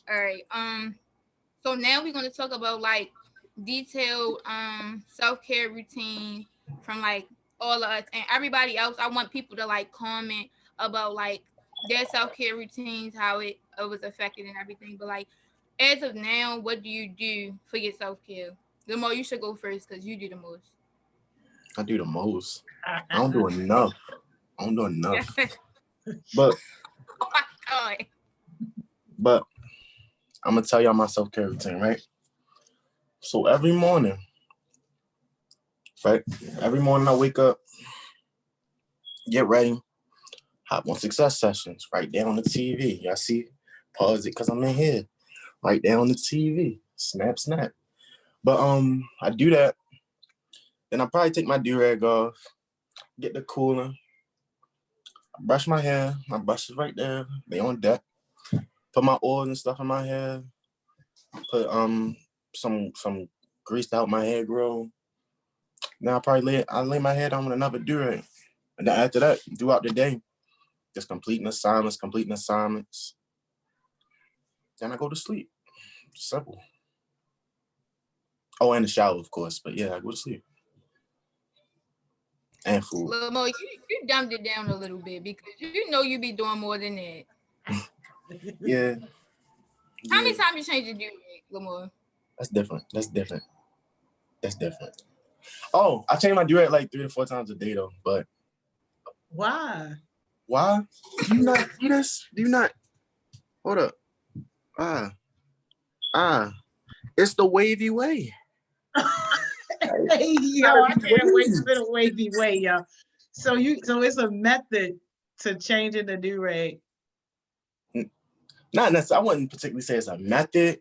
All right. So now we're gonna talk about like detailed self-care routine from like all of us and everybody else. I want people to like comment about like their self-care routines, how it was affected and everything. But like as of now, what do you do for your self-care? Lamar, you should go first because you do the most. I do the most. I don't do enough. But oh my God. But I'm gonna tell y'all my self-care routine, right? So every morning, right? Every morning I wake up, get ready, hop on success sessions, right there on the TV. Y'all see? Pause it because I'm in here. Right there on the TV. Snap, snap. But I do that. Then I probably take my do-rag off, get the cooler, I brush my hair. My brush is right there. They on deck. Put my oils and stuff in my hair. Put some grease to help my hair grow. Then I probably lay my head on with another do-rag. And then after that, throughout the day, just completing assignments. Then I go to sleep. Simple. Oh, and the shower, of course. But yeah, I go to sleep. And food. Lamar, you dumbed it down a little bit because you know you be doing more than that. Yeah. How many times you change your do-rag, Lamar? That's different. That's different. That's different. Oh, I change my do-rag like 3 to 4 times a day though. But why? Why? Do you not see this? Do you not? Hold up. It's the wavy way. Hey, yo, I can't wait for the wavy way, yo. So it's a method to changing the do-rag. Not necessarily. I wouldn't particularly say it's a method.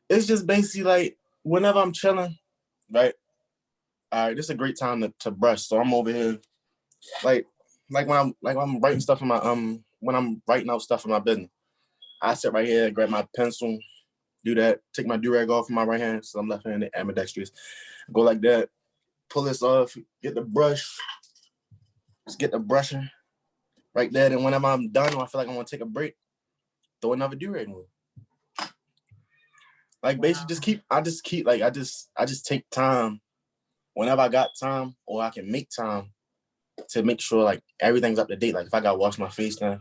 It's just basically like whenever I'm chilling, right? All right, this is a great time to brush. So I'm over here, like when I'm writing stuff in my when I'm writing out stuff in my business, I sit right here, grab my pencil, do that, take my do-rag off in my right hand, so I'm left-handed, ambidextrous. Go like that, pull this off, get the brush, just get the brushing right there. And whenever I'm done, or I feel like I want to take a break, throw another do-rag in. Like basically, I just take time whenever I got time, or I can make time to make sure like everything's up to date. Like if I gotta wash my face now,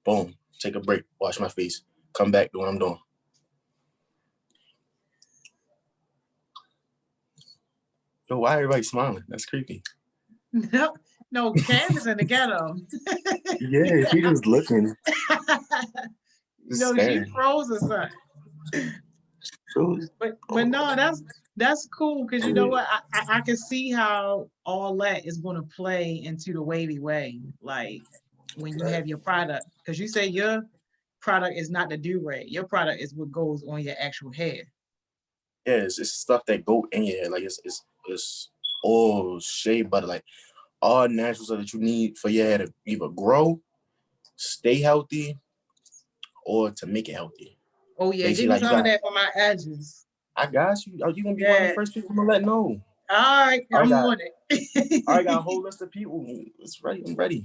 boom, take a break, wash my face, come back, do what I'm doing. Yo, why everybody smiling? That's creepy. No, Cam is in the ghetto. Yeah, she just looking. No, she froze or something. But no, that's cool because you know what? I can see how all that is going to play into the wavy way. Like when you have your product, because you say your product is not the do-rag. Your product is what goes on your actual hair. Yeah, it's stuff that go in your hair. Like it's all shea butter, like all natural stuff that you need for your hair to either grow, stay healthy, or to make it healthy. Oh yeah, give me some of that for my edges. I got you. Are you gonna be one of the first people to let know? All right, I'm on it. I got a whole list of people. It's ready. I'm ready.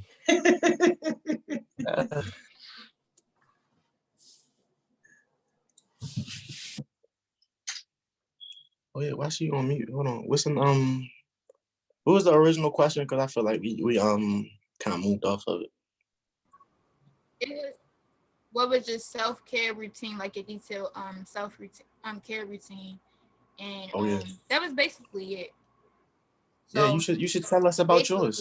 Oh yeah, why she on mute? Hold on. What was the original question? Because I feel like we kind of moved off of it. What was your self-care routine, like a detailed care routine? And that was basically it. So yeah, you should tell us about yours.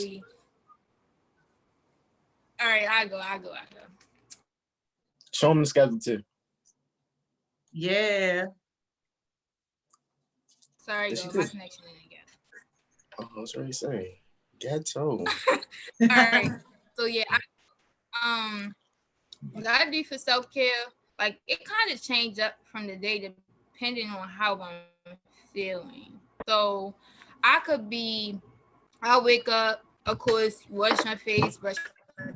All right, I go. Show them the schedule too. Yeah. Sorry, my connection didn't get. Oh, I was already saying ghetto. All right. So yeah, what I do for self-care, like it kind of changed up from the day depending on how I'm feeling. So I'll wake up, of course, wash my face, brush my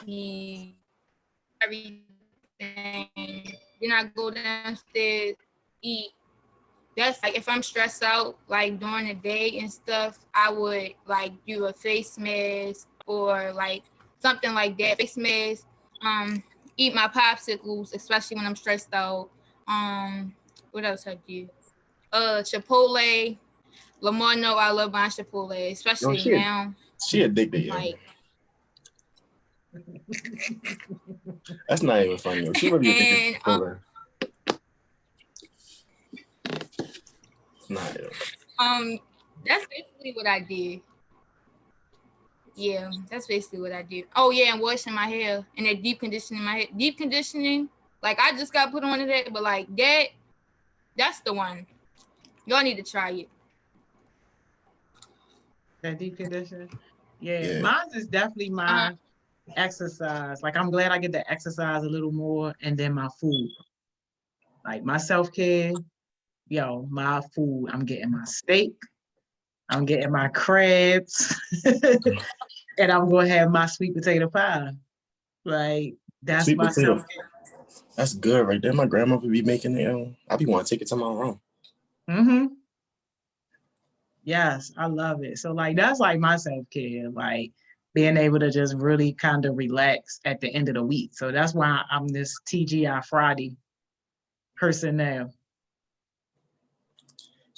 teeth, everything. Then I go downstairs, eat. That's like if I'm stressed out, like during the day and stuff, I would like do a face mask or like something like that. Face mask, eat my popsicles, especially when I'm stressed out. What else I do? Chipotle. Lamar know I love buying Chipotle, especially now. She addicted, like, that's not even funny. She really addicted to Chipotle. That's basically what I did. Yeah, that's basically what I did. Oh yeah, and washing my hair and that deep conditioning my hair. Deep conditioning, like I just got put on that, but like that's the one. Y'all need to try it. That deep conditioning? Yeah. Mine is definitely my exercise. Like I'm glad I get to exercise a little more, and then my food. Like my self-care, my food. I'm getting my steak, I'm getting my crabs, and I'm gonna have my sweet potato pie. Like that's sweet my self-care. That's good right there. My grandmother be making it. I be wanting to take it to my room. Mm-hmm. Yes, I love it. So like that's like my self-care, like being able to just really kind of relax at the end of the week. So that's why I'm this TGI Friday person now.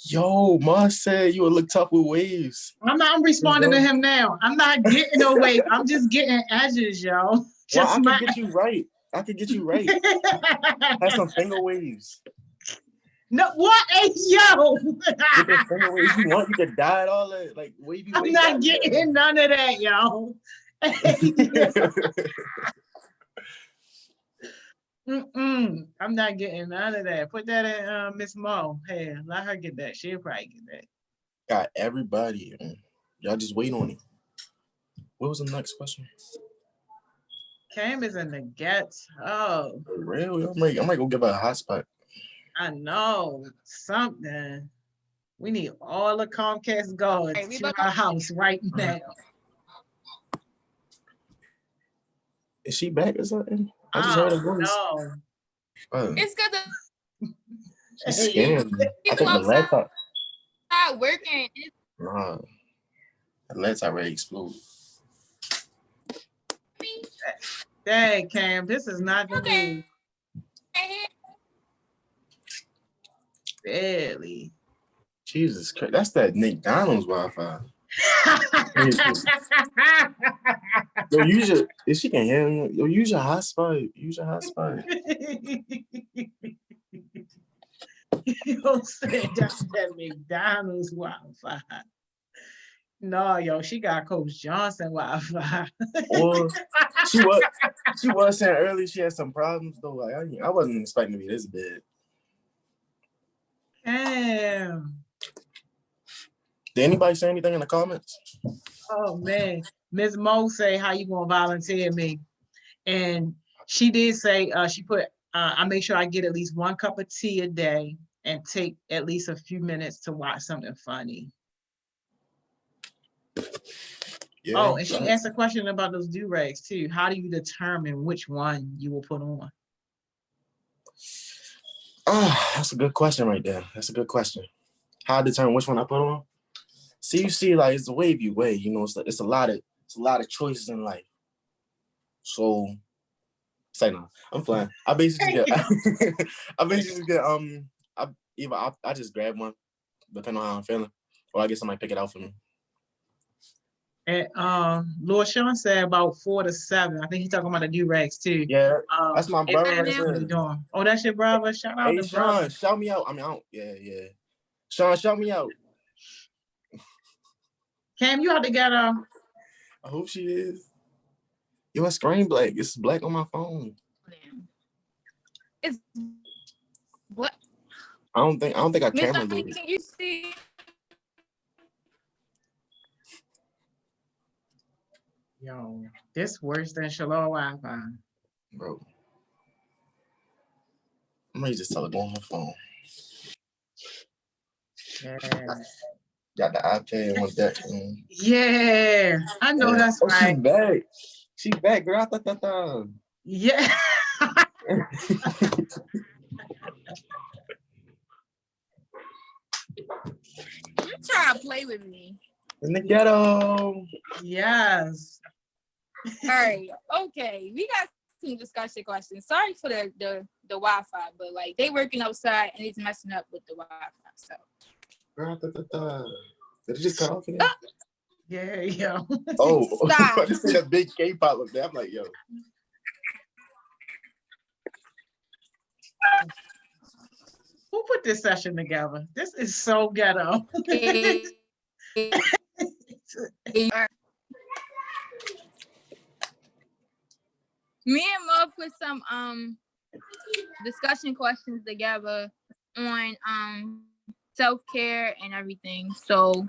Yo, Ma said you would look tough with waves. I'm responding to him now. I'm not getting no waves. I'm just getting edges, yo. Well, I can get you right. I could get you right. Have some finger waves. No, what? Hey, yo. Get the finger waves you want. You could dye it all that, like wavy. I'm not getting none of that, yo. I'm not getting none of that. Put that in Miss Mo. Hey, let her get that. She'll probably get that. Got everybody. Y'all just wait on it. What was the next question? Cam is in the ghetto. Oh. For real? I might go give her a hotspot. I know. Something. We need all the Comcast guards to our house right now. Is she back or something? I just heard her voice. No. It's because She's scared. I think the laptop. Not working. Nah. The laptop already exploded. Dang, Cam, this is not the move. Barely. Jesus Christ. That's that McDonald's Wi-Fi. Yo, use your, if she can hear me, yo, use your hotspot. Use your hotspot. You don't say that's that McDonald's Wi-Fi. No, yo, she got Coach Johnson Wi-Fi. Well, she was saying earlier she had some problems though. Like I wasn't expecting to be this bad. Damn. Did anybody say anything in the comments? Oh man, Ms. Mo say, how you gonna volunteer me? And she did say, she put, I make sure I get at least 1 cup of tea a day and take at least a few minutes to watch something funny. Yeah, oh, and she asked a question about those do-rags too. How do you determine which one you will put on? Oh, that's a good question right there. That's a good question. How I determine which one I put on? See, you see, like it's the wave you weigh. You know, it's a lot of choices in life. So, say no, I'm flying. I basically get, I just grab one, depending on how I'm feeling, or I get somebody pick it out for me. And Lord Sean said about 4 to 7. I think he's talking about the do-rags too. Yeah, that's my brother right there. Oh, that's your brother. Shout out to Sean, brother. Shout me out. I mean, I don't, yeah. Sean, shout me out. Cam, you out to get I hope she is. Yo, it's screen black. It's black on my phone. It's what? I don't think I camera loaded. Can you see? Yo, this worse than Shalom Wi-Fi. Bro. I'm ready to just tell it on my phone. Yeah. Got the iPad on deck. Yeah, I know that's right. She's back. She's back, girl. Yeah. You try to play with me. In the ghetto. Yes. All right. Okay. We got some discussion questions. Sorry for the Wi-Fi, but like they working outside and it's messing up with the Wi-Fi. So. Did it just cut off again? Yeah, yo. Oh, I just see that big K-pop up there. I'm like, yo. Who put this session together? This is so ghetto. Me and Mo put some discussion questions together on self-care and everything. So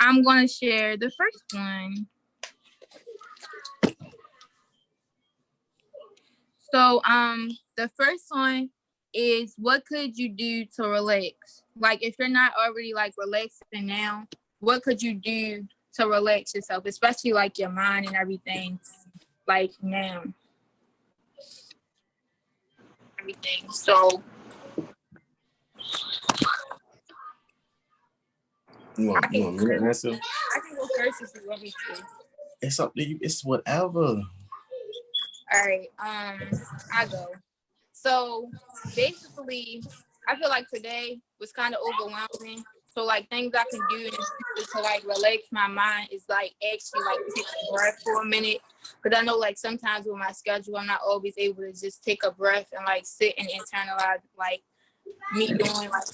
I'm gonna share the first one. So the first one is, what could you do to relax? Like if you're not already like relaxing now, what could you do to relax yourself, especially like your mind and everything, like now? Everything. So you want me to answer? I can go first if you want me to. It's up to you. It's whatever. All right, I go. So basically, I feel like today was kind of overwhelming. So like things I can do in the future to like relax my mind is like actually like take a breath for a minute. Because I know like sometimes with my schedule, I'm not always able to just take a breath and like sit and internalize like me doing like,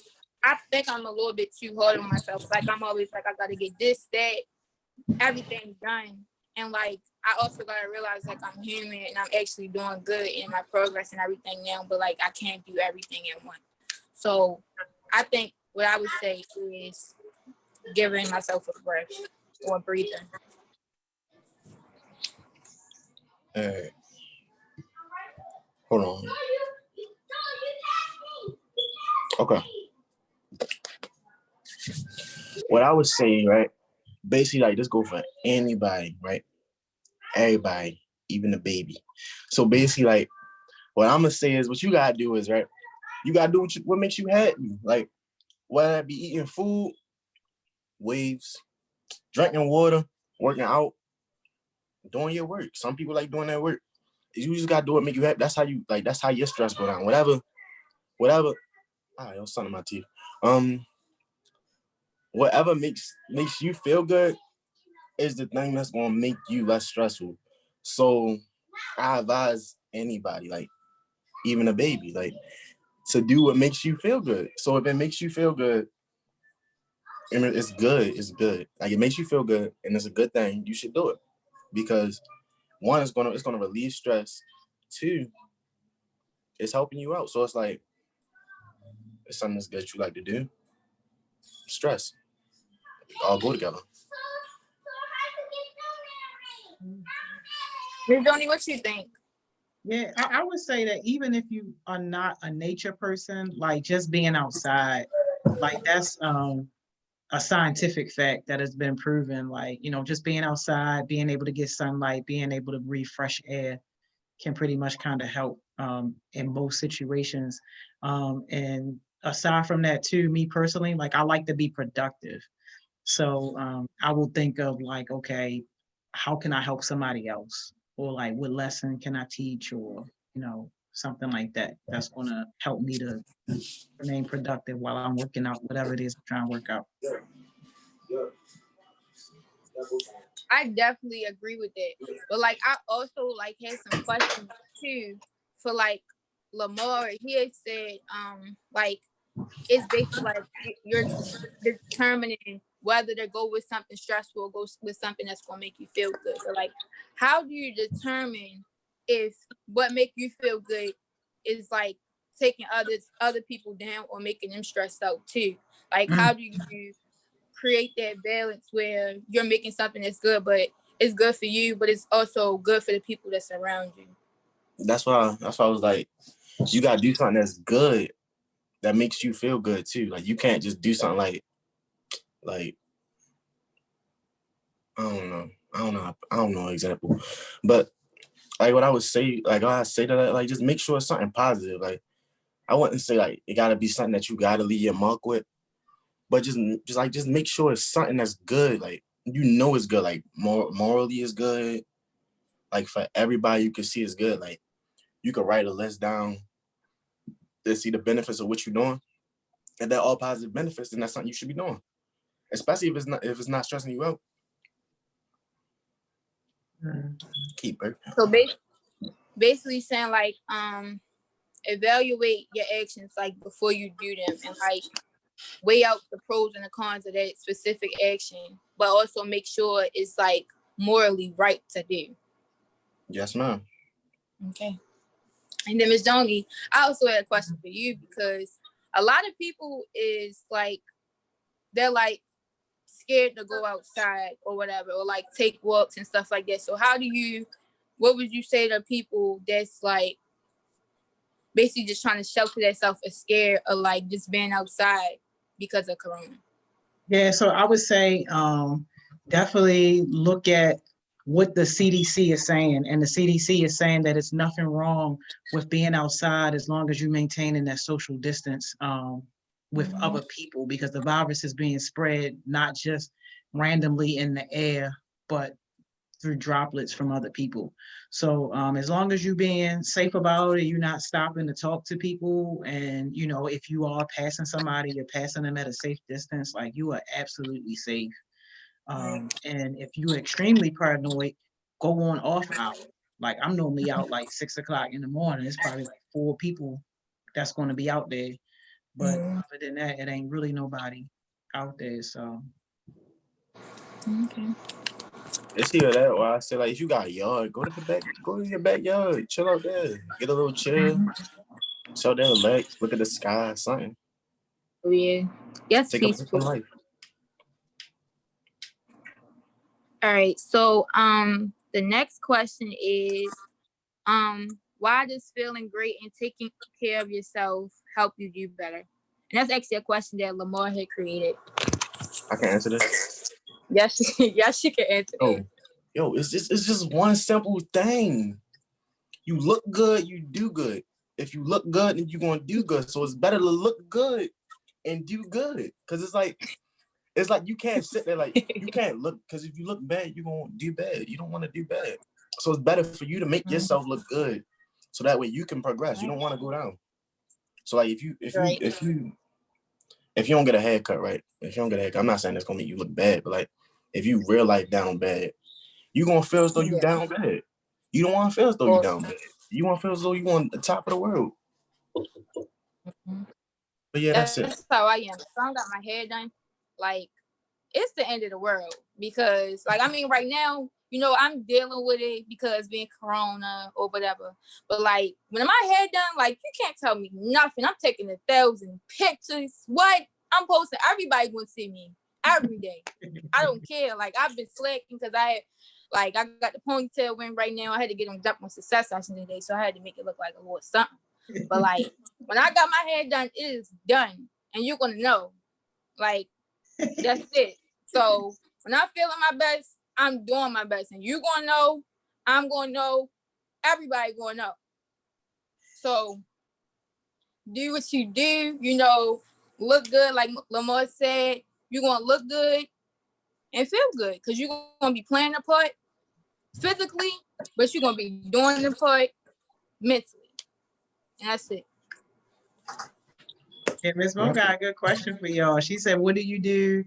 I think I'm a little bit too hard on myself. Like I'm always like, I gotta get this, that, everything done. And like, I also gotta realize like I'm human and I'm actually doing good in my progress and everything now, but like I can't do everything at once. So I think what I would say is giving myself a breath or breathing. Hey. Hold on. Okay. What I would say, right? Basically, like, this go for anybody, right? Everybody, even the baby. So basically, like, what I'm gonna say is, what you gotta do is, right? You gotta do what makes you happy. Like, whether it be eating food, waves, drinking water, working out, doing your work. Some people like doing their work. You just gotta do what make you happy. That's how you like. That's how your stress go down. Whatever. Ah, it was something in my teeth. Whatever makes you feel good is the thing that's gonna make you less stressful. So I advise anybody, like even a baby, like to do what makes you feel good. So if it makes you feel good, and it's good, it's good. Like it makes you feel good and it's a good thing, you should do it. Because one, it's gonna relieve stress. Two, it's helping you out. So it's like it's something that's good you like to do. Stress. All go together. Miss Donnie, what you think? Yeah, I would say that even if you are not a nature person, like just being outside, like that's a scientific fact that has been proven. Like, you know, just being outside, being able to get sunlight, being able to breathe fresh air can pretty much kind of help in most situations. And aside from that too, me personally, like I like to be productive. So I will think of like, okay, how can I help somebody else? Or like what lesson can I teach, or, you know, something like that. That's gonna help me to remain productive while I'm working out whatever it is I'm trying to work out. I definitely agree with that. But like I also like had some questions too for like Lamar. He had said like it's basically like you're determining whether to go with something stressful or go with something that's gonna make you feel good. So like how do you determine if what make you feel good is like taking other people down or making them stressed out too? Like how do you create that balance where you're making something that's good, but it's good for you, but it's also good for the people that's around you? That's why I was like, you gotta do something that's good that makes you feel good too. Like you can't just do something like I don't know example. But like what I would say, like I say to that, like just make sure it's something positive. Like I wouldn't say like it gotta be something that you gotta leave your mark with, but just make sure it's something that's good. Like you know it's good, like morally is good. Like for everybody you can see it's good. Like you could write a list down to see the benefits of what you're doing. And they're all positive benefits, then that's something you should be doing. Especially if it's not stressing you out. Keep it. So basically saying like evaluate your actions like before you do them and like weigh out the pros and the cons of that specific action, but also make sure it's like morally right to do. Yes, ma'am. Okay. And then Ms. Dongi, I also had a question for you because a lot of people is like they're like scared to go outside or whatever, or like take walks and stuff like that. So what would you say to people that's like basically just trying to shelter themselves or scared of like just being outside because of Corona? Yeah, so I would say definitely look at what the CDC is saying. And the CDC is saying that it's nothing wrong with being outside as long as you're maintaining that social distance with other people, because the virus is being spread not just randomly in the air, but through droplets from other people. So as long as you're being safe about it, you're not stopping to talk to people. And, you know, if you are passing somebody, you're passing them at a safe distance, like you are absolutely safe. And if you're extremely paranoid, go on off hour. Like I'm normally out like 6 o'clock in the morning. It's probably like 4 people that's going to be out there. But other than that, it ain't really nobody out there. So. Okay. It's either that or I say like if you got a yard, go to your backyard, chill out there, get a little chill, chill there, relax, look at the sky, something. Oh yeah. Yes, Take a break from peaceful. life. All right. So the next question is why does feeling great and taking care of yourself help you do better? And that's actually a question that Lamar had created. I can answer this. Yes, she can answer that. Yo, it's just one simple thing. You look good, you do good. If you look good, then you're gonna do good. So it's better to look good and do good. Cause it's like you can't sit there like you can't look, because if you look bad, you're gonna do bad. You don't want to do bad. So it's better for you to make yourself look good, so that way you can progress. You don't want to go down. So like if you don't get a haircut, right? If you don't get a haircut, I'm not saying it's gonna make you look bad, but like if you real life down bad, you gonna feel as though you down bad. You don't want to feel as though you down bad. You want to feel as though you on the top of the world. But yeah, that's it. That's how I am. If I don't got my hair done, like it's the end of the world, because like I mean right now, you know, I'm dealing with it because being corona or whatever. But like when my hair done, like you can't tell me nothing. I'm taking 1,000 pictures. What? I'm posting, everybody gonna see me every day. I don't care. Like I've been slacking because I got the ponytail in right now. I had to get them done on Success Session today, so I had to make it look like a little something. But like when I got my hair done, it is done, and you're gonna know. Like that's it. So when I'm feeling my best, I'm doing my best, and you gonna know. I'm gonna know. Everybody gonna know. So do what you do. You know, look good, like Lamar said. You're gonna look good and feel good because you're gonna be playing the part physically, but you're gonna be doing the part mentally. And that's it. Yeah, Ms. Mo got a good question for y'all. She said, what do you do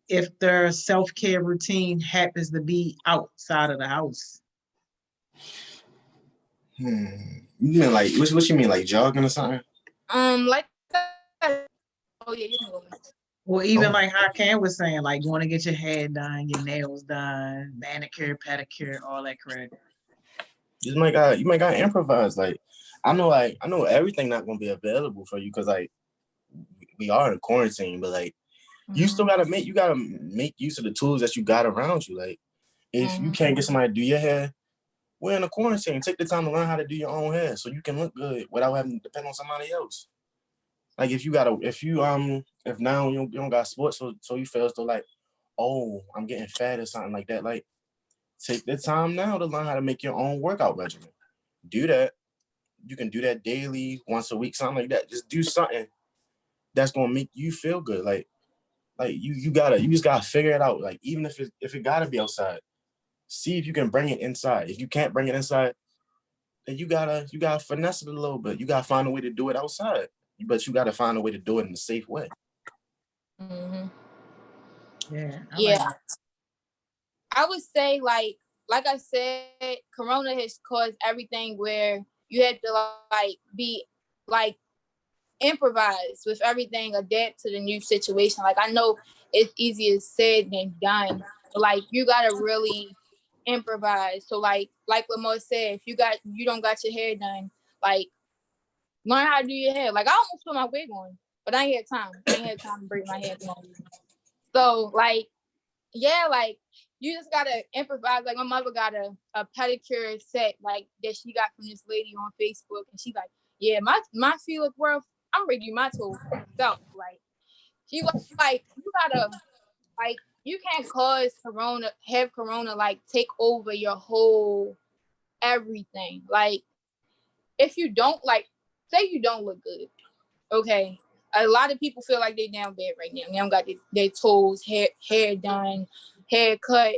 if their self-care routine happens to be outside of the house? You mean like what you mean, like jogging or something? Like oh yeah, you can go. Or even like how Cam was saying, like going to get your hair done, your nails done, manicure, pedicure, all that crap. You might got improvise. Like I know everything not gonna be available for you because like we are in quarantine, but like you still gotta make use of the tools that you got around you. Like if you can't get somebody to do your hair, we're in a quarantine. Take the time to learn how to do your own hair so you can look good without having to depend on somebody else. Like if now you don't got sports, so you feel as though like, oh, I'm getting fat or something like that. Like take the time now to learn how to make your own workout regimen. Do that. You can do that daily, once a week, something like that. Just do something that's gonna make you feel good. Like you just gotta figure it out. Like even if it gotta be outside, see if you can bring it inside. If you can't bring it inside, then you gotta finesse it a little bit. You gotta find a way to do it outside, but you gotta find a way to do it in a safe way. Yeah. Yeah. I would say like I said, Corona has caused everything where you have to like be like improvise with everything, adapt to the new situation. Like I know it's easier said than done, but like you gotta really improvise. So like Lamar said, if you don't got your hair done, like learn how to do your hair. Like I almost put my wig on, but I ain't had time. I ain't had time to braid my hair long. So like yeah, like you just gotta improvise. Like my mother got a pedicure set like that she got from this lady on Facebook, and she's like, yeah, my feet look rough. I'm ready to do my toes myself. Like she was like, you gotta like you can't have corona like take over your whole everything. Like if you don't like say you don't look good, okay. A lot of people feel like they down bad right now. They don't got their toes, hair done, hair cut.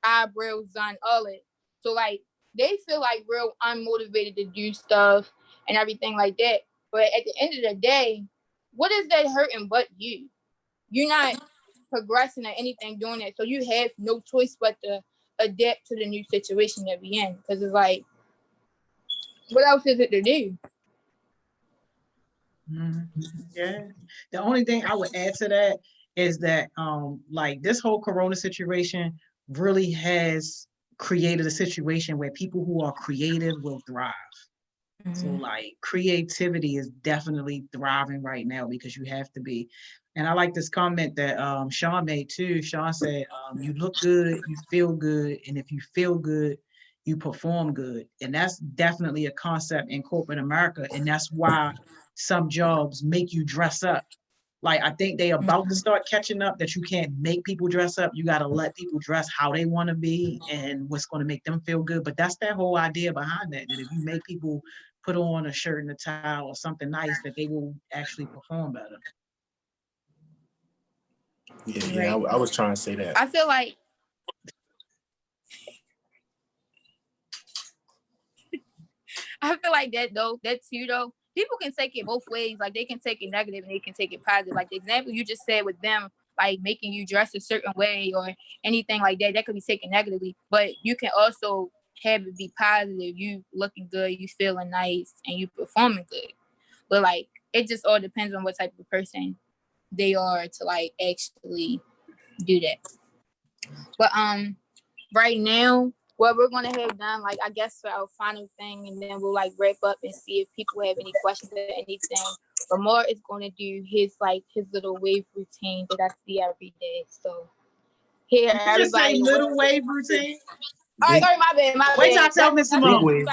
eyebrows done, all it. So like they feel like real unmotivated to do stuff and everything like that. But at the end of the day, what is that hurting but you? You're not progressing or anything doing that. So you have no choice but to adapt to the new situation that we in. Because it's like, what else is it to do? Yeah. The only thing I would add to that is that like this whole corona situation really has created a situation where people who are creative will thrive. So like creativity is definitely thriving right now because you have to be. And I like this comment that Sean made too. Sean said, you look good, you feel good, and if you feel good, you perform good. And that's definitely a concept in corporate America. And that's why some jobs make you dress up. Like I think they about to start catching up that you can't make people dress up. You got to let people dress how they want to be and what's going to make them feel good. But that's that whole idea behind that, that if you make people put on a shirt and a tie or something nice, that they will actually perform better. Yeah, I was trying to say that. I feel like that too though. People can take it both ways. Like they can take it negative and they can take it positive. Like the example you just said with them, like making you dress a certain way or anything like that, that could be taken negatively. But you can also have it be positive. You looking good, you feeling nice, and you performing good. But like it just all depends on what type of person they are to like actually do that. But right now, what we're gonna have done, like I guess for our final thing, and then we'll like wrap up and see if people have any questions or anything. Lamar is gonna do his little wave routine that I see every day. So here, Did you just say everybody. little wave routine? All right, sorry, my bad. Wait till I tell Miss Simone. No. Wait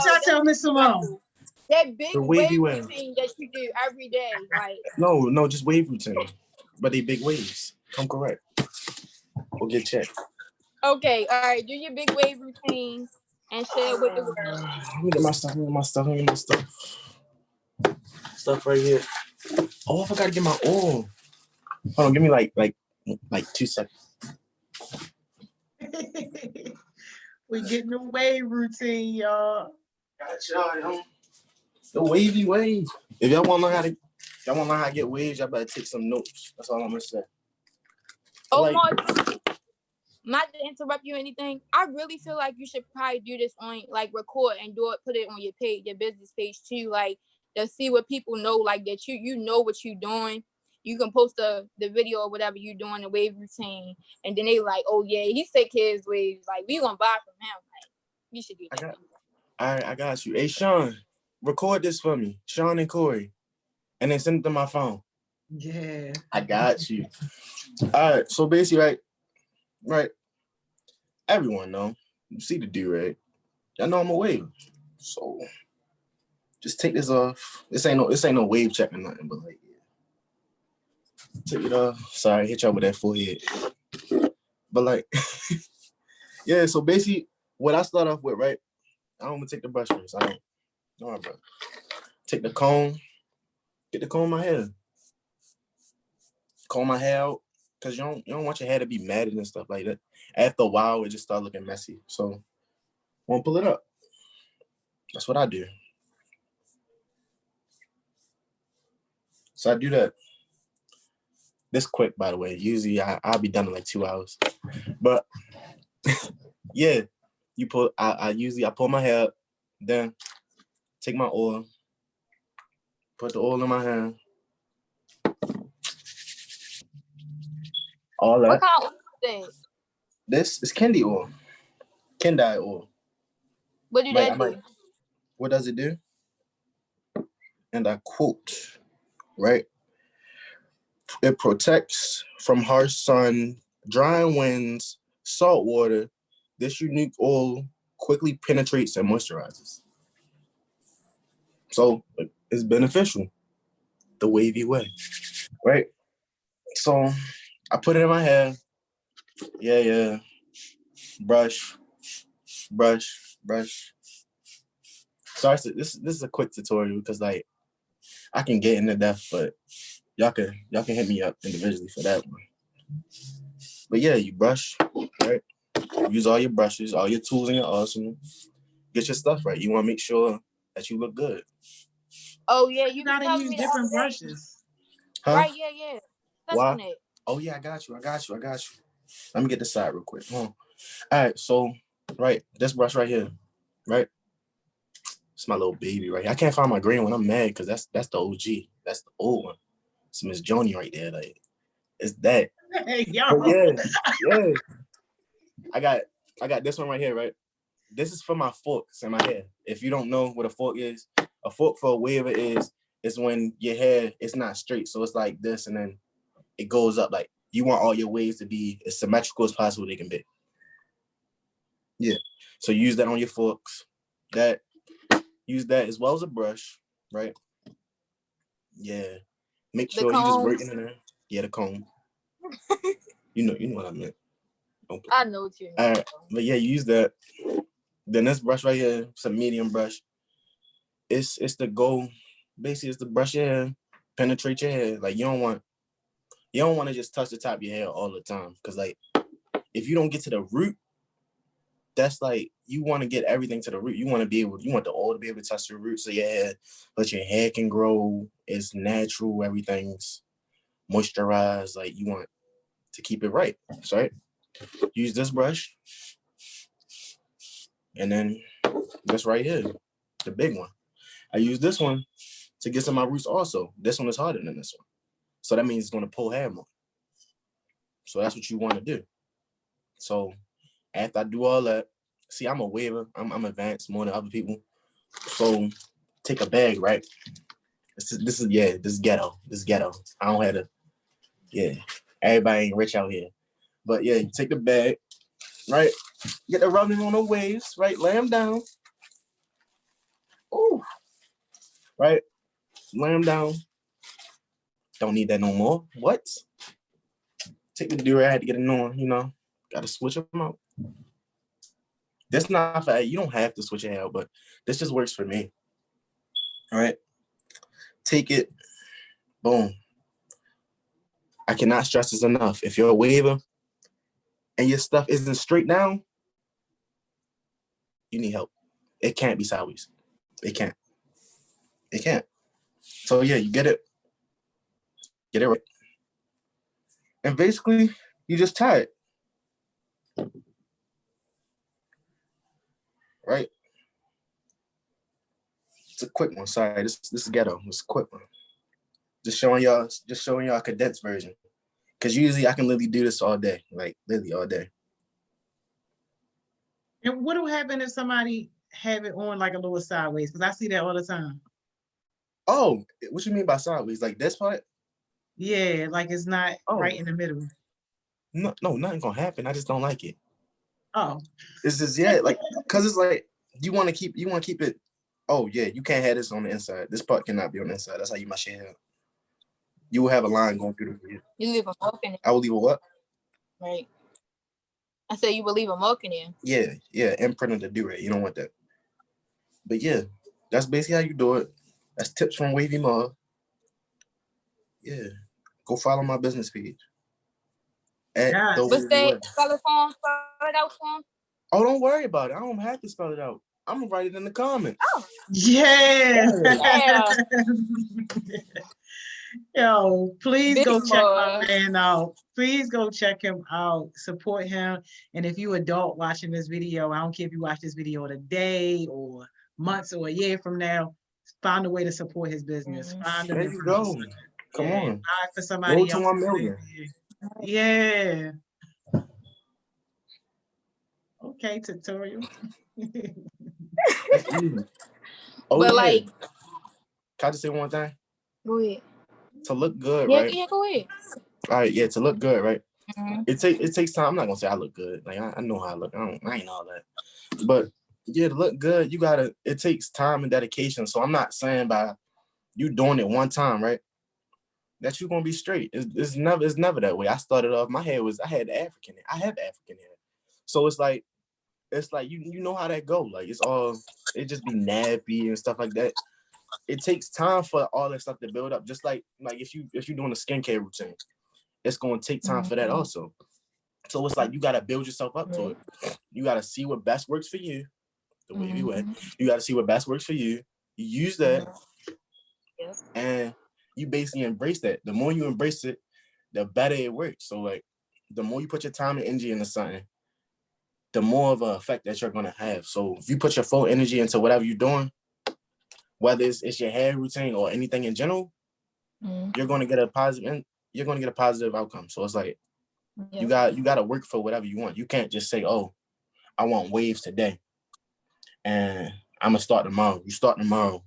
till I tell Miss Simone. That big The wave wavy routine that you do every day, like. No, just wave routine. But they big waves. I'm correct. We'll get checked. Okay, all right. Do your big wave routine and share with the world. Let me get my stuff. Stuff right here. Oh, I forgot to get my oil. Hold on, give me like 2 seconds. We getting the wave routine, y'all. Got y'all, the wavy wave. If y'all want to know how to get waves, y'all better take some notes. That's all I'm gonna say. Oh, like, not to interrupt you or anything, I really feel like you should probably do this on like record and put it on your page, your business page too, like to see what people know, like that you know what you're doing. You can post the video or whatever you're doing, the wave routine, and then they like, oh yeah, he's take his waves, like we gonna buy from him. Like you should do that. All right, I got you. Hey Sean, record this for me, Sean and Corey, and then send it to my phone. Yeah, I got you. All right, so basically, right. Everyone know. You see the do-rag. Y'all know I'm a wave. So just take this off. This ain't no wave check or nothing, but like take it off. Sorry, hit y'all with that forehead. But like yeah, so basically what I start off with, right? I don't want to take the brush first. I don't. All right, bro. Take the comb. Get the comb in my hair. Comb my hair out. Because you don't want your hair to be matted and stuff like that. After a while, it just start looking messy. So, won't pull it up. That's what I do. So I do that. This quick, by the way. Usually, I'll be done in like 2 hours. But yeah, I pull my hair up, then take my oil, put the oil in my hand. All that. What kind of oil is this? This is Kendi oil. Kendi oil. What do that do? What does it do? And I quote, right? It protects from harsh sun, drying winds, salt water. This unique oil quickly penetrates and moisturizes. So it's beneficial the wavy way, right? So I put it in my hair. Yeah. Brush. Sorry, this is a quick tutorial because like I can get into depth, but y'all can hit me up individually for that one. But yeah, you brush, right? use all your brushes, all your tools in your arsenal. Get your stuff right. You want to make sure that you look good. Oh yeah, You you was gotta telling use me the other different day. brushes. Huh? Right, yeah. That's Why? on it. Oh yeah, I got you. Let me get this side real quick. Hold on. All right, so right, this brush right here, right? It's my little baby right here. I can't find my green one. I'm mad because that's the OG. That's the old one. It's Miss Joni right there. Like, it's that. Hey, yo. But yeah. I got this one right here, right? This is for my forks in my hair. If you don't know what a fork is, a fork for a waver is when your hair is not straight. So it's like this, and then it goes up. Like, you want all your waves to be as symmetrical as possible they can be. Yeah. So use that on your forks. Use that as well as a brush, right? Yeah. Make sure you just working in there. Yeah, the comb. You know what I meant. Okay. I know what you mean. All right. But yeah, use that. Then this brush right here, it's a medium brush. It's the goal. Basically, it's to brush your hair, penetrate your hair. Like, you don't want to just touch the top of your hair all the time. Because, like, if you don't get to the root, that's like, you want to get everything to the root. You want the oil to be able to touch the roots of your hair, but your hair can grow. It's natural. Everything's moisturized. Like, you want to keep it right. So, right? Use this brush. And then this right here, the big one. I use this one to get to my roots also. This one is harder than this one. So that means it's going to pull hair more. So that's what you want to do. So after I do all that, see, I'm a waver. I'm advanced more than other people. So take a bag, right? This is ghetto. This is ghetto. I don't have to, everybody ain't rich out here. But yeah, you take the bag, right? Get the rubbing on the waves, right? Lay them down. Ooh. Right? Lay them down. Don't need that no more. What? Take the do-rag to get it on, Gotta switch them out. That's not for you. Don't have to switch it out, but this just works for me. All right. Take it. Boom. I cannot stress this enough. If you're a waver and your stuff isn't straight down, you need help. It can't be sideways. It can't. So yeah, you get it right. And basically, you just tie it. Right? It's a quick one. Sorry, this is ghetto. It's a quick one. Just showing y'all a condensed version. Because usually I can literally do this all day. Like, literally all day. And what will happen if somebody have it on like a little sideways? Because I see that all the time. Oh, what you mean by sideways? Like this part? Yeah, like it's not right in the middle. No, nothing gonna happen. I just don't like it. Oh. It's just, like, because it's like, you want to keep it. Oh, yeah, you can't have this on the inside. This part cannot be on the inside. That's how you mash your hair. You will have a line going through the hair. You leave a mark in it. I will leave a what? Right. I said you will leave a mark in there. Yeah, imprint of the do-rag. You don't want that. But yeah, that's basically how you do it. That's tips from Wavy Ma. Yeah. Go follow my business page. What's that? Spell it out for him? Oh, don't worry about it. I don't have to spell it out. I'm gonna write it in the comments. Oh. Yeah. Yeah. Yo, please Big go check boy. my man out. Please go check him out. Support him. And if you adult watching this video, I don't care if you watch this video today or months or a year from now, find a way to support his business. Find a There you go. Come on. Buy for somebody Go to else. 1 million. Yeah. Okay, tutorial. Oh, but yeah. like, can I just say one thing? go ahead. To look good, Yeah, right? yeah, go ahead. All right, yeah, to look good, right? Mm-hmm. It takes time. I'm not gonna say I look good. Like, I know how I look. I ain't all that. But yeah, to look good, it takes time and dedication. So I'm not saying by you doing it one time, right, that you're gonna be straight. It's never that way. I started off, I had African hair. I have African hair. So it's like you know how that go. Like, it just be nappy and stuff like that. It takes time for all that stuff to build up. Just like if you're doing a skincare routine, it's gonna take time for that also. So it's like you gotta build yourself up to it. You gotta see what best works for you. The wavy way. You gotta see what best works for you. You use that, and you basically embrace that. The more you embrace it, the better it works. So like, the more you put your time and energy into something, the more of an effect that you're gonna have. So if you put your full energy into whatever you're doing, whether it's your hair routine or anything in general, you're gonna get a positive outcome. So it's like you gotta work for whatever you want. You can't just say, oh, I want waves today and I'm gonna start tomorrow. You start tomorrow,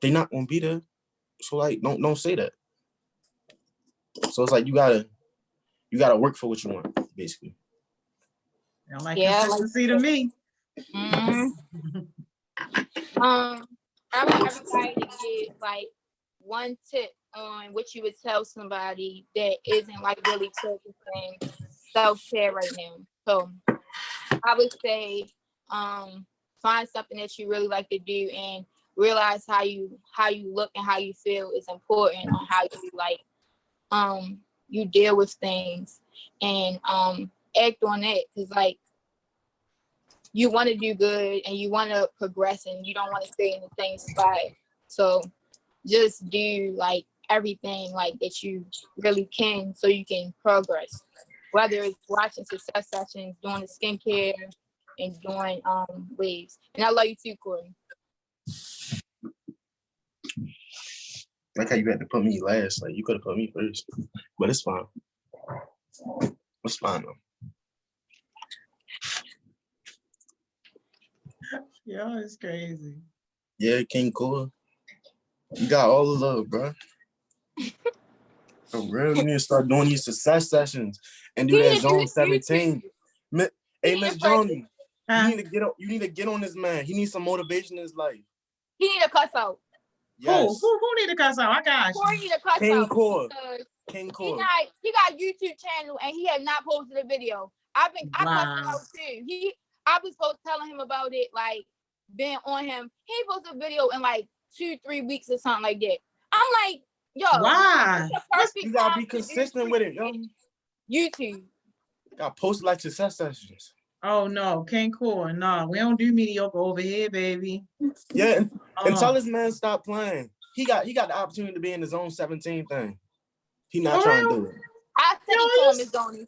they're not gonna be there. So like, don't say that. So it's like you gotta work for what you want, basically. Like consistency to me. I want everybody to give like one tip on what you would tell somebody that isn't like really focusing self-care right now. So I would say find something that you really like to do and realize how you look and how you feel is important on how you like you deal with things, and act on it, because like you want to do good and you want to progress and you don't want to stay in the same spot. So just do like everything like that you really can so you can progress, whether it's watching success sessions, doing the skincare, and doing waves. And I love you too, Corey. Like how you had to put me last. Like you could have put me first, but it's fine. It's fine though. Yo, it's crazy. Yeah, King Cool. You got all the love, bro. For real, you need to start doing these success sessions and do that zone 17. Hey, Miss Joni, you need to get on this man. He needs some motivation in his life. He need to cuss out. Yes. Who need to cuss out? I got you. Corey need to cuss King out. Core. King Core. He got a YouTube channel and he has not posted a video. I cussed him out too. I was supposed to telling him about it, like being on him. He posted a video in like 2-3 weeks or something like that. I'm like, yo, why? You gotta be consistent with it, yo. YouTube. You gotta post like success sessions. Oh no, King Core. No, we don't do mediocre over here, baby. Yeah, and tell this man stop playing. He got the opportunity to be in the zone 17 thing. He not trying to do it. I said it to him, Miss Donnie.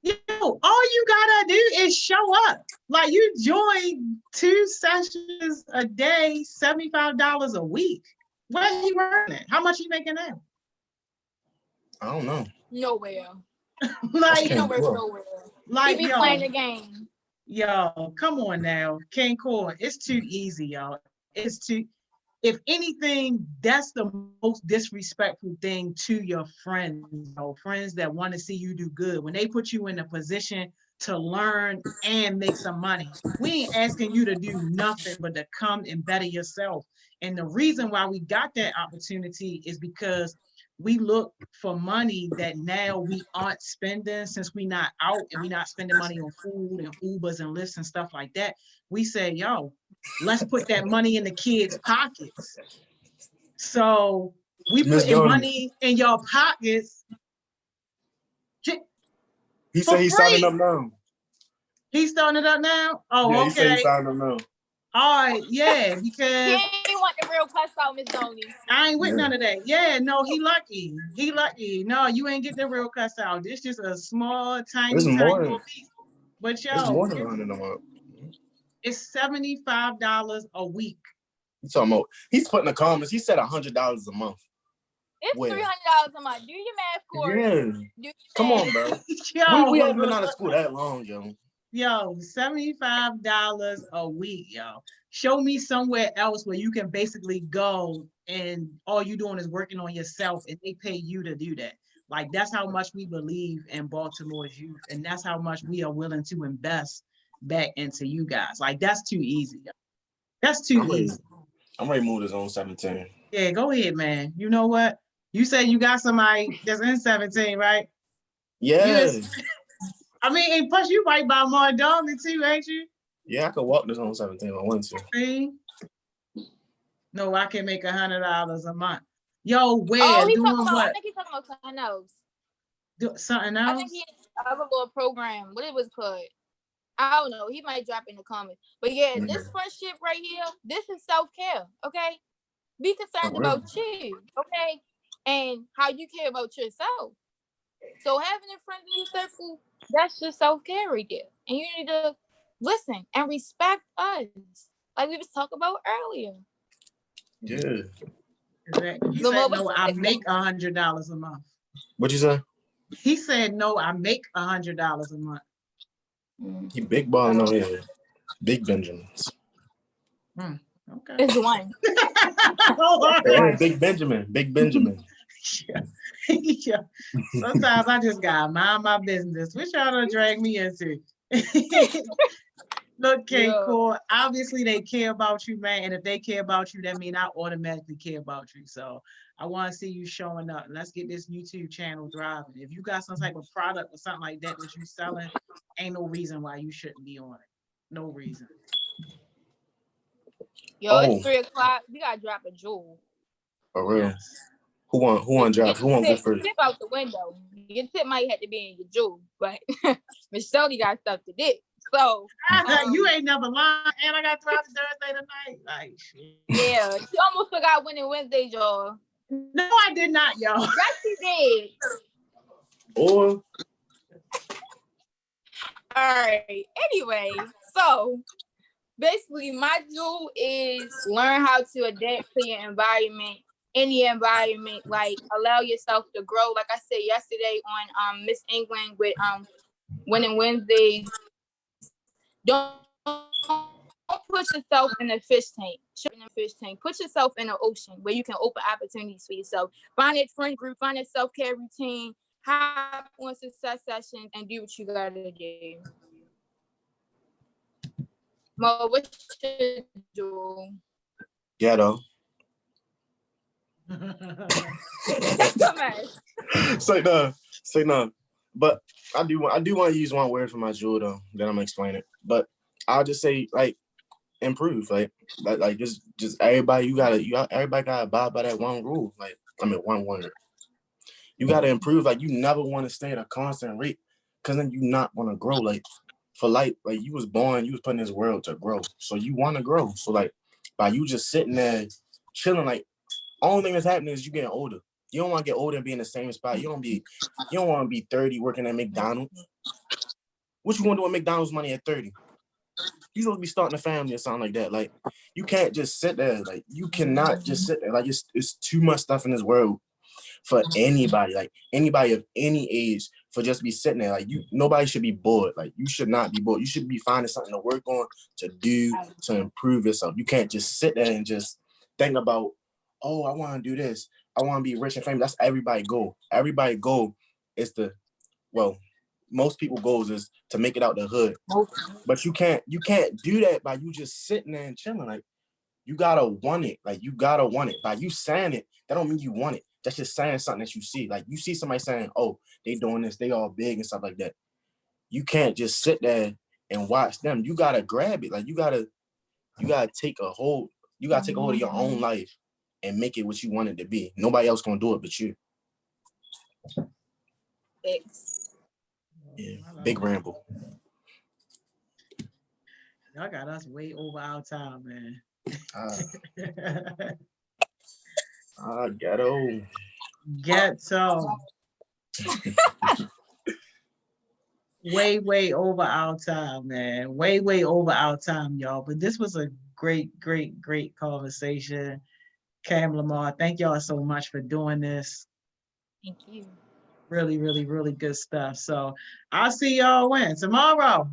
Yo, all you gotta do is show up. Like you join 2 sessions a day, $75 a week. Where he working? How much he making now? I don't know. Nowhere. Like nowhere. Like he be playing the game. Yo, come on now, King Core. It's too easy, y'all. It's too. If anything, that's the most disrespectful thing to your friends, friends that want to see you do good. When they put you in a position to learn and make some money, we ain't asking you to do nothing but to come and better yourself. And the reason why we got that opportunity is because we look for money that now we aren't spending, since we not out and we not spending money on food and Ubers and Lyfts and stuff like that. We say, yo, let's put that money in the kids' pockets. So we put money in your pockets. He said he's signing up now. He's starting it up now? Oh, yeah, okay. He said he's signing up now. All right, yeah, because he ain't want the real cuss out, Miss Donnie. I ain't with none of that. Yeah, no, he lucky. He lucky. No, you ain't get the real cuss out. This just a small, tiny little piece. But yo, it's more than $100. It's $75 a week. You talking about? He's putting the comments. He said $100 a month. It's $300 a month. Do your math, Corey. Yeah. Come on, bro. Yo, we haven't been out of school that long, yo. Yo, $75 a week, yo. Show me somewhere else where you can basically go and all you doing is working on yourself and they pay you to do that. Like, that's how much we believe in Baltimore's youth, and that's how much we are willing to invest back into you guys. Like, that's too easy, yo. That's too easy. I'm ready to move to zone 17. Yeah, go ahead, man. You know what? You said you got somebody that's in 17, right? Yeah. I mean, and plus you right by Mardoni too, ain't you? Yeah, I could walk this on 17 if I want to. See? No, I can make $100 a month. Yo, where? Oh, doing what? I think he's talking about something else. Do something I else? think he has a little program. What it was called? I don't know. He might drop in the comments. But yeah, this friendship right here, this is self-care. Okay. Be concerned about you. Okay. And how you care about yourself. So having a friend in your circle, that's just self-care right there. And you need to listen and respect us. Like we was talking about earlier. Yeah. He said, no, I make $100 a month. What you say? He said, no, I make $100 a month. He big balling on here. Big Benjamins. Okay. It's one. Big Benjamin. Big Benjamin. Yeah. Sometimes I just gotta mind my business. What y'all done drag me into? Okay, cool. Obviously, they care about you, man. And if they care about you, that means I automatically care about you. So I want to see you showing up. Let's get this YouTube channel driving. If you got some type of product or something like that you selling, ain't no reason why you shouldn't be on it. No reason. Yo, it's 3:00. We gotta drop a jewel. For real. Yes. Who want drop? Who want to go first? Tip out the window. Your tip might have to be in your jewel, but Miss Shirley got stuff to do. So you ain't never lying, and I got Thriving Thursday tonight. Like shit. Yeah, she almost forgot Winning Wednesdays, y'all. No, I did not, y'all. Yes, she did. Or all right. Anyway, so basically, my jewel is learn how to adapt to your environment. Any environment, like allow yourself to grow. Like I said yesterday on Miss England with Winning Wednesdays. Don't put yourself in a fish tank. Put yourself in an ocean where you can open opportunities for yourself. Find a friend group, find a self-care routine, have on success sessions, and do what you gotta do. Mo, what's your jewel? Ghetto. Say no. But I do want to use one word for my jewel though. Then I'm gonna explain it. But I'll just say like improve. Like just everybody everybody gotta abide by that one rule. Like one word. You gotta improve. Like you never want to stay at a constant rate, because then you not want to grow. Like for life, like you was born, you was put in this world to grow. So you want to grow. So like by you just sitting there chilling, like only thing that's happening is you getting older. You don't want to get older and be in the same spot. You don't want to be 30 working at McDonald's. What you want to do with McDonald's money at 30? You supposed to be starting a family or something like that. Like you can't just sit there. Like you cannot just sit there. Like it's too much stuff in this world for anybody. Like anybody of any age for just be sitting there. Like nobody should be bored. Like you should not be bored. You should be finding something to work on, to do, to improve yourself. You can't just sit there and just think about, oh, I want to do this. I want to be rich and famous. That's everybody goal. Everybody goal is most people goals is to make it out the hood. But you can't do that by you just sitting there and chilling. Like you gotta want it. Like you gotta want it. By you saying it, that don't mean you want it. That's just saying something that you see. Like you see somebody saying, oh, they doing this, they all big and stuff like that. You can't just sit there and watch them. You gotta grab it. Like you gotta take a hold. You gotta take a hold of your own life and make it what you want it to be. Nobody else gonna do it but you. Thanks. Yeah, big ramble. Y'all got us way over our time, man. Ghetto. Way over our time, man. Way over our time, y'all. But this was a great conversation. Cam, Lamar, thank y'all so much for doing this. Thank you. Really good stuff. So I'll see y'all when? Tomorrow.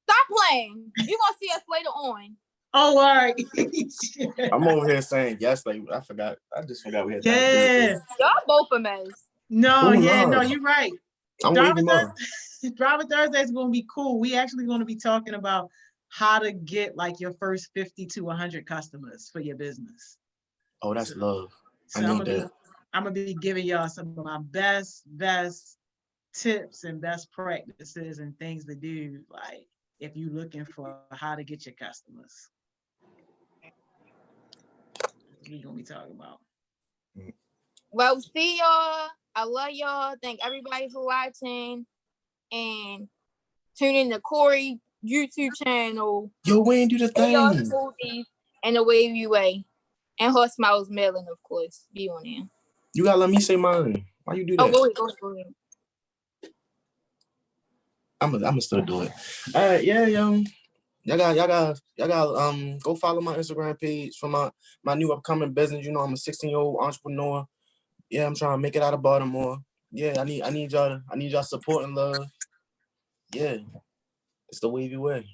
Stop playing. You're gonna see us later on. Oh, all right. I'm over here saying yes, like I just forgot we had time to do this. Y'all both a mess. No, you're right. I'm waiting more. Driving Thursday is going to be cool. We actually going to be talking about how to get like your first 50 to 100 customers for your business. Oh, that's love. So I'm gonna be giving y'all some of my best tips and best practices and things to do, like if you're looking for how to get your customers. We're gonna be talking about. Well, see y'all. I love y'all. Thank everybody for watching. And tune in to Corey YouTube channel. Yo, Wayne, do the Hey, y'all thing. smoothies and the Wavy Way. And HeartSmiles mailing, of course. Be on there. You gotta let me say mine. Why you do that? Oh, go ahead. I'm gonna still do it. All right, yeah, yo. Y'all got go follow my Instagram page for my new upcoming business. You know, I'm a 16-year-old entrepreneur. Yeah, I'm trying to make it out of Baltimore. Yeah, I need y'all support and love. Yeah, it's the Wavy Way.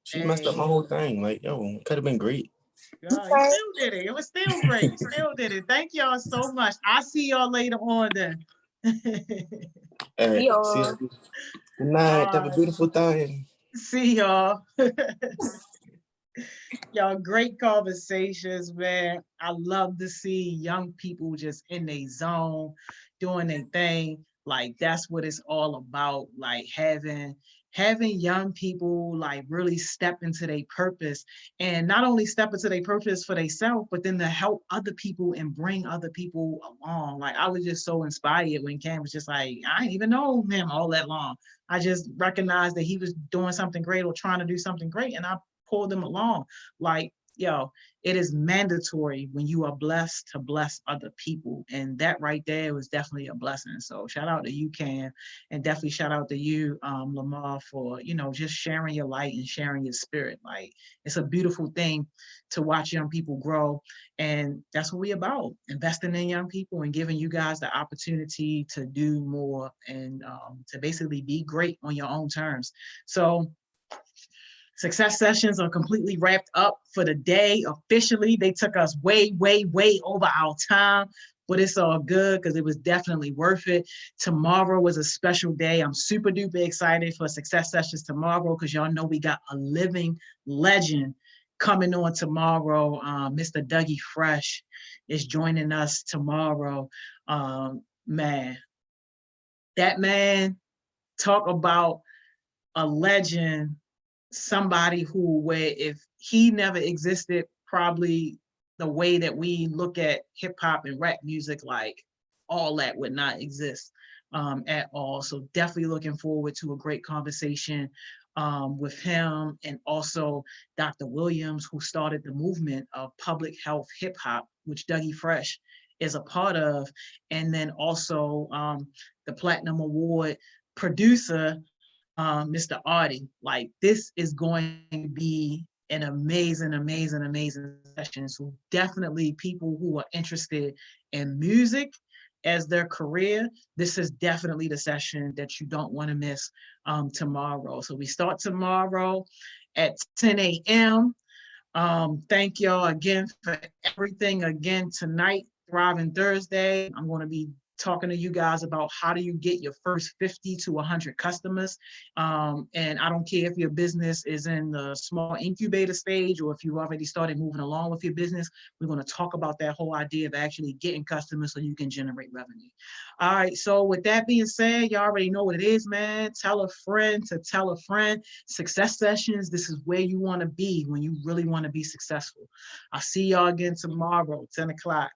She messed up my whole thing. Like, yo, could have been great. God, you still did it. It was still great. You still did it. Thank y'all so much. I'll see y'all later on then. All right, see y'all. Good night. Have a beautiful time. See y'all. Y'all, great conversations, man. I love to see young people just in their zone, doing their thing. Like, that's what it's all about. Like, having young people like really step into their purpose, and not only step into their purpose for themselves, but then to help other people and bring other people along. Like, I was just so inspired when Cam was just like, I didn't even know him all that long. I just recognized that he was doing something great or trying to do something great, and I pulled them along. Like, yo, it is mandatory when you are blessed to bless other people. And that right there was definitely a blessing. So shout out to you, Cam, and definitely shout out to you, Lamar, for, you know, just sharing your light and sharing your spirit. Like, it's a beautiful thing to watch young people grow. And that's what we about, investing in young people and giving you guys the opportunity to do more and to basically be great on your own terms. So Success sessions are completely wrapped up for the day. Officially, they took us way, way, way over our time, but it's all good because it was definitely worth it. Tomorrow was a special day. I'm super duper excited for Success Sessions tomorrow because y'all know we got a living legend coming on tomorrow. Mr. Dougie Fresh is joining us tomorrow. Man, that man, talk about a legend. Somebody who, where if he never existed, probably the way that we look at hip hop and rap music, like all that would not exist at all. So definitely looking forward to a great conversation with him, and also Dr. Williams, who started the movement of public health hip hop, which Dougie Fresh is a part of, and then also the Platinum Award producer, Mr. Artie. Like, this is going to be an amazing, amazing, amazing session. So definitely people who are interested in music as their career, this is definitely the session that you don't want to miss tomorrow. So we start tomorrow at 10 a.m. Thank y'all again for everything again tonight, Thriving Thursday. I'm going to be talking to you guys about how do you get your first 50 to 100 customers. And I don't care if your business is in the small incubator stage or if you already started moving along with your business. We're going to talk about that whole idea of actually getting customers so you can generate revenue. All right, so with that being said, y'all already know what it is, man. Tell a friend to tell a friend. Success Sessions, this is where you want to be when you really want to be successful. I'll see y'all again tomorrow, 10 o'clock.